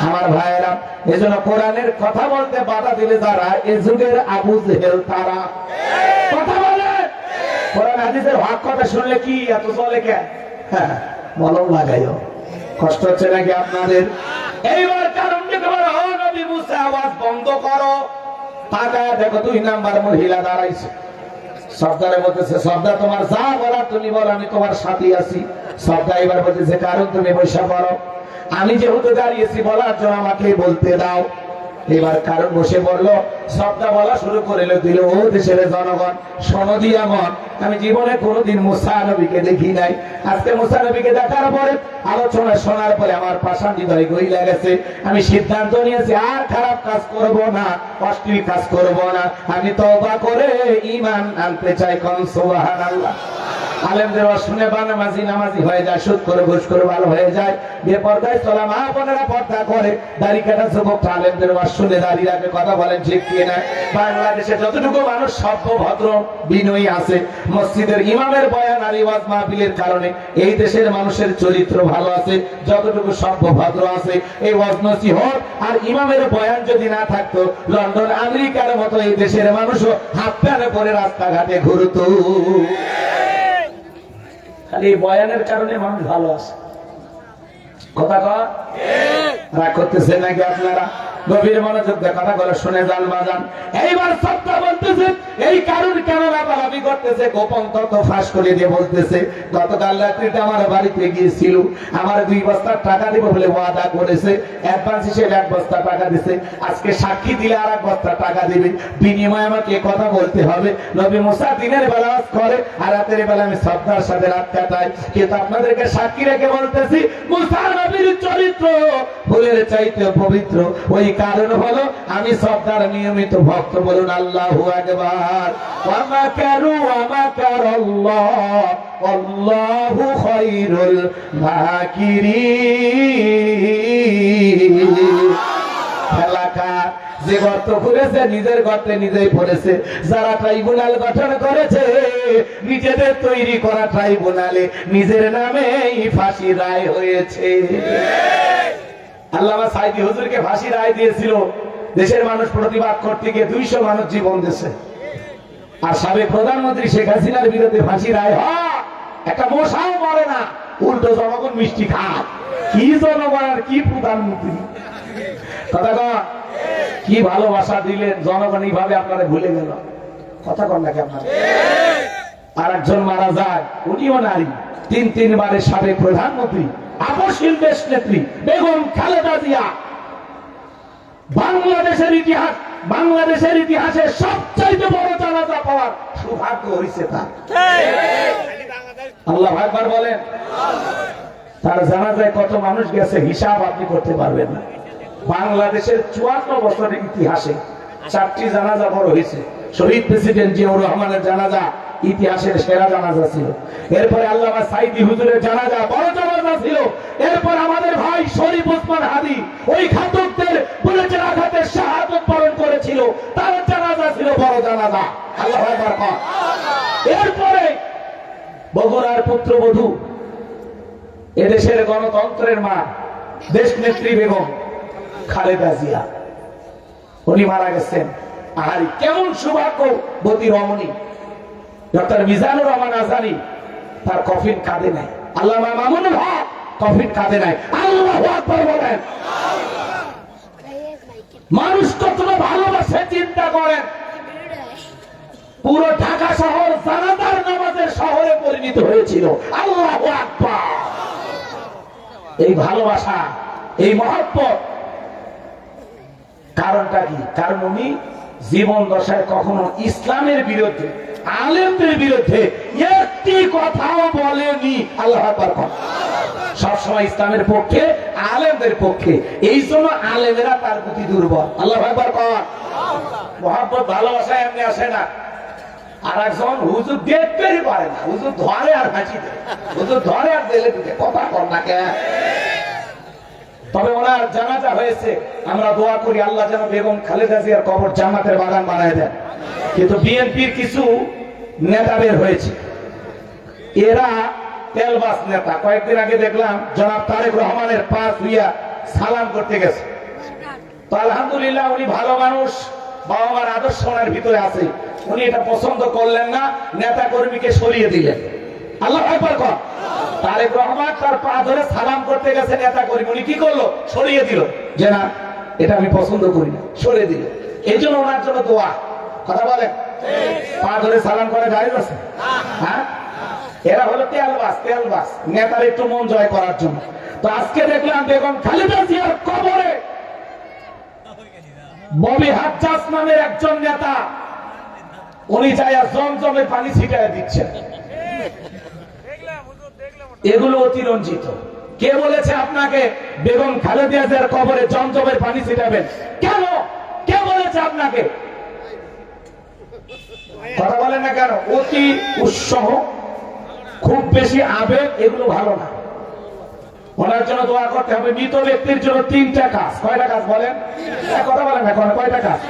আমার ভাইয়েরা? এজন্য কোরআনের কথা বলতে বাধা দিলে যারা, এ যুগের আবু জেহেল তারা। কথা বলে কোরআন হাদিসের হক কথা শুনলে কি এত চলে কেন? মলম লাগাইও। কষ্ট হচ্ছে নাকি আপনাদের? এইবার কারণ দেখে বলো, ও নবী মুসা আওয়াজ বন্ধ করো। তাকায় দেখো 2 নাম্বার মহিলা দাঁড়াইছে। সর্দারে বলতেছে, সর্দার তোমার যা বলার তুমি বলো, আমি তোমার সাথে আছি। সর্দার এবার বলতেছে, কারণ তুমি বৈশা বলো, আমি যেহেতু দাঁড়িয়েছি বলার জন্য আমাকে বলতে দাও। এবার কারণ বসে পড়লো, সর্দার বলা শুরু করে দিল, ও দেশের জনগণ শোনো দিয়া মন, আমি জীবনে কোনোদিন মুসা নবীকে দেখি নাই। আজকে মুসা নবীকে দেখার পরে, আলোচনা শোনার পরে আমার পাষাণ হৃদয় গইলা গেছে। আমি সিদ্ধান্ত নিয়েছি আর খারাপ কাজ করব না, অশ্লীল কাজ করব না। আমি তওবা করে ঈমান আনতে চাই। কোন সুবহানাল্লাহ। আলেমদের শুনে বানামাজি নামাজি হয়ে যায়, সুদ করে ঘুষ করে ভালো হয়ে যায়, বেপরদায় চলা মা বোনেরা পর্দা করে, দাড়ি কাটা যুবক আলেমদের শুনে দাঁড়িয়ে রাখে। কথা বলেন ঠিক কিনা? বাংলাদেশে যতটুকু মানুষ সভ্য ভদ্র বিনয়ী আছে, মসজিদের ইমামের বয়ান আর ওয়াজ মাহফিলের কারণে এই দেশের মানুষের চরিত্র ভালো আছে। যতটুকু সভ্য ভদ্র আছে, এই ওয়াজ নসিহত আর ইমামের বয়ান যদি না থাকতো, লন্ডন আমেরিকার মতো এই দেশের মানুষও হাত প্যানে পরে রাস্তাঘাটে ঘুরতো। খালি বয়ানের কারণে মানুষ ভালো আছে। কথা কর রাগ করতেছে নাকি আপনারা? গভীর মনোযোগ দিয়ে কথাগুলো শুনে যান বাজান। এইবার সবটা বলতেছে এই কারণ কেন লাফালাফি করতেছে, গোপন তথ্য ফাঁস করে দিয়ে বলতেছে গতকাল রাত্রিতে আমার বাড়িতে গিয়েছিল, আমার 2 বস্তা টাকা দিব বলে ওয়াদা করেছে, অ্যাডভান্স হিসেবে 1 বস্তা টাকা দিছে, আজকে সাক্ষী দিলে আর 1 বস্তা টাকা দিবে, বিনিময়ে আমাকে কথা বলতে হবে। নবী মুসা দিনের বেলা ওয়াজ করে আর রাতের বেলা আমি সবদার সাথে রাত কাটাই, কিন্তু আপনাদেরকে সাক্ষী রেখে বলতেছি মুসা নবীর চরিত্র ফুলের চাইতে পবিত্র। ওই কারণ হলো আমি সবদার নিয়মিত ভক্ত। বলুন আল্লাহু আকবার। ওয়া মাকারু ওয়া মাকারাল্লাহ আল্লাহু খায়রুল মাকিরিন। এলাকা যে গর্ত খুঁড়েছে নিজের গর্তে নিজেই পড়েছে, যারা ট্রাইব্যুনাল গঠন করেছে নিজেদের তৈরি করা ট্রাইব্যুনালে নিজের নামেই ফাঁসি রায় হয়েছে। আল্লামা সাইদি হুজুরকে ফাঁসি রায় দিয়েছিল, দেশের মানুষ প্রতিবাদ করতে গিয়ে 200 মানুষ জীবন দিয়েছে। আর সাবেক প্রধানমন্ত্রী শেখ হাসিনার বিরুদ্ধে ফাঁসি রায় হয়, একটা মশাও মরে না, উল্টো জনগণ মিষ্টি খায়। কি জনগণ আর কি প্রধানমন্ত্রী, কথা কন, কি ভালোবাসা দিলেন জনগণ এইভাবে আপনারা ভুলে গেল, কথা কন নাকি আপনারা। আর একজন মারা যায়, উনিও নারী, 3 বারের সাবেক প্রধানমন্ত্রী, আপসহীন দেশ নেত্রী বেগম খালেদা জিয়া। বাংলাদেশের ইতিহাসে সবচাইতে বড় জানাজা পাওয়ার সৌভাগ্য হয়েছে তার। আল্লাহু আকবার বলেন। তার জানাজায় কত মানুষ গেছে হিসাব আপনি করতে পারবেন না। বাংলাদেশের 54 বছরের ইতিহাসে 4টি জানাজা বড় হয়েছে। শহীদ প্রেসিডেন্ট জিয়াউর রহমানের জানাজা ইতিহাসের সেরা জানাজা ছিল। এরপরে আল্লামা সাইদি হুজুরের জানাজা বড় জানাজা ছিল। এরপর আমাদের ভাই শরীফ ওসমান হাদি ওই ঘাতকদের বুলেটের আঘাতে শাহাদাত বরণ করেছিল, তার জানাজা ছিল বড় জানাজা। আল্লাহু আকবার। এরপরে বগুড়ার পুত্রবধূ, এদেশের গণতন্ত্রের মা, দেশ নেত্রী বেগম খালেদা জিয়া, উনি মারা গেছেন। আর কেমন সৌভাগ্যবতী রমণী ডক্টর মিজানুর রহমান আজহারী, তার কফিন কাঁধে নাই। আল্লামা মামুনুল হক কফিন কাঁধে নাই। আল্লাহু আকবার বলেন। মানুষ কতটা ভালোবাসে চিন্তা করেন। পুরো ঢাকা শহর জানাজার নামাজের শহরে পরিণত হয়েছিল। আল্লাহু আকবার। এই ভালোবাসা, এই মহব্বত কারণটা কি? কারণ উনি জীবন দশায় কখনো ইসলামের বিরুদ্ধে, আলেমদের বিরুদ্ধে একটি কথাও বলেনি। আল্লাহু আকবার। সবসময় ইসলামের পক্ষে, আলেমদের পক্ষে। এই জন্য আলেমেরা তার প্রতি দুর্বল। আল্লাহু আকবার। মহব্বত ভালোবাসা এমনি আসে না। আর একজন হুজুর দেখতেই পারে না, হুজুর ধরে আর হাসি দেয়, হুজুর ধরে আর দিলে দিতে, কথা কর না কে। তবে ওনার জানাজা হয়েছে, আমরা দোয়া করি আল্লাহ যেন বেগম খালেদা জিয়ার কবর জান্নাতের বাগান বানায় দেন। কিন্তু বিএনপির কিছু নেতা বের হয়েছে, এরা তেলবাস নেতা। কয়েকদিন আগে দেখলাম জনাব তারেক রহমানের পা ছুঁইয়া সালাম করতে গেছে। তো আলহামদুলিল্লাহ উনি ভালো মানুষ, বাবা মার আদর্শ ওনার ভিতরে আছে, উনি এটা পছন্দ করলেন না, নেতা কর্মীকে সরিয়ে দিলেন। আল্লাহু আকবার। তারেক রহমান তার পা ধরে সালাম করতে গেছে নেতা কর্মী, উনি কি করলো? সরিয়ে দিল, যে না এটা আমি পছন্দ করি না, সরিয়ে দিল। এই জন্য ওনার জন্য দোয়া। কথা বলেন, পা ধরে সালাম করে গাড়ি আছে। হ্যাঁ, এরা হলো তেলবাস, নেতার একটু মন জয় করার জন্য। তো আজকে দেখলাম বেগম খালেদা জিয়ার কবরে ববি হাজ্জাজ নামের একজন নেতা, উনি যাইয়া জমজমের পানি ছিটায় দিচ্ছেন। এগুলো অতিরঞ্জিত। কে বলেছে আপনাকে বেগম খালেদা জিয়ার কবরে জমজমের পানি ছিটাবেন? কেন? কে বলেছে আপনাকে? কথা বলেন না কেন? অতি উৎসাহ, খুব বেশি আবেগ, এগুলো ভালো না। ওনার জন্য দোয়া করতে হবে। মৃত ব্যক্তির জন্য 3টা কাজ। কয়টা কাজ বলেন? কথা বলেন না, কয়টা কাজ?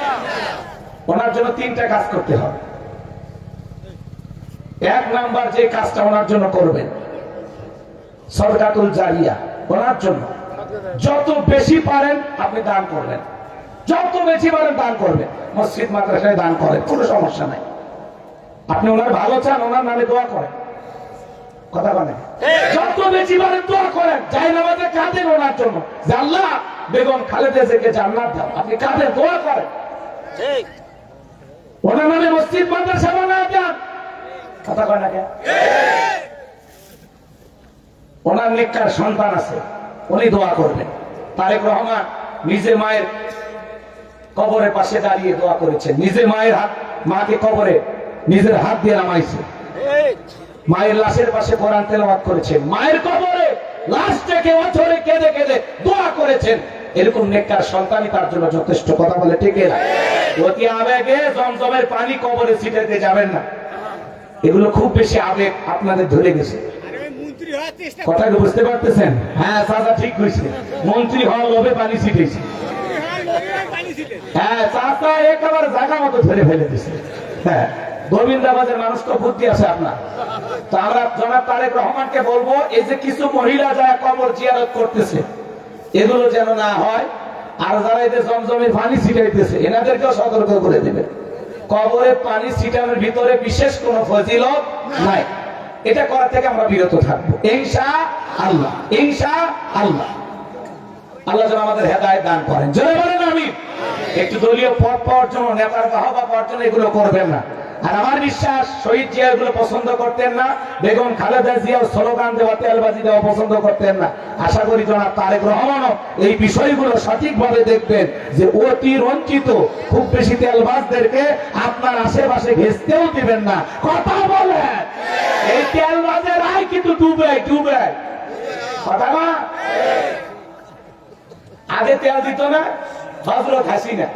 ওনার জন্য 3টা কাজ করতে হবে। 1 নাম্বার যে কাজটা ওনার জন্য করবেন, সদকাতুল জারিয়া। ওনার জন্য যত বেশি পারেন আপনি দান করবেন, যত বেশি পারেন দান করবেন। মসজিদ মাদ্রাসায় দান করেন, কোনো সমস্যা নাই। আপনি ওনার ভালো চান, ওনার নামে দোয়া করেন। কথা বলেন, যত বেশি পারেন দোয়া করেন। জায়নামাজে কাঁদেন ওনার জন্য যে আল্লাহ বেগম খালেদা জিয়াকে জান্নাত দাও। আপনি কাদের দোয়া করেন? ঠিক। ওনার নামে মসজিদ মাদ্রাসা বানায় দেন। কথা কয় না কেন? ওনার নেককার সন্তান আছে, উনি দোয়া করবেন। তারেক রহমান নিজে মায়ের কবরের পাশে দাঁড়িয়ে দোয়া করেছেন, নিজে মায়ের মাকে কবরে নিজের হাত দিয়ে নামাইছে, মায়ের লাশের পাশে কোরআন তেলাওয়াত করেছেন, মায়ের কবরে লাশটাকে অঝরে কেঁদে কেঁদে দোয়া করেছেন। এরকম নেককার সন্তানই তার জন্য যথেষ্ট। কথা বলে ঠিক না? অতি আবেগে জমজমের পানি কবরে ছিটাতে যাবেন না। এগুলো খুব বেশি আবেগ আপনাদের ধরে গেছে। কথা বুঝতে পারতেছেন? হ্যাঁ চাচা ঠিক হয়েছে, মন্ত্রী হওয়ার লোভে পানি ছিটেছে। হ্যাঁ চাচা একেবারে জায়গা মতো ধরে ফেলে দিছে। হ্যাঁ গোবিন্দাবাদের মানুষ তো বুদ্ধি আছে আপনার। তো আমরা জনাব তারেক রহমানকে বলবো, এই যে কিছু মহিলা যারা কবর জিয়ারত করতেছে এগুলো যেন না হয়। আর যারা এদের জমজমের পানি ছিটাইতেছে এনাদেরকেও সতর্ক করে দেবে। কবরে পানি ছিটানোর ভিতরে বিশেষ কোন ফজিলত নাই। এটা করা থেকে আমরা বিরত থাকবো ইনশাআল্লাহ। ইনশাআল্লাহ আল্লাহ যেন আমাদের হেদায়েত দান করেন। জোরে বলেন আমিন। একটু দলীয় পদ পাওয়ার জন্য, নেতার বাহবা পাওয়ার জন্য এগুলো করবেন না। আর আমার বিশ্বাস শহীদ জিয়া এগুলো পছন্দ করতেন না, বেগম খালেদা জিয়াও স্লোগান দেওয়া তেলবাজি দেওয়া পছন্দ করতেন না। আশা করি জনাব তারেক রহমানও এই বিষয়গুলো সঠিকভাবে দেখবেন যে অতি রঞ্চিত খুব বেশি তেলবাজদেরকে আপনার আশেপাশে ঘেঁচতেও দিবেন না। কথা বলেন, এই তেলবাজের আয় কিন্তু ডুবে ডুবে। কথা না, আগে তেল দিত না হযরত হাসিনা।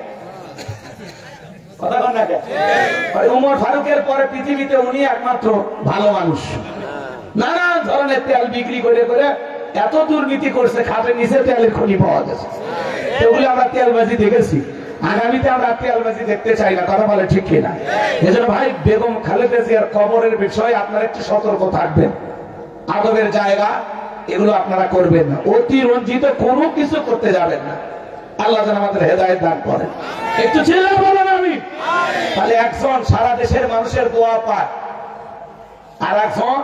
কথা বল না কেন? উমর ফারুকের পরে পৃথিবীতে উনি একমাত্র ভালো মানুষ। নানা ধরনের তেল বিক্রি করে করে এত দুর্নীতি করছে, খাটের নিচে তেলের খনি পাওয়া গেছে। এগুলো আমরা তেলবাজি দেখেছি, আগামীতে আমরা তেলবাজি দেখতে চাই না। কথা বলে ঠিক কিনা? এজন্য ভাই বেগম খালেদা জিয়ার কবরের বিষয়ে আপনারা একটু সতর্ক থাকবেন। আদবের জায়গা এগুলো আপনারা করবেন না, অতি রঞ্জিত কোনো কিছু করতে যাবেন না। আল্লাহ যেন আমাদের হেদায়েত দান করেন। একটু চিল্লা বলেন আমিন। তাহলে একজন সারা দেশের মানুষের দোয়া পায়, আর একজন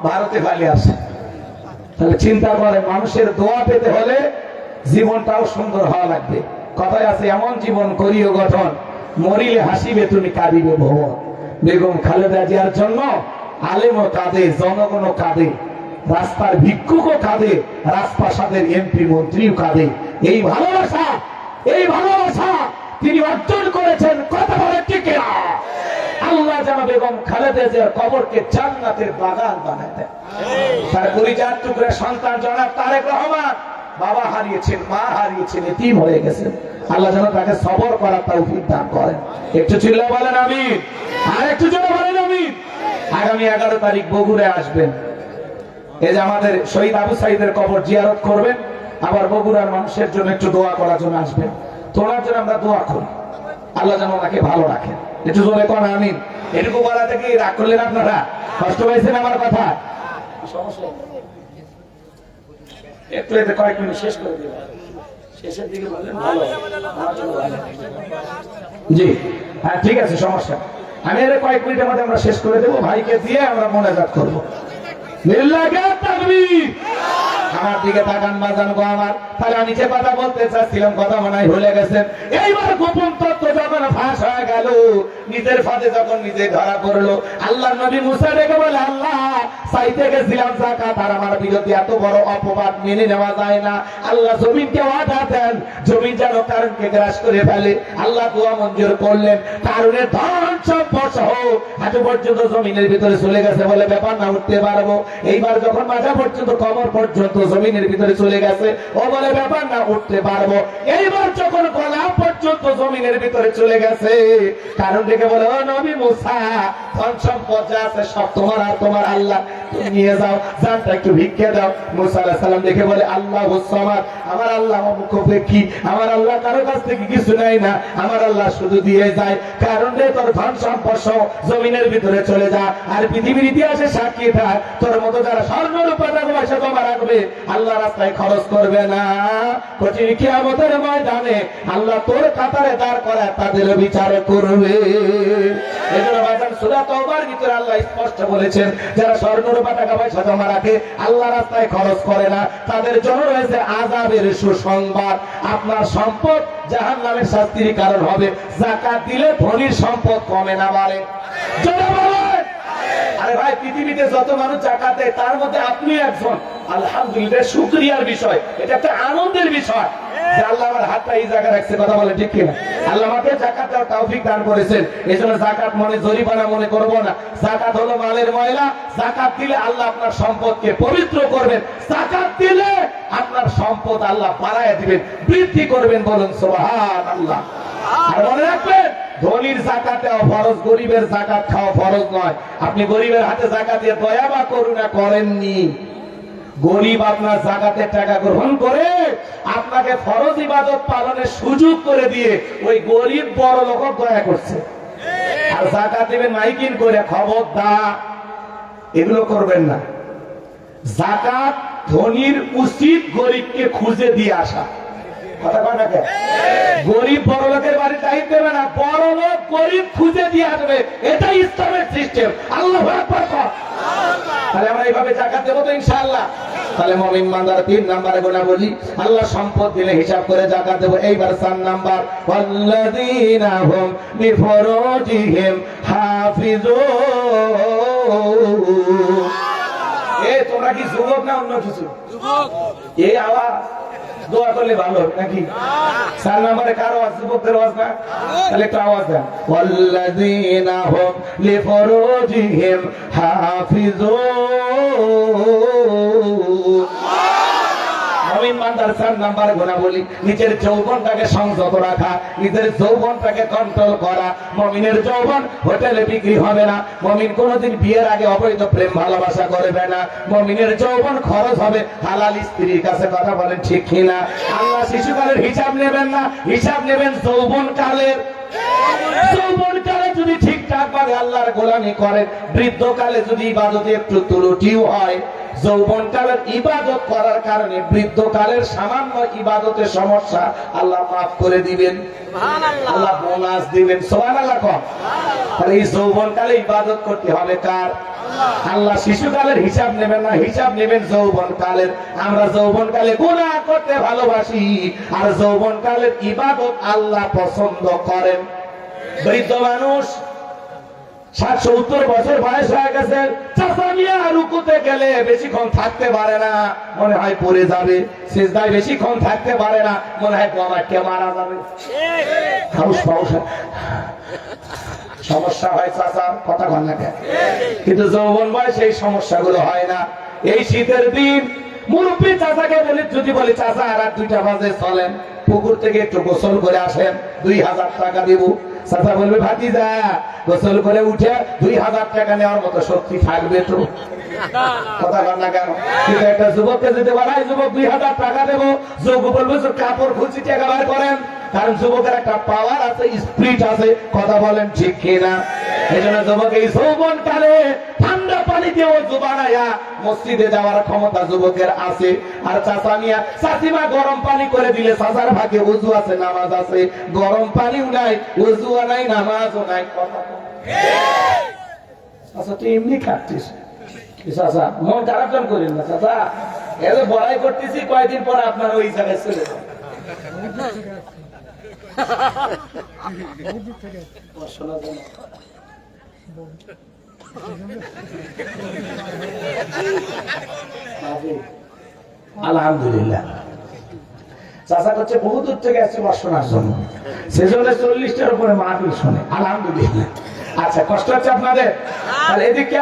ভারতে পালিয়ে আসে। তাহলে চিন্তা করেন, মানুষের দোয়া পেতে হলে জীবনটাও সুন্দর হওয়া লাগবে। কথায় আছে, এমন জীবন করিও গঠন, মরিলে হাসিবে তুমি কাঁদিবে ভুবন। বেগম খালেদা জিয়ার জন্য আলেমও কাঁদে, জনগণও কাঁদে, রাস্তার ভিক্ষুকও কাঁদে, রাজপ্রাসাদের এমপি মন্ত্রীও কাঁদে। এই ভালোবাসা তিনি অর্জন করেছেন। কথা বলে ঠিক না? আল্লাহ যেন বেগম খালেদা জিয়ার কবরকে জান্নাতের বাগান বানায় দেন। তার পরিজাত টুকরা সন্তান জনাব তারেক রহমান বাবা হারিয়েছেন, মা হারিয়েছেন, এতিম হয়ে গেছেন। আল্লাহ যেন তাকে সবর করার তৌফিক দান করেন। একটু চিল্লা বলেন আমিন। আর একটু জোরে বলেন আমিন। আগামী 11 তারিখ বগুড়ায় আসবেন। এই যে আমাদের শহীদ আবু সাইদের কবর জিয়ারত করবেন, আবার বগুড়ার মানুষের জন্য একটু দোয়া করার জন্য আসবেন। তোনার জন্য আমরা দোয়া করি, আল্লাহ যেন ওনাকে ভালো রাখেন। একটু জোরে কোন আমিন। এটুকু বলা থেকে রাগ করলেন আপনারা? কষ্ট পাইছেন আমার কথা? একটু এতে কয়েক মিনিট শেষ করে দিবেন, শেষের দিকে বললেন ভালো। জি হ্যাঁ ঠিক আছে, সমস্যা। আমি এর কয়েক মিনিটের মধ্যে আমরা শেষ করে দেবো। ভাইকে দিয়ে আমরা মোনাজাত করবো। আমার দিকে তাকান বাজান গো আমার। তাহলে আমি যে কথা বলতে চাচ্ছিলাম কথা মনে হয় ভুলে গেছেন। এইবার গোপন তত্ত্ব যখন ফাঁস হয়ে গেল, নিজের ফাঁদে যখন নিজে ধরা পড়লো, আল্লাহ নবী মুসা ডেকে বলে, আল্লাহ চাইতে গেছিলাম যাকাত, আর আমার বিরুদ্ধে এত বড় অপবাদ মেনে নেওয়া যায় না। আল্লাহ জমিনকে ওয়াদা দেন, জমিন যেন কারণকে গ্রাস করে ফেলে। আল্লাহ দোয়া মঞ্জুর করলেন, কারণের ধন সম্পদ সহ হাঁটু পর্যন্ত জমিনের ভিতরে চলে গেছে বলে ব্যাপার না, উঠতে পারবো। এইবার যখন মাজা পর্যন্ত কবর পর্যন্ত জমিনের ভিতরে চলে গেছে, ও বলে ব্যাপার না, উঠতে পারবো। এইবার যখন গলা পর্যন্ত জমিনের ভিতরে চলে গেছে, কারণ দেখে বলে, ও নবী মুসা, ধন সম্পদ যা আছে সব তোমার, আর তোমার আল্লাহ, তুমি নিয়ে যাও, জানটা একটু ভিক্ষে দাও। মুসা আলাইহিস সালাম দেখে বলে, আল্লাহুস সামাদ, আমার আল্লাহ মুখোপেক্ষী, আমার আল্লাহ কারো কাছ থেকে কিছু নেয় না, আমার আল্লাহ শুধু দিয়ে যায়। কারণ রে তোর ধন সম্পদ জমিনের ভিতরে চলে যা, আর পৃথিবীর ইতিহাসে সাক্ষী থাক, তোর মতো যারা স্বর্ণ রূপা টাকা পয়সা জমা রাখবে, আল্লাহ রাস্তায় খরচ করবে না, কঠিন কিয়ামতের ময়দানে আল্লাহ তোর কাতারে দাঁড় করায় তাদের বিচার করবে। এজন্য বাজান সূরা তাওবার ভিতরে আল্লাহ স্পষ্ট বলেছেন, যারা স্বর্ণ রূপা টাকা পয়সা জমা রাখে, আল্লাহ রাস্তায় খরচ করে না, তাদের জন্য রয়েছে আযাবের সুসংবাদ। আপনার সম্পদ জাহান্নামের শাস্তির কারণ হবে। যাকাত দিলে ধনীর সম্পদ কমে না, বাড়ে। জোরে বলেন। আরে ভাই, পৃথিবীতে যত মানুষ যাকাত দেয় তার মধ্যে আপনি একজন। আলহামদুলিল্লাহ, শুকরিয়ার বিষয়, এটা একটা আনন্দের বিষয় যে আল্লাহ আমার হাতটা এই জায়গায় রাখছে। কথা বলে ঠিক কিনা? আল্লাহ আমাকে যাকাত দেওয়ার তৌফিক দান করেছেন। এজন্য যাকাত মনে জরিমানা মনে করব না। যাকাত হলো মালের ময়লা। যাকাত দিলে আল্লাহ আপনার সম্পদকে পবিত্র করবেন। যাকাত দিলে আপনার সম্পদ আল্লাহ বাড়ায় দিবেন, বৃদ্ধি করবেন। বলুন সুবহানাল্লাহ। আর মনে রাখবেন, ধনীর যাকাত দেওয়া ফরজ, গরিবের যাকাত খাওয়া ফরজ নয়। আপনি গরিবের হাতে যাকাত দিয়ে দয়া বা করুণা করেননি। গরিব আপনার যাকাতের টাকা গ্রহণ করে আপনাকে ফরজ ইবাদত পালনের সুযোগ করে দিয়ে ওই গরিব বড় লোক দয়া করছে। আর যাকাত দিবেন মাইকিং করে, খবরদার এগুলো করবেন না। যাকাত ধনীর উচিত গরিবকে খুঁজে দিয়ে আসা। কথা কয় না? গরিব বড় লোকের বাড়ি টাইম দেবে না, বড় লোক গরিব খুঁজে দিয়ে আসবে। এটাই ইসলামের সিস্টেম। আল্লাহু আকবার। তাহলে আমরা এইভাবে যাকাত দেব তো ইনশাআল্লাহ। তাহলে মুমিন ইমানদার 3 নম্বরে গুনাহ বলি, আল্লাহ সম্পদ দিলে হিসাব করে যাকাত দেব। এইবার 4 নাম্বার, ওয়াল্লাযীনা হুম লিফুরুজিহিম হাফিজুন। তোমরা কি যুবক না অন্য কিছু? যুবক। এই আওয়াজ দোয়া করলে ভালো নাকি? 4 নম্বরে কারো আওয়াজ, যুবকদের আওয়াজ না? তাহলে একটু আওয়াজ দেন। ওয়াল্লাযীনা হুম লিফুরুজিহিম হাফিজুন। মুমিন বান্দার 4 নম্বরে গুনাহ বলি, নিজের যৌবনটাকে সংযত রাখা, নিজের যৌবনটাকে কন্ট্রোল করা। মুমিনের যৌবন হোটেলে বিক্রি হবে না। মুমিন কোনোদিন বিয়ের আগে অবৈধ প্রেম ভালোবাসা করবে না। মুমিনের যৌবন খরচ হবে হালাল স্ত্রীর কাছে। কথা বলেন ঠিক কিনা? আল্লাহ শিশুকালের হিসাব নেবেন না, হিসাব নেবেন যৌবনকালের। যৌবনকালে যদি ঠিকঠাক ভাবে আল্লাহর গোলামি করেন, বৃদ্ধকালে যদি ইবাদতে একটু ত্রুটিও হয়, যৌবনকালের ইবাদত করার কারণে বৃদ্ধকালের সামান্য ইবাদতের সমস্যা আল্লাহ মাফ করে দিবেন, আল্লাহ বোনাস দিবেন। সুবহানাল্লাহ। তাহলে এই যৌবনকালে ইবাদত করতে হবে কার? আল্লাহ। শিশুকালের হিসাব নেবেন না, হিসাব নেবেন যৌবনকালের। আমরা যৌবনকালে গুনাহ করতে ভালোবাসি, আর যৌবনকালের ইবাদত আল্লাহ পছন্দ করেন। বৃদ্ধ মানুষ 60-70 বছর বয়স হয়ে গেছে, চাচা মিয়া রুকুতে গেলে বেশিক্ষণ থাকতে পারে না, মনে হয় পড়ে যাবে। সিজদায় বেশিক্ষণ থাকতে পারে না, মনে হয় কমাটকে মারা যাবে। সমস্যা হয় চাচা, কথা বল না কেন? কিন্তু যৌবন বয়সে এই সমস্যাগুলো হয় না। এই শীতের দিন মুরব্বী চাচাকে বলি, যদি বলি চাচা আর 2টা বাজে চলেন পুকুর থেকে একটু গোসল করে আসেন, 2000 টাকা দিব। চাচা বলবে, ভাতিজা গোসল করে উঠে 2000 টাকা নেওয়ার মতো শক্তি থাকবে তো? কথা বল না কেন? কিন্তু একটা যুবককে যদি বলা হয় যুবক 2000 টাকা দেবো, যুবক বলবে কাপড় খুঁজি টাকা বার করেন। কারণ যুবকের একটা পাওয়ার আছে, স্পিরিট আছে। কথা বলেন ঠিক কিনা? এই জন্য যুবক এই যৌবন কালে ঠান্ডা পানি দিয়ে ওযু বানায়া মসজিদে যাওয়ার ক্ষমতা যুবকের আছে। আর চাচা মিয়া চাচিমা গরম পানি করে দিলে চাচার ভাগে ওযু আছে, নামাজ আছে। গরম পানিও নাই, ওযুও নাই, নামাজও নাই। কথা আচ্ছা, তুই এমনি খাচ্ছিস চাচা, মন খারাপ কেন করেন না চাচা? এত বড়াই করতেছি, কয়েকদিন পরে আপনার ওই জায়গায় চলে যাবে। আলহামদুলিল্লাহ। চাচা করছে বহু দূর থেকে আসছে শোনার জন্য, সেজন্য 40টার উপরে মাহফিল শোনে। আলহামদুলিল্লাহ। আচ্ছা, কষ্ট হচ্ছে আপনাদের? এদিকে